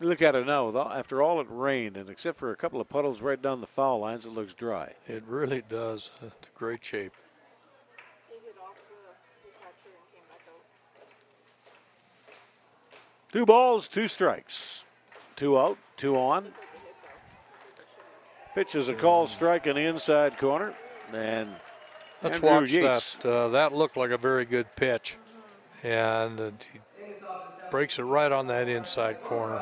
Look at it now. After all it rained, and except for a couple of puddles right down the foul lines, it looks dry. It really does. It's great shape. 2 balls, 2 strikes. 2 out, 2 on. Pitch is a call strike in the inside corner. And Let's Andrew watch Yates. that. That looked like a very good pitch. And he breaks it right on that inside corner.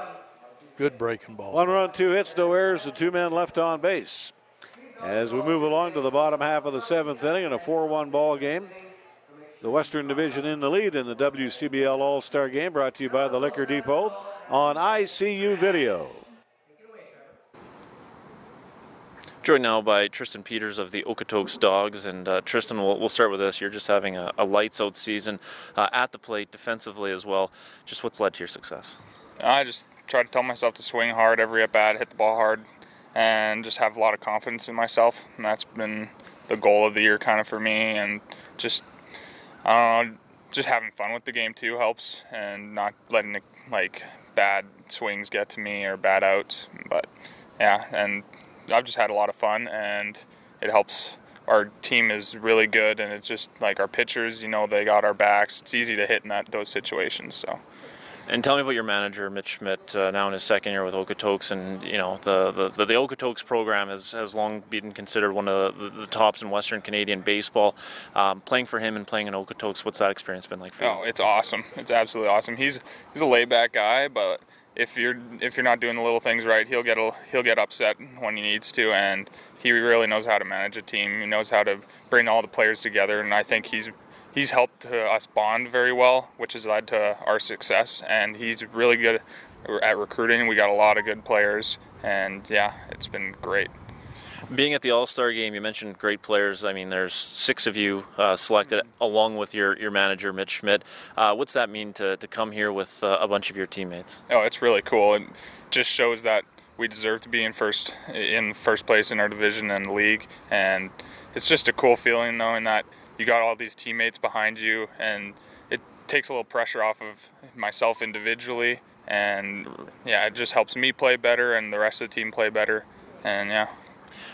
Good breaking ball. 1 run, 2 hits, no errors, and 2 men left on base. As we move along to the bottom half of the 7th inning in a 4-1 ball game. The Western Division in the lead in the WCBL All-Star Game, brought to you by the Liquor Depot on ICU Video. Joined now by Tristan Peters of the Okotoks Dogs. And Tristan, we'll start with this. You're just having a lights-out season at the plate, defensively as well. Just what's led to your success? I just try to tell myself to swing hard every at-bat, hit the ball hard, and just have a lot of confidence in myself. And that's been the goal of the year kind of for me. And just, I don't know, just having fun with the game too helps, and not letting bad swings get to me or bad outs. But yeah, and I've just had a lot of fun, and it helps. Our team is really good, and it's just like our pitchers, they got our backs. It's easy to hit in those situations. So. And tell me about your manager, Mitch Schmidt, now in his second year with Okotoks. And, the Okotoks program has long been considered one of the tops in Western Canadian baseball. Playing for him and playing in Okotoks, what's that experience been like for you? Oh, it's awesome. It's absolutely awesome. He's a laid-back guy, but if you're not doing the little things right, he'll get upset when he needs to, and he really knows how to manage a team. He knows how to bring all the players together, and I think he's helped us bond very well, which has led to our success. And he's really good at recruiting. We got a lot of good players, and yeah, it's been great. Being at the All-Star game, you mentioned great players. I mean, there's 6 of you selected along with your manager, Mitch Schmidt. What's that mean to come here with a bunch of your teammates? Oh, it's really cool. It just shows that we deserve to be in first place in our division and the league. And it's just a cool feeling knowing that you got all these teammates behind you, and it takes a little pressure off of myself individually. And yeah, it just helps me play better and the rest of the team play better. And yeah.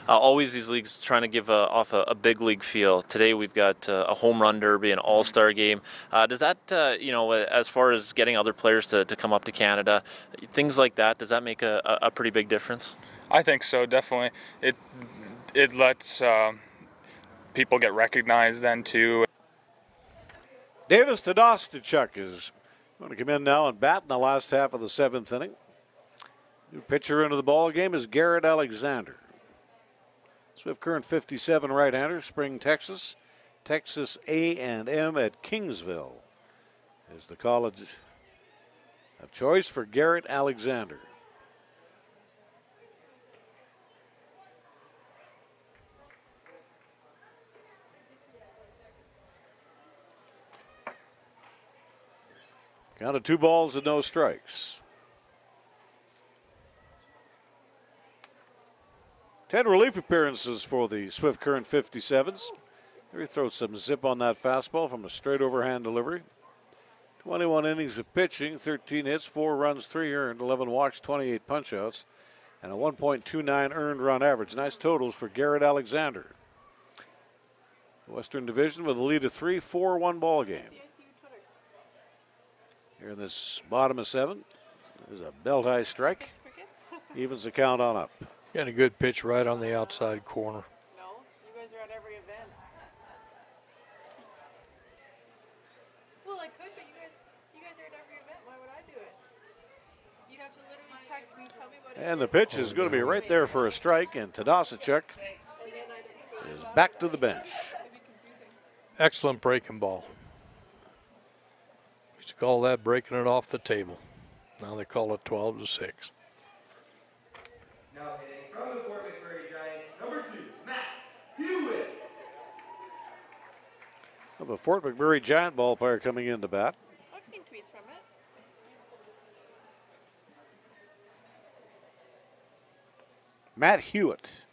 Always these leagues trying to give off a big league feel. Today we've got a home run derby, an all-star game. Does that, as far as getting other players to come up to Canada, things like that, does that make a pretty big difference? I think so, definitely. It lets people get recognized then too. Davis to Dostachuk is going to come in now and bat in the last half of the 7th inning. New pitcher into the ball game is Gerrit Alexander. Swift Current 57 right-hander, Spring, Texas. Texas A&M at Kingsville is the college of choice for Gerrit Alexander. Count of 2 balls and no strikes. 10 relief appearances for the Swift Current 57s. Here he throws some zip on that fastball from a straight overhand delivery. 21 innings of pitching, 13 hits, 4 runs, 3 earned, 11 walks, 28 punchouts, and a 1.29 earned run average. Nice totals for Gerrit Alexander. The Western Division with a lead of 3, 4-1 ball game. Here in this bottom of 7, there's a belt-high strike. Evens the count on up. Got a good pitch right on the outside corner. No, you guys are at every event. Well, I could, but you guys are at every event. Why would I do it? And the pitch is going to be right there for a strike, and Tadasicek is back to the bench. Excellent breaking ball. We used to call that breaking it off the table. Now they call it 12-6. Now hitting from the Fort McMurray Giants, number 2, Matt Hewitt. Of a Fort McMurray Giant ball player coming in to bat. I've seen tweets from it. Matt Hewitt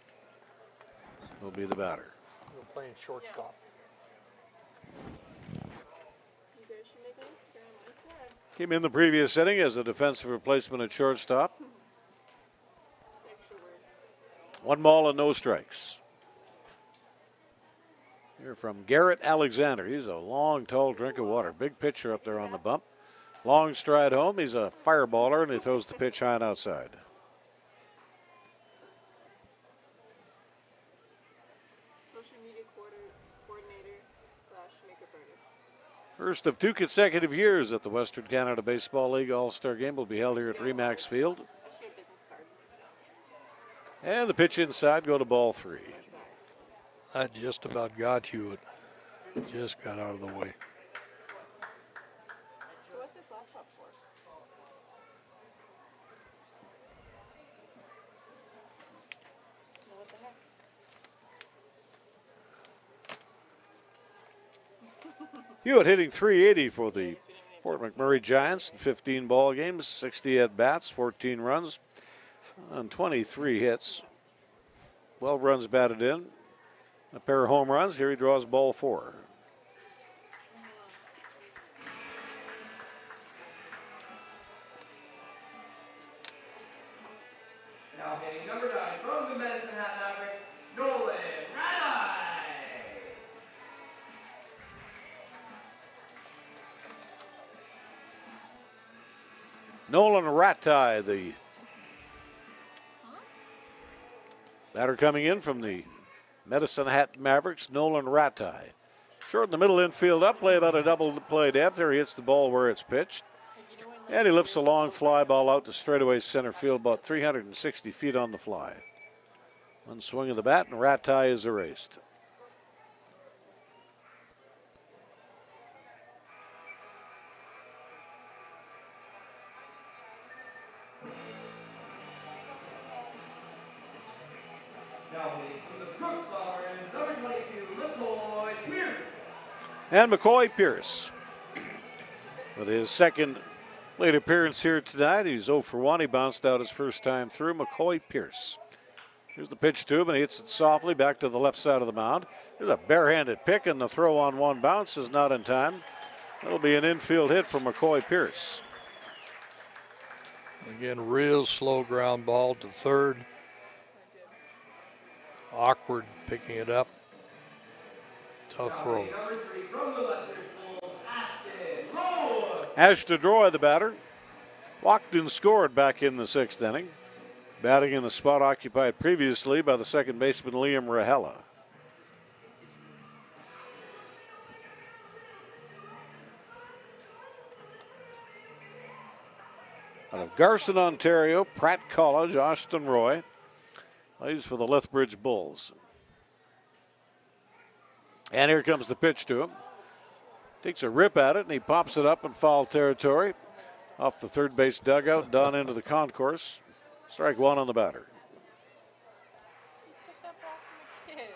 will be the batter. We're playing shortstop. You guys should make an Instagram, I said. Came in the previous inning as a defensive replacement at shortstop. 1 ball and no strikes. Here from Gerrit Alexander. He's a long, tall drink of water. Big pitcher up there on the bump. Long stride home. He's a fireballer, and he throws the pitch high and outside. Social media coordinator / makeup artist. First of 2 consecutive years that the Western Canada Baseball League All-Star Game will be held here at Remax Field. And the pitch inside, go to ball 3. I just about got Hewitt. Just got out of the way. So what's this laptop for? What the heck? Hewitt hitting .380 for the Fort McMurray Giants in 15 ball games, 60 at bats, 14 runs on 23 hits. 12 runs batted in, a pair of home runs. Here he draws ball 4. Now hitting number 9 from the Medicine Hat Mavericks, Nolan Radai. Nolan Ratai, the batter coming in from the Medicine Hat Mavericks, Nolan Ratai. Short in the middle infield up, play about a double play depth. There he hits the ball where it's pitched. And he lifts a long fly ball out to straightaway center field, about 360 feet on the fly. One swing of the bat, and Ratai is erased. And McCoy Pierce with his second plate appearance here tonight. He's 0 for 1. He bounced out his first time through. McCoy Pierce. Here's the pitch to him, and he hits it softly back to the left side of the mound. There's a barehanded pick, and the throw on one bounce is not in time. That'll be an infield hit for McCoy Pierce. Again, real slow ground ball to third. Awkward picking it up. Tough throw. Ashton Roy, the batter, walked and scored back in the 6th inning, batting in the spot occupied previously by the second baseman Liam Rahela. Out of Garson, Ontario, Pratt College, Ashton Roy plays for the Lethbridge Bulls. And here comes the pitch to him. Takes a rip at it, and he pops it up in foul territory. Off the third base dugout, down into the concourse. Strike 1 on the batter. You took that ball from a kid.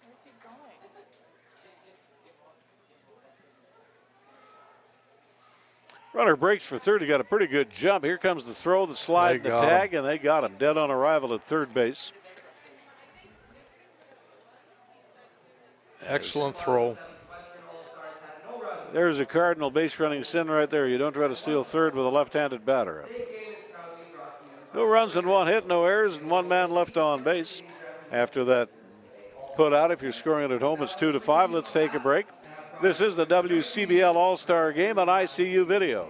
Where's he going? Runner breaks for third. He got a pretty good jump. Here comes the throw, the slide, the tag, and they got him dead on arrival at third base. Excellent throw. There's a Cardinal base running sin right there. You don't try to steal third with a left-handed batter. No runs and 1 hit, no errors, and 1 man left on base. After that put out, if you're scoring it at home, it's 2-5. Let's take a break. This is the WCBL All-Star Game on ICU Video.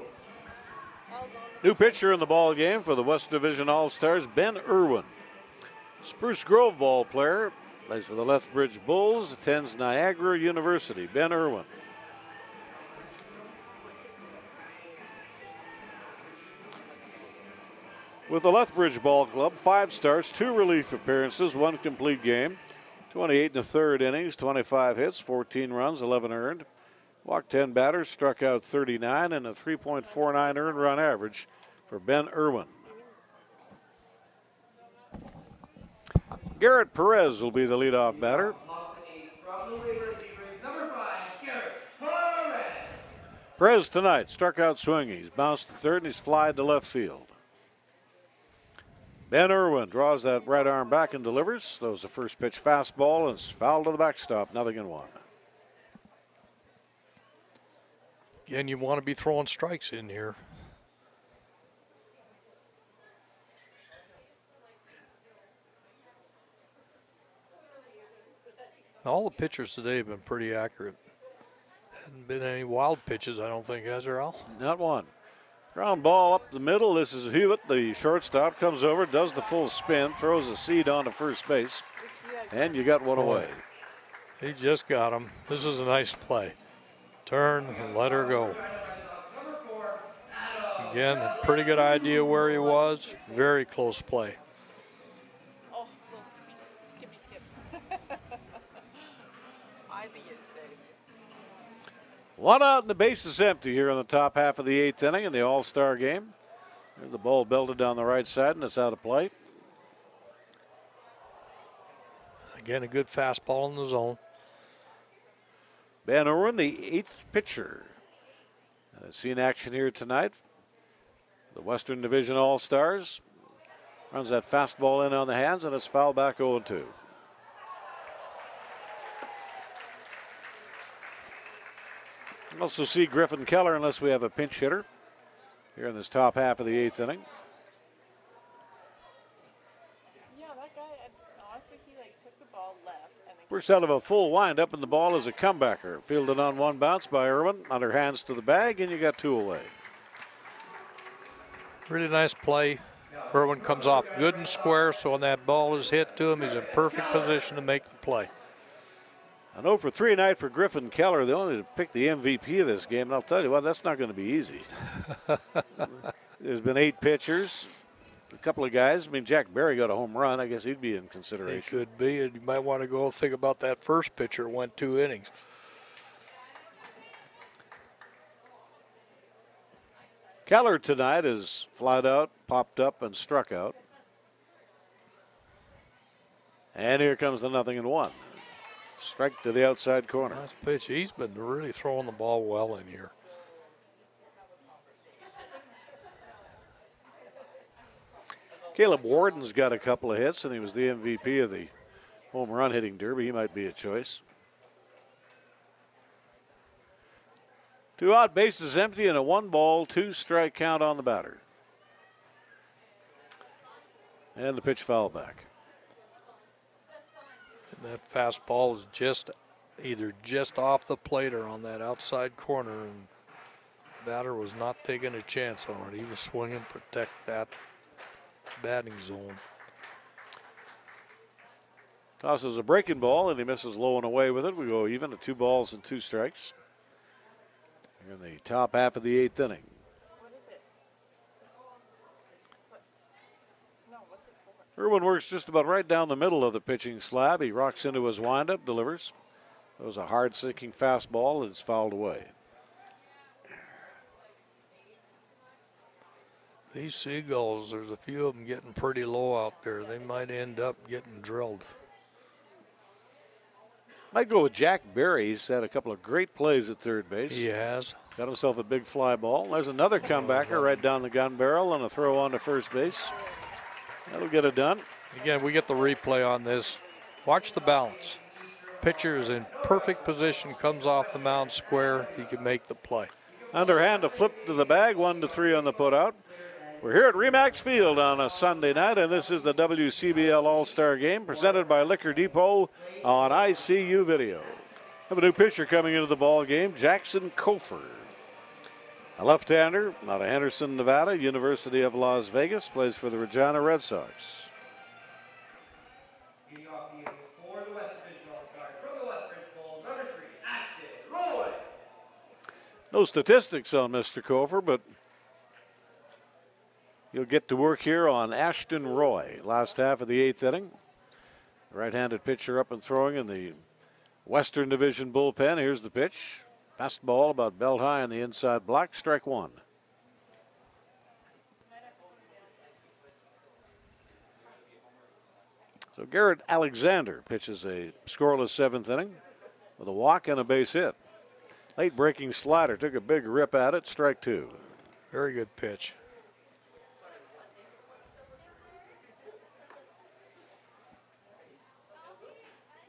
New pitcher in the ball game for the West Division All-Stars, Ben Irwin. Spruce Grove ball player, Plays for the Lethbridge Bulls, attends Niagara University. Ben Irwin. With the Lethbridge Ball Club, 5 starts, 2 relief appearances, 1 complete game. 28 in the third innings, 25 hits, 14 runs, 11 earned. Walked 10 batters, struck out 39, and a 3.49 earned run average for Ben Irwin. Gerrit Perez will be the leadoff batter. Perez tonight struck out swinging. He's bounced to third and he's flied to left field. Ben Irwin draws that right arm back and delivers. Throws the first pitch fastball and it's fouled to the backstop. 0-1. Again, you want to be throwing strikes in here. All the pitchers today have been pretty accurate. Hadn't been any wild pitches, I don't think, has there, Al? Not one. Ground ball up the middle. This is Hewitt, the shortstop, comes over, does the full spin, throws a seed onto first base, and you got one away. He just got him. This is a nice play. Turn and let her go. Again, a pretty good idea where he was. Very close play. Oh, little skippy skip. I think it's safe. One out and the base is empty here in the top half of the 8th inning in the All-Star game. There's the ball belted down the right side and it's out of play. Again, a good fastball in the zone. Ben Irwin, the 8th pitcher. Seen action here tonight. The Western Division All-Stars. Runs that fastball in on the hands and it's fouled back 0-2. Also see Griffin Keller unless we have a pinch hitter here in this top half of the 8th inning. Yeah, that guy, honestly, he took the ball left. Works out of a full windup and the ball is a comebacker. Fielded on one bounce by Irwin. Underhands to the bag and you got 2 away. Really nice play. Irwin comes off good and square, so when that ball is hit to him, he's in perfect position to make the play. An 0 for 3 night for Griffin Keller. They only picked the MVP of this game, and I'll tell you what, that's not going to be easy. There's been 8 pitchers, a couple of guys. I mean, Jack Berry got a home run. I guess he'd be in consideration. He could be, and you might want to go think about that first pitcher. Went 2 innings. Keller tonight is flied out, popped up, and struck out. And here comes the 0-1. Strike to the outside corner. Nice pitch. He's been really throwing the ball well in here. Caleb Warden's got a couple of hits, and he was the MVP of the home run hitting derby. He might be a choice. 2 out, bases empty, and a 1-ball, 2-strike count on the batter. And the pitch foul back. And that fastball is either just off the plate or on that outside corner, and the batter was not taking a chance on it. He was swinging, protect that batting zone. Tosses a breaking ball, and he misses low and away with it. We go even at 2 balls and 2 strikes. Here in the top half of the 8th inning. Irwin works just about right down the middle of the pitching slab. He rocks into his windup, delivers. That was a hard-sinking fastball, and it's fouled away. These Seagulls, there's a few of them getting pretty low out there. They might end up getting drilled. Might go with Jack Berry. He's had a couple of great plays at third base. He has. Got himself a big fly ball. There's another comebacker right down the gun barrel and a throw on to first base. That'll get it done. Again, we get the replay on this. Watch the balance. Pitcher is in perfect position, comes off the mound square. He can make the play. Underhand to flip to the bag, 1-3 on the putout. We're here at Remax Field on a Sunday night, and this is the WCBL All-Star Game presented by Liquor Depot on ICU Video. Have a new pitcher coming into the ball game, Jackson Kofer. A left-hander out of Henderson, Nevada, University of Las Vegas, plays for the Regina Red Sox. No statistics on Mr. Kofer, but he'll get to work here on Ashton Roy. Last half of the 8th inning. Right-handed pitcher up and throwing in the Western Division bullpen. Here's the pitch. Fastball about belt high on the inside block. Strike one. So Garrett Alexander pitches a scoreless 7th inning with a walk and a base hit. Late breaking slider, took a big rip at it. Strike two. Very good pitch.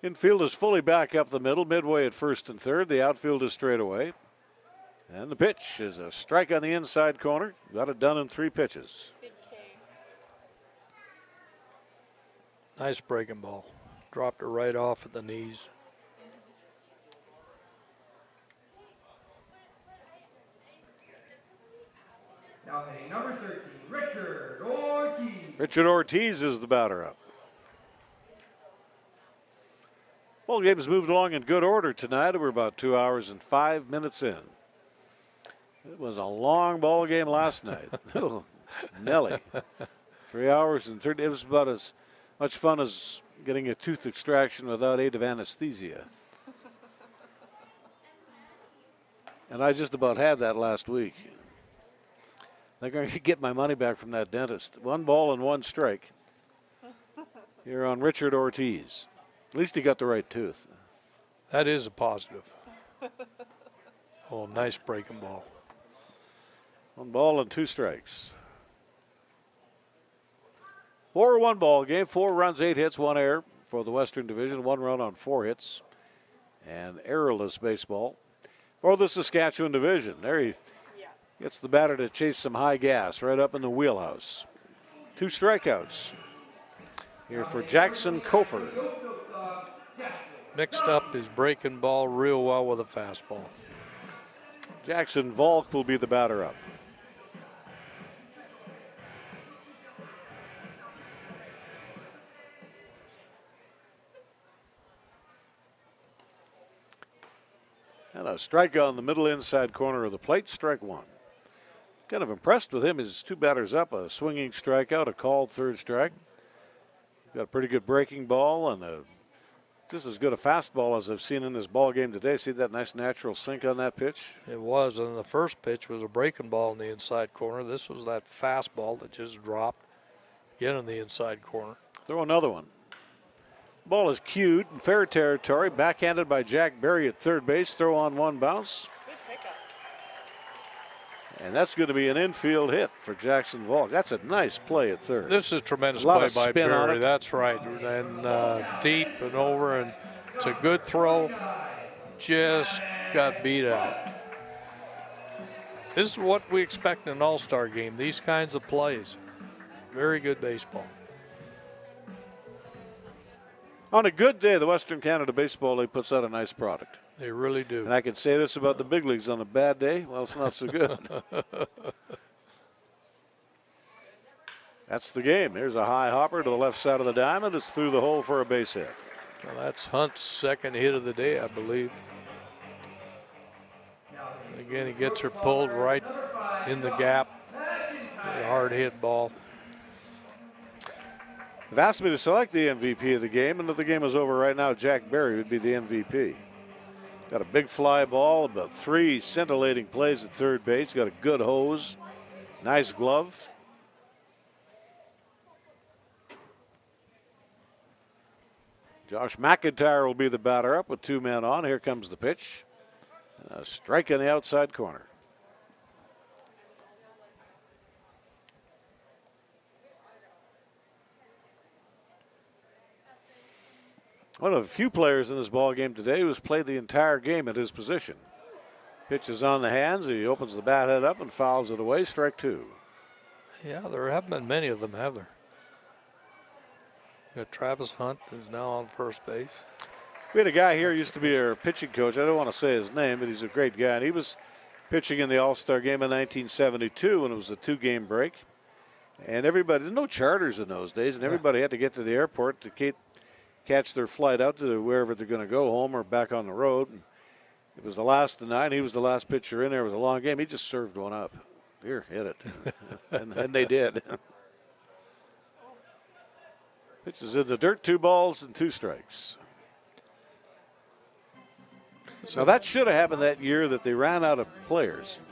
Infield is fully back up the middle, midway at first and third. The outfield is straight away. And the pitch is a strike on the inside corner. Got it done in 3 pitches. Nice breaking ball. Dropped it right off at the knees. Now hitting number 13, Richard Ortiz. Richard Ortiz is the batter up. Ball game has moved along in good order tonight. We're about 2 hours and 5 minutes in. It was a long ball game last night. Oh, Nelly. 3 hours and 30. It was about as much fun as getting a tooth extraction without aid of anesthesia. And I just about had that last week. I'm going to get my money back from that dentist. 1 ball and 1 strike. Here on Richard Ortiz. At least he got the right tooth. That is a positive. Oh, nice breaking ball. 1 ball and 2 strikes. 4-1 ball game. 4 runs, 8 hits, 1 error for the Western Division. 1 run on 4 hits. And errorless baseball for the Saskatchewan Division. There he gets the batter to chase some high gas right up in the wheelhouse. 2 strikeouts here for Jackson Kofer. Mixed up his breaking ball real well with a fastball. Jackson Volk will be the batter up. And a strikeout in the middle inside corner of the plate, strike one. Kind of impressed with him. His 2 batters up, a swinging strikeout, a called 3rd strike. Got a pretty good breaking ball and just as good a fastball as I've seen in this ball game today. See that nice natural sink on that pitch? It was, and the first pitch was a breaking ball in the inside corner. This was that fastball that just dropped, again in the inside corner. Throw another one. Ball is cued in fair territory, backhanded by Jack Berry at third base. Throw on 1 bounce. And that's going to be an infield hit for Jackson Volk. That's a nice play at third. This is a tremendous a lot play of by spin on Berry. it. That's right. And deep and over, and it's a good throw. Just got beat out. This is what we expect in an all-star game, these kinds of plays. Very good baseball. On a good day, the Western Canada Baseball League puts out a nice product. They really do. And I can say this about the big leagues. On a bad day, well, it's not so good. That's the game. Here's a high hopper to the left side of the diamond. It's through the hole for a base hit. Well, that's Hunt's 2nd hit of the day, I believe. And again, he gets her pulled right in the gap. A hard hit ball. They've asked me to select the MVP of the game, and if the game is over right now, Jack Berry would be the MVP. Got a big fly ball, about 3 scintillating plays at third base. Got a good hose, nice glove. Josh McIntyre will be the batter up with 2 men on. Here comes the pitch. A strike in the outside corner. One of the few players in this ball game today who's played the entire game at his position. Pitch is on the hands. He opens the bat head up and fouls it away. Strike 2. Yeah, there haven't been many of them, have there? You got Travis Hunt, who's now on first base. We had a guy here who used to be our pitching coach. I don't want to say his name, but he's a great guy. And he was pitching in the All-Star game in 1972 when it was a 2-game break. And everybody, no charters in those days, and everybody had to get to the airport to catch their flight out to wherever they're going to go, home or back on the road. It was the last of the 9. He was the last pitcher in there. It was a long game. He just served one up. Here, hit it. and they did. Pitches in the dirt, 2 balls and 2 strikes. So that should have happened that year that they ran out of players.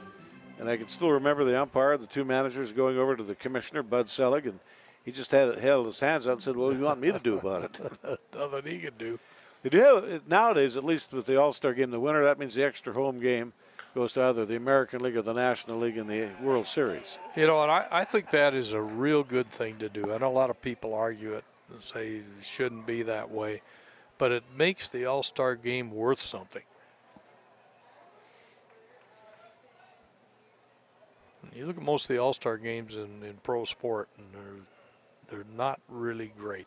And I can still remember the umpire, the 2 managers going over to the commissioner, Bud Selig, and he just held his hands out and said, "Well, what do you want me to do about it?" Nothing he could do. They do have, nowadays, at least with the All-Star game, the winner, that means the extra home game goes to either the American League or the National League in the World Series. You know, and I think that is a real good thing to do. I know a lot of people argue it and say it shouldn't be that way, but it makes the All-Star game worth something. You look at most of the All-Star games in pro sport, and they're not really great.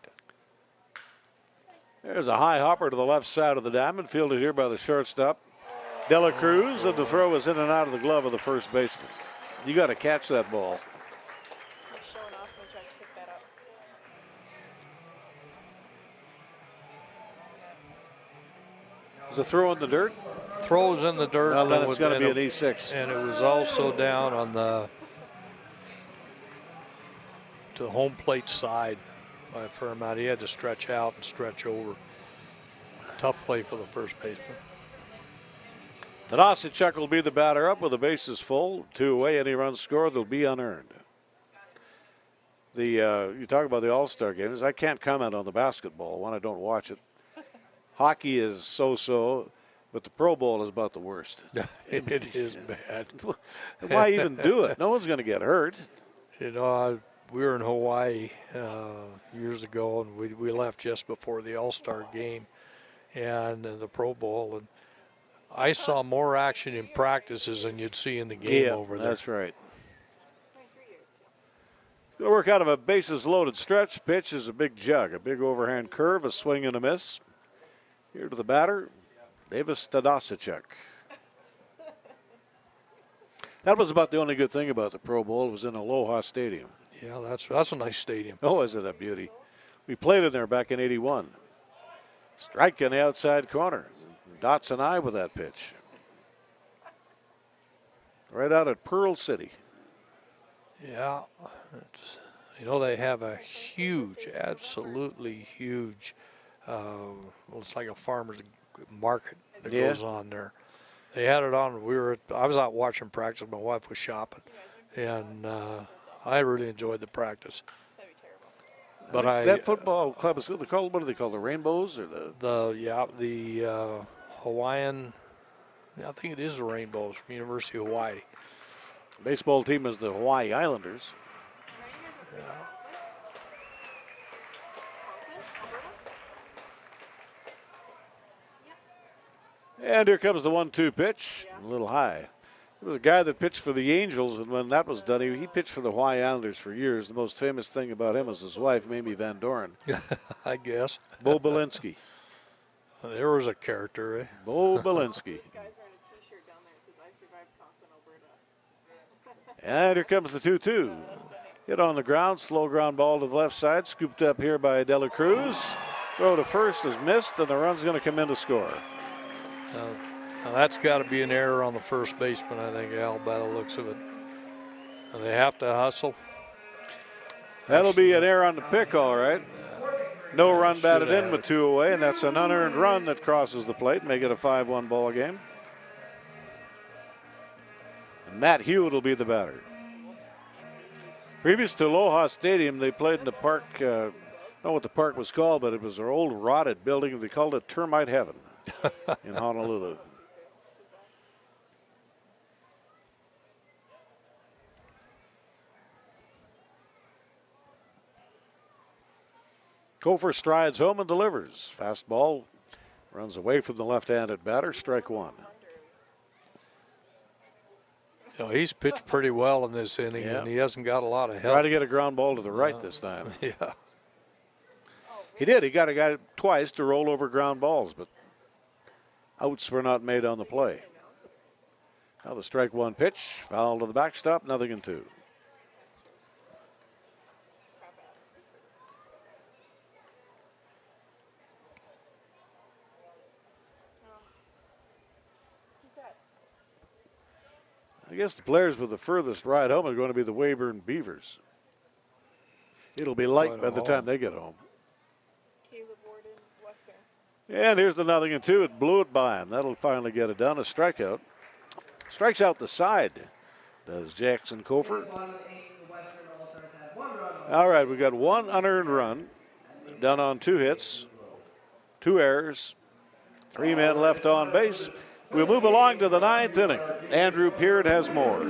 There's a high hopper to the left side of the diamond, fielded here by the shortstop, De La Cruz, and the throw is in and out of the glove of the first baseman. You got to catch that ball. Is the throw in the dirt? Throws in the dirt. Well, then it's going to be an E6. And it was also down on to the home plate side by a fair amount. He had to stretch out and stretch over. Tough play for the first baseman. Tadasicek will be the batter up with the bases full. 2 away, any runs scored, they'll be unearned. You talk about the All-Star games. I can't comment on the basketball one. I don't watch it. Hockey is so-so, but the Pro Bowl is about the worst. It is bad. Why even do it? No one's going to get hurt. You know, we were in Hawaii years ago, and we left just before the All-Star game and the Pro Bowl, and I saw more action in practices than you'd see in the game over there. That's right. Going to work out of a bases-loaded stretch. Pitch is a big jug, a big overhand curve, a swing and a miss. Here to the batter, Davis Tadasicek. That was about the only good thing about the Pro Bowl. It was in Aloha Stadium. Yeah, that's a nice stadium. Oh, is it a beauty? We played in there back in '81. Strike in the outside corner. Dots and I with that pitch. Right out at Pearl City. Yeah. You know, they have a huge, absolutely huge, it's like a farmer's market that goes on there. They had it on. I was out watching practice. My wife was shopping, and I really enjoyed the practice. But that football club is called. What do they call the Rainbows or the Hawaiian? I think it is the Rainbows from University of Hawaii. Baseball team is the Hawaii Islanders. And here comes the 1-2 pitch, a little high. There was a guy that pitched for the Angels, and when that was done, he pitched for the Hawaii Islanders for years. The most famous thing about him is his wife, Mamie Van Doren. I guess. Bo Belinsky. There was a character, eh? Bo Belinsky. And here comes the 2-2. Hit on the ground, slow ground ball to the left side, scooped up here by De La Cruz. Throw to first is missed, and the run's going to come in to score. Now that's got to be an error on the first baseman, I think, Al, by the looks of it. And they have to hustle. That'll be an error on the pick, all right. No run batted in with 2 away, and that's an unearned run that crosses the plate, make it a 5-1 ball game. And Matt Hewitt will be the batter. Previous to Aloha Stadium, they played in the park. I don't know what the park was called, but it was their old rotted building. They called it Termite Heaven in Honolulu. Kofor strides home and delivers. Fastball runs away from the left-handed batter. Strike 1. You know, he's pitched pretty well in this inning, and he hasn't got a lot of help. Try to get a ground ball to the right this time. Yeah. He did. He got a guy twice to roll over ground balls, but outs were not made on the play. Now the strike 1 pitch. Foul to the backstop. 0-2. guess the players with the furthest ride home are going to be the Weyburn Beavers. It'll be light by the time they get home. And here's the 0-2. It blew it by him. That'll finally get it done. A strikeout. Strikes out the side, does Jackson Cofer. All right, we got one unearned run, done on 2 hits, 2 errors, 3 men left on base. We'll move along to the 9th inning. Andrew Peart has more.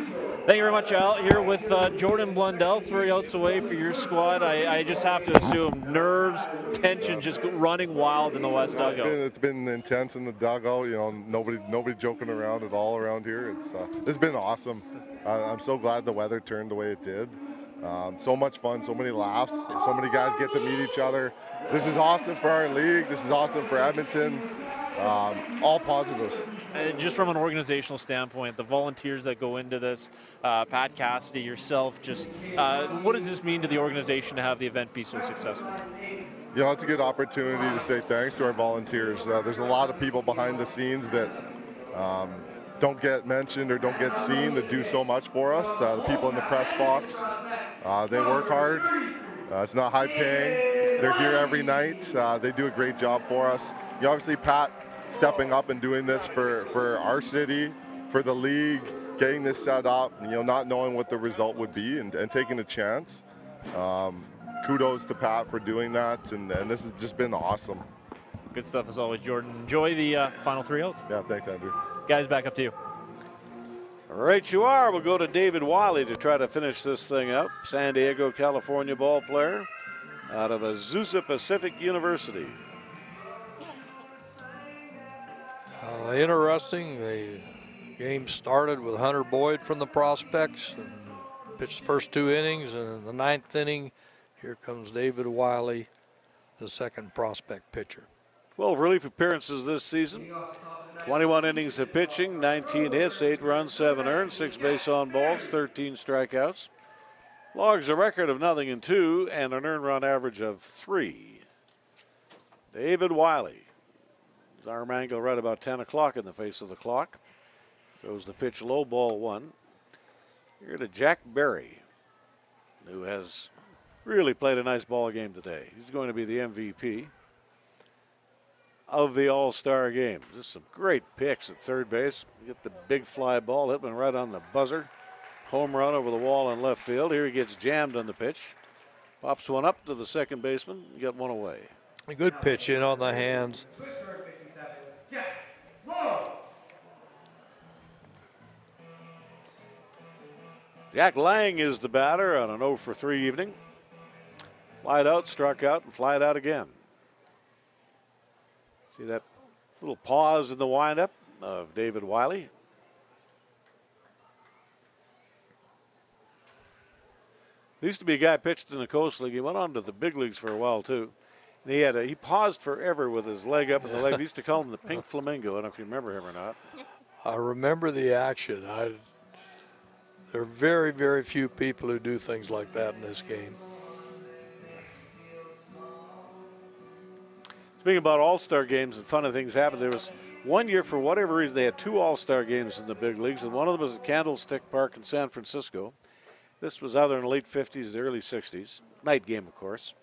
Thank you very much, Al. Here with Jordan Blundell, 3 outs away for your squad. I just have to assume nerves, tension, just running wild in the West dugout. It's been intense in the dugout. You know, nobody joking around at all around here. It's been awesome. I'm so glad the weather turned the way it did. So much fun, so many laughs, so many guys get to meet each other. This is awesome for our league. This is awesome for Edmonton. All positives. And just from an organizational standpoint, the volunteers that go into this, Pat Cassidy, yourself, just what does this mean to the organization to have the event be so successful? You know, it's a good opportunity to say thanks to our volunteers. There's a lot of people behind the scenes that don't get mentioned or don't get seen that do so much for us. The people in the press box, they work hard. It's not high paying. They're here every night. They do a great job for us. You know, obviously, Pat stepping up and doing this for our city, for the league, getting this set up, you know, not knowing what the result would be and taking a chance. Kudos to Pat for doing that, and this has just been awesome. Good stuff as always, Jordan. Enjoy the final 3 outs. Yeah, thanks, Andrew. Guys, back up to you. Right you are. We'll go to David Wiley to try to finish this thing up. San Diego, California ball player out of Azusa Pacific University. Interesting. The game started with Hunter Boyd from the prospects and pitched the first 2 innings. And in the 9th inning, here comes David Wiley, the second prospect pitcher. 12 relief appearances this season. 21 innings of pitching, 19 hits, 8 runs, 7 earned, 6 base on balls, 13 strikeouts. Logs a record of 0-2 and an earned run average of 3. David Wiley. His arm angle right about 10 o'clock in the face of the clock. Throws the pitch low, ball 1. Here to Jack Berry, who has really played a nice ball game today. He's going to be the MVP of the All-Star game. Just some great picks at third base. You get the big fly ball, hit one right on the buzzer. Home run over the wall in left field. Here he gets jammed on the pitch. Pops one up to the second baseman. You got one away. A good pitch in on the hands. Jack Lang is the batter on an 0-for-3 evening. Flied out, struck out, and flied out again. See that little pause in the windup of David Wiley. There used to be a guy pitched in the Coast League. He went on to the big leagues for a while too. And he paused forever with his leg up in the leg. They used to call him the Pink Flamingo. I don't know if you remember him or not. I remember the action. There are very, very few people who do things like that in this game. Speaking about All-Star games and funny things happen, there was one year, for whatever reason, they had 2 All-Star games in the big leagues, and one of them was at Candlestick Park in San Francisco. This was either in the late 50s, the early 60s. Night game, of course.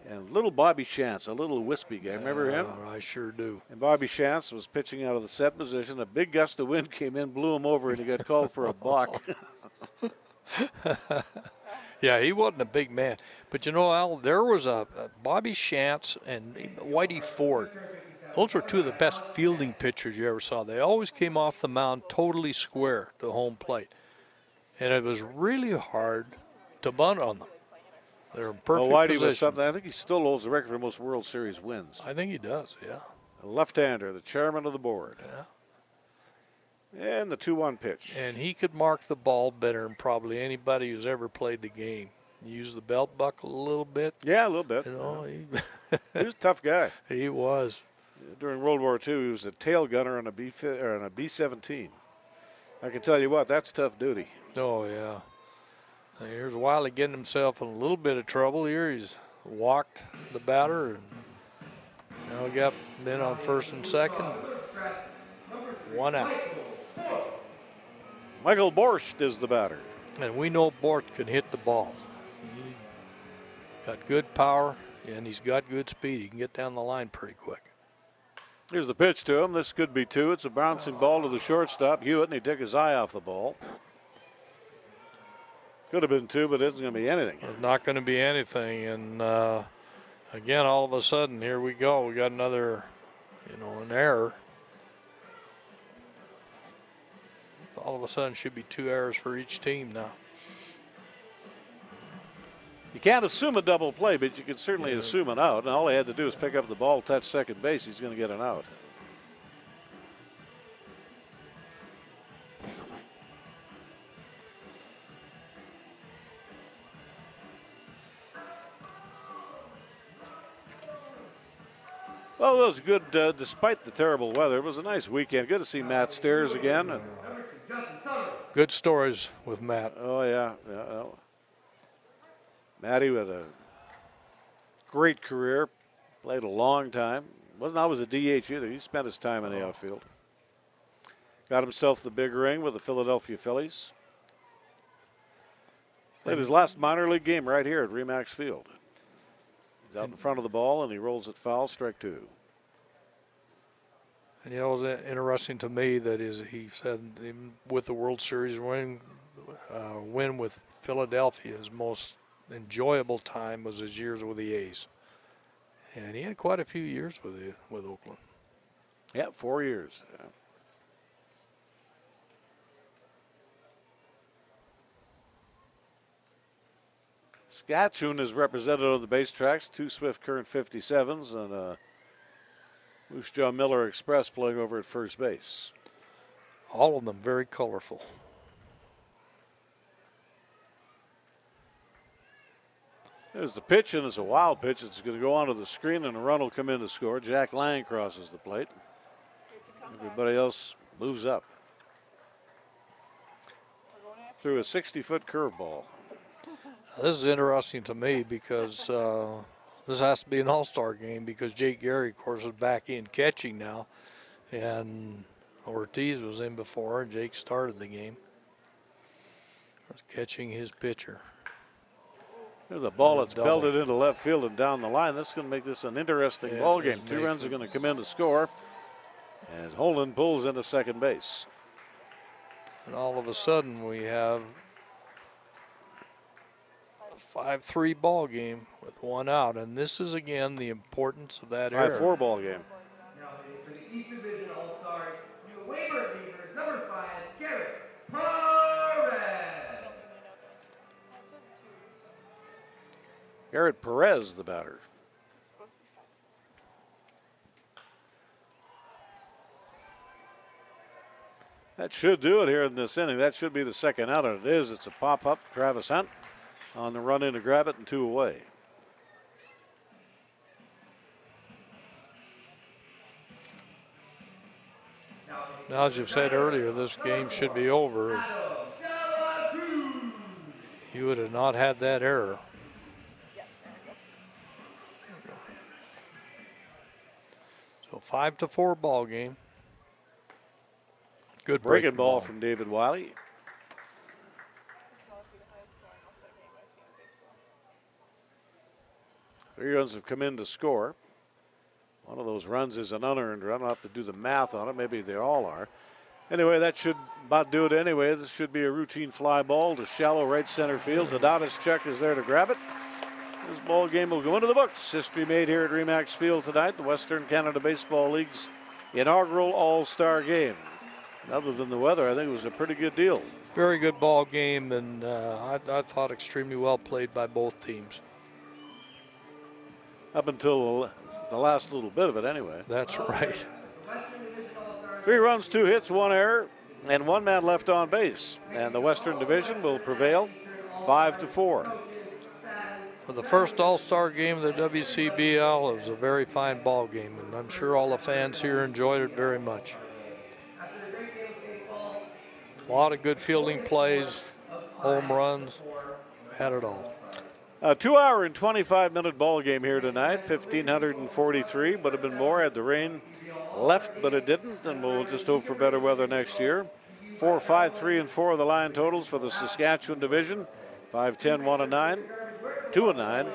And little Bobby Chance, a little wispy guy. Remember him? I sure do. And Bobby Chance was pitching out of the set position. A big gust of wind came in, blew him over, and he got called for a balk. Yeah, he wasn't a big man. But you know, Al, there was a Bobby Chance and Whitey Ford. Those were 2 of the best fielding pitchers you ever saw. They always came off the mound totally square to home plate. And it was really hard to bunt on them. They're in perfect Whitey position. was something. I think he still holds the record for most World Series wins. I think he does, yeah. A left-hander, the chairman of the board. Yeah. And the 2-1 pitch. And he could mark the ball better than probably anybody who's ever played the game. Use the belt buckle a little bit. Yeah, a little bit. You know, he was a tough guy. He was. During World War II, he was a tail gunner on a B-17. I can tell you what, that's tough duty. Oh, yeah. Now, here's Wiley getting himself in a little bit of trouble here. He's walked the batter. And now we got men on first and second. 1 out. Michael Borscht is the batter. And we know Bort can hit the ball. Got good power, and he's got good speed. He can get down the line pretty quick. Here's the pitch to him. This could be two. It's a bouncing ball to the shortstop, Hewitt, and he took his eye off the ball. Could have been two, but it isn't going to be anything. It's not going to be anything. And, again, all of a sudden, here we go. We got another, an error. All of a sudden, should be 2 errors for each team now. You can't assume a double play, but you can certainly assume an out. And all he had to do is pick up the ball, touch second base. He's going to get an out. Well, it was good despite the terrible weather. It was a nice weekend. Good to see Matt Stairs again. Good stories with Matt. Oh, yeah. Matty had a great career, played a long time. Wasn't always a DH either. He spent his time in the outfield. Got himself the big ring with the Philadelphia Phillies. Played his last minor league game right here at Remax Field. He's out in front of the ball, and he rolls it foul, strike two. And it was interesting to me that he said with the World Series win with Philadelphia, his most enjoyable time was his years with the A's. And he had quite a few years with Oakland. Yeah, 4 years. Yeah. Saskatchewan is represented on the base tracks, 2 Swift Current 57s and a Moose Jaw Miller Express playing over at first base. All of them very colorful. There's the pitch, and it's a wild pitch. It's going to go onto the screen, and a run will come in to score. Jack Lang crosses the plate. Everybody else moves up. Through a 60-foot curveball. This is interesting to me because this has to be an all-star game because Jake Gary, of course, is back in catching now. And Ortiz was in before, and Jake started the game. Catching his pitcher. There's a ball that's belted into left field and down the line. This is going to make this an interesting ball game. 2 runs are going to come in to score. As Holden pulls into second base. And all of a sudden we have a 5-3 ball game with 1 out. And this is, again, the importance of that error. 5-4 ball game. Now for the East Division All-Stars, New Weyburn Beavers, number 5, Gerrit Perez. Gerrit Perez, the batter. That should do it here in this inning. That should be the second out, and it is. It's a pop-up. Travis Hunt on the run in to grab it and 2 away. Now, as you've said earlier, this game should be over if you would have not had that error. So 5-4 ball game. Good breaking ball from David Wiley. Three runs have come in to score. One of those runs is an unearned run. I'll have to do the math on it. Maybe they all are. Anyway, that should about do it anyway. This should be a routine fly ball to shallow right center field. Tadadis is there to grab it. This ball game will go into the books. History made here at Remax Field tonight, the Western Canada Baseball League's inaugural All-Star game. And other than the weather, I think it was a pretty good deal. Very good ball game, and I thought extremely well played by both teams. Up until the last little bit of it, anyway. That's right. 3 runs, 2 hits, 1 error, and 1 man left on base. And the Western Division will prevail 5-4. For the first All-Star game of the WCBL, it was a very fine ball game, and I'm sure all the fans here enjoyed it very much. A lot of good fielding plays, home runs, had it all. A 2-hour and 25-minute ball game here tonight. 1,543, would have been more had the rain left, but it didn't, and we'll just hope for better weather next year. 4-5, 3-4 the line totals for the Saskatchewan division. 5-10, 1-9, 2-9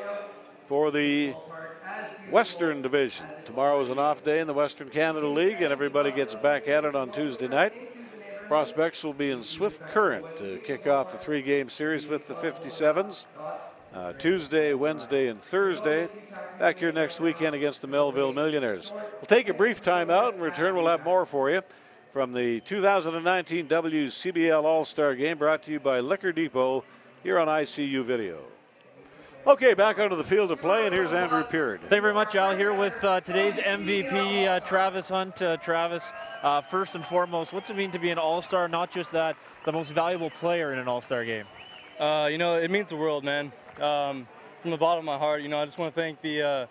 for the Western division. Tomorrow is an off day in the Western Canada League, and everybody gets back at it on Tuesday night. Prospects will be in Swift Current to kick off a 3-game series with the 57s. Tuesday, Wednesday, and Thursday. Back here next weekend against the Melville Millionaires. We'll take a brief time out. In return, we'll have more for you from the 2019 WCBL All-Star Game, brought to you by Liquor Depot here on ICU Video. Okay, back onto the field of play, and here's Andrew Peard. Thank you very much, Al. Here with today's MVP, Travis Hunt. Travis, first and foremost, what's it mean to be an All-Star? Not just that, the most valuable player in an All-Star game. It means the world, man. From the bottom of my heart, I just want to thank the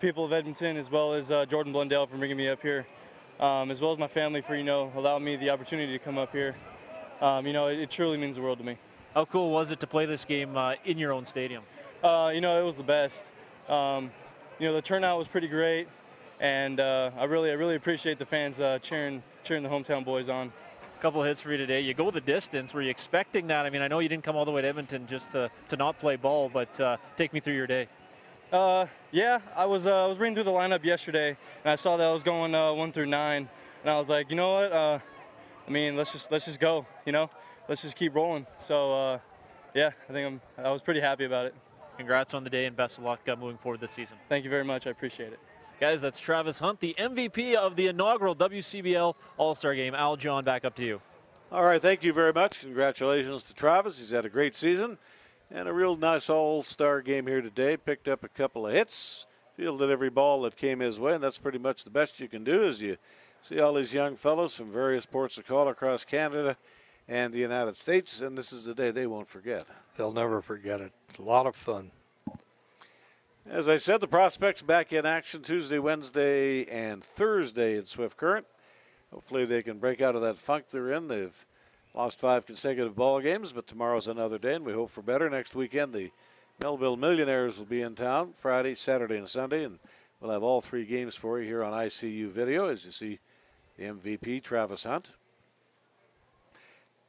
people of Edmonton, as well as Jordan Blundell for bringing me up here, as well as my family for allowing me the opportunity to come up here. It truly means the world to me. How cool was it to play this game in your own stadium? It was the best. The turnout was pretty great, and I really appreciate the fans cheering the hometown boys on. Couple of hits for you today. You go the distance. Were you expecting that? I mean, I know you didn't come all the way to Edmonton just to not play ball, but take me through your day. Yeah, I was reading through the lineup yesterday, and I saw that I was going 1 through 9, and I was like, you know what? Let's just go. Let's just keep rolling. So, yeah, I was pretty happy about it. Congrats on the day, and best of luck moving forward this season. Thank you very much. I appreciate it. Guys, that's Travis Hunt, the MVP of the inaugural WCBL All-Star Game. Al, John, back up to you. All right, thank you very much. Congratulations to Travis. He's had a great season and a real nice All-Star game here today. Picked up a couple of hits, fielded every ball that came his way, and that's pretty much the best you can do as you see all these young fellows from various ports of call across Canada and the United States, and this is the day they won't forget. They'll never forget it. A lot of fun. As I said, the Prospects back in action Tuesday, Wednesday, and Thursday in Swift Current. Hopefully they can break out of that funk they're in. They've lost 5 consecutive ball games, but tomorrow's another day, and we hope for better. Next weekend, the Melville Millionaires will be in town Friday, Saturday, and Sunday, and we'll have all 3 games for you here on ICU Video as you see the MVP, Travis Hunt.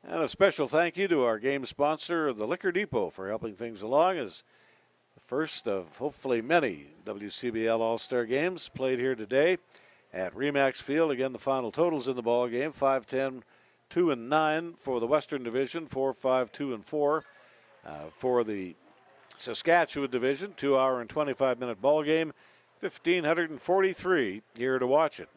And a special thank you to our game sponsor, the Liquor Depot, for helping things along as the first of hopefully many WCBL All-Star games played here today at Remax Field. Again, the final totals in the ball game, 5-10, 2-9 for the Western Division, 4-5, 2-4 for the Saskatchewan Division. 2-hour and 25-minute ball game, 1,543 here to watch it.